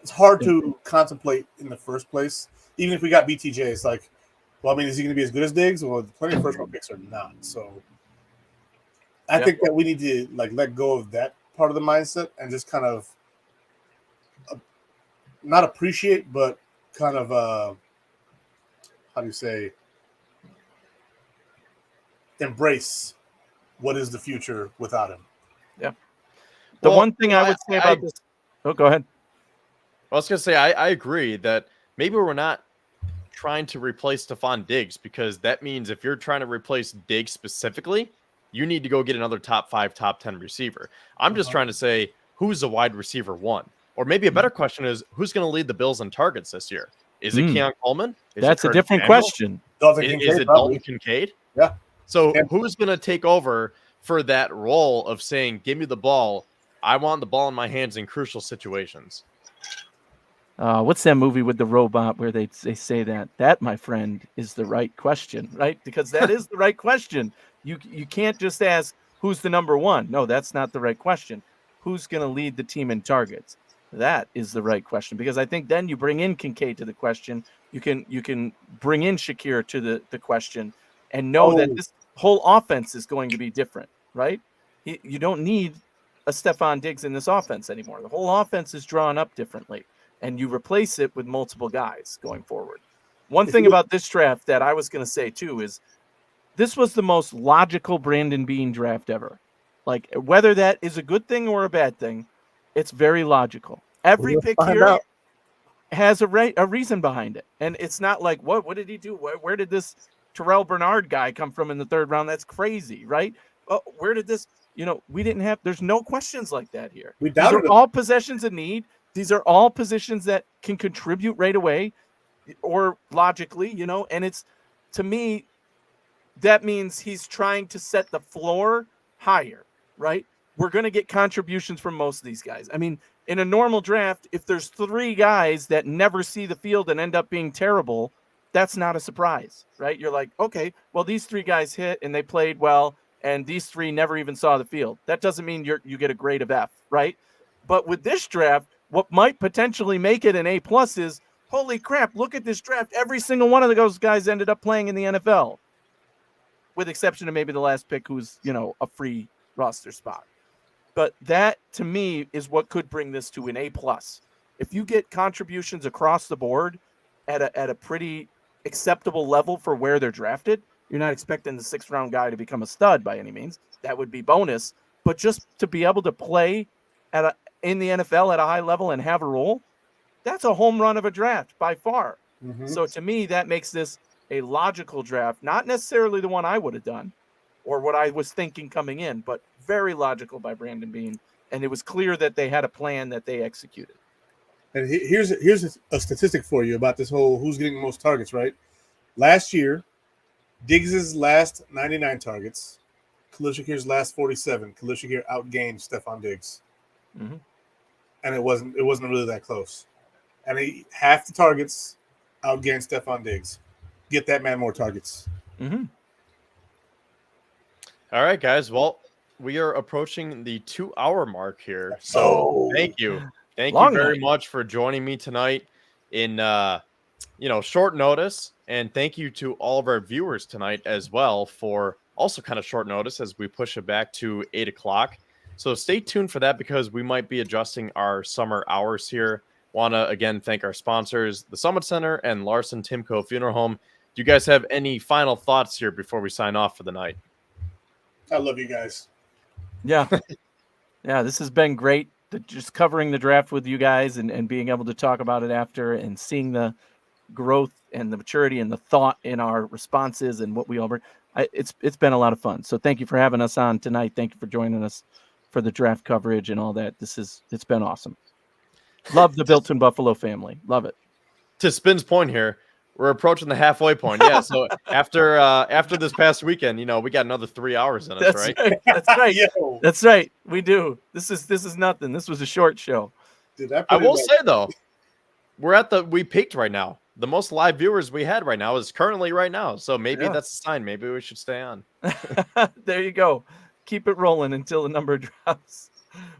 It's hard to contemplate in the first place. Even if we got BTJ, it's like, well, I mean, is he going to be as good as Diggs? Well, plenty of first-round picks are not. So I think that we need to let go of that part of the mindset and just kind of not appreciate, but kind of how do you say, embrace what is the future without him. Yeah. The one thing I would say about this. Oh, go ahead. I was going to say, I agree that maybe we're not trying to replace Stephon Diggs, because that means if you're trying to replace Diggs specifically, you need to go get another top 5, top 10 receiver. I'm just trying to say, who's a wide receiver 1? Or maybe a better question is, who's going to lead the Bills in targets this year? Is it Keon Coleman? That's a different question. Is it Dalton Kincaid? Yeah. So who's going to take over for that role of saying, give me the ball. I want the ball in my hands in crucial situations. What's that movie with the robot where they say that? That, my friend, is the right question, right? Because that is the right question. You can't just ask who's the number one. No, that's not the right question. Who's going to lead the team in targets? That is the right question, because I think then you bring in Kincaid to the question. You can bring in Shakir to the question, and know that this whole offense is going to be different, right? You don't need a Stephon Diggs in this offense anymore. The whole offense is drawn up differently, and you replace it with multiple guys going forward. One thing about this draft that I was going to say too is this was the most logical Brandon Beane draft ever. Like, whether that is a good thing or a bad thing, it's very logical. Every pick here has a reason behind it. And it's not like, what did he do? Where did this Terrell Bernard guy come from in the third round? That's crazy, right? Where did this, there's no questions like that here. These are all possessions of need. These are all positions that can contribute right away or logically, and it's, to me, that means he's trying to set the floor higher, right? We're going to get contributions from most of these guys. I mean, in a normal draft, if there's 3 guys that never see the field and end up being terrible, that's not a surprise, right? You're like, okay, well, these 3 guys hit and they played well, and these 3 never even saw the field. That doesn't mean you get a grade of F, right? But with this draft, what might potentially make it an A+ is, holy crap, look at this draft. Every single one of those guys ended up playing in the NFL, with exception of maybe the last pick who's, a free roster spot. But that, to me, is what could bring this to an A+. If you get contributions across the board at a pretty acceptable level for where they're drafted, you're not expecting the 6th-round guy to become a stud by any means. That would be bonus. But just to be able to play in the NFL at a high level and have a role, that's a home run of a draft by far. Mm-hmm. So to me, that makes this a logical draft, not necessarily the one I would have done or what I was thinking coming in, but very logical by Brandon Beane. And it was clear that they had a plan that they executed. And here's a statistic for you about this whole who's getting the most targets, right? Last year, Diggs' last 99 targets, Khalil Shakir's last 47. Khalil Shakir outgained Stephon Diggs. Mm-hmm. And it wasn't really that close. And half the targets outgained Stephon Diggs. Get that man more targets. Mm-hmm. All right, guys. Well, we are approaching the 2-hour mark here. So thank you. Thank you very much for joining me tonight in short notice. And thank you to all of our viewers tonight as well for also kind of short notice as we push it back to 8 o'clock. So stay tuned for that, because we might be adjusting our summer hours here. Want to again thank our sponsors, the Summit Center and Larson Timko Funeral Home. Do you guys have any final thoughts here before we sign off for the night? I love you guys. Yeah. Yeah, this has been great. Just covering the draft with you guys and being able to talk about it after and seeing the growth and the maturity and the thought in our responses and what we all bring. It's been a lot of fun. So thank you for having us on tonight. Thank you for joining us for the draft coverage and all that. It's been awesome. Love the Built in Buffalo family. Love it. To Spin's point here, we're approaching the halfway point. Yeah. So after this past weekend, we got another 3 hours in us, right? That's right. That's right. We do. This is nothing. This was a short show. Dude, I will say though, we peaked right now. The most live viewers we had right now is currently right now. So maybe that's a sign. Maybe we should stay on. There you go. Keep it rolling until the number drops.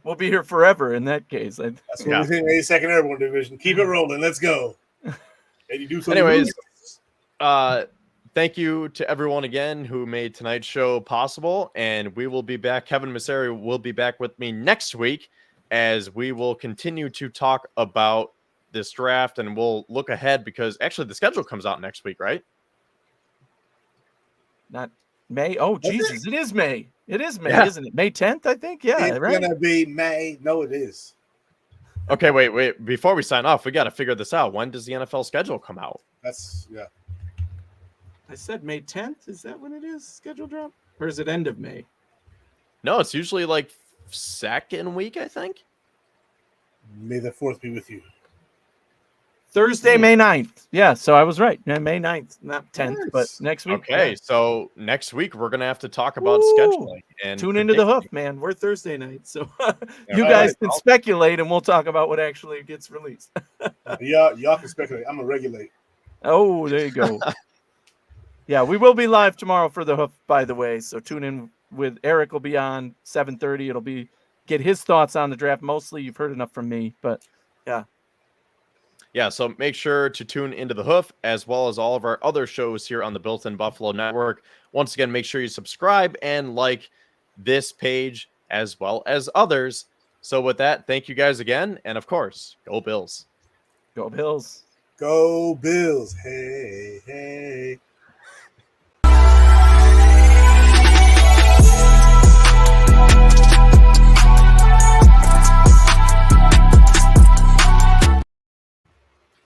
We'll be here forever in that case. That's what we think. 82nd Airborne Division. Keep it rolling. Let's go. And you do something. Anyways, thank you to everyone again who made tonight's show possible. And we will be back. Kevin Massare will be back with me next week as we will continue to talk about this draft, and we'll look ahead because actually the schedule comes out next week, right? Not May. Oh, Jesus. It is May. It is May, isn't it? May 10th, I think. Yeah, it's right. It's going to be May. No, it is. Okay, wait. Before we sign off, we got to figure this out. When does the NFL schedule come out? I said May 10th. Is that when it is? Schedule drop? Or is it end of May? No, it's usually like second week, I think. May the 4th be with you. Thursday, May 9th. Yeah, so I was right. May 9th, not 10th, but Nice. next week. Okay, yeah. so next week we're gonna have to talk about Woo! scheduling and Tune into the predicting. hoof, man. We're Thursday night, so Yeah, you all guys right, can well. speculate, and we'll talk about what actually gets released. Y'all can speculate. I'm gonna regulate. Oh, there you go. Yeah, we will be live tomorrow for the hoof, by the way. So tune in with Eric. Will be on 7:30. It'll be get his thoughts on the draft. Mostly, you've heard enough from me, but yeah. Yeah, so make sure to tune into the hoof as well as all of our other shows here on the Built-in Buffalo Network. Once again, make sure you subscribe and like this page as well as others. So with that, thank you guys again, and of course, go Bills. Go Bills. Go Bills. Hey, hey.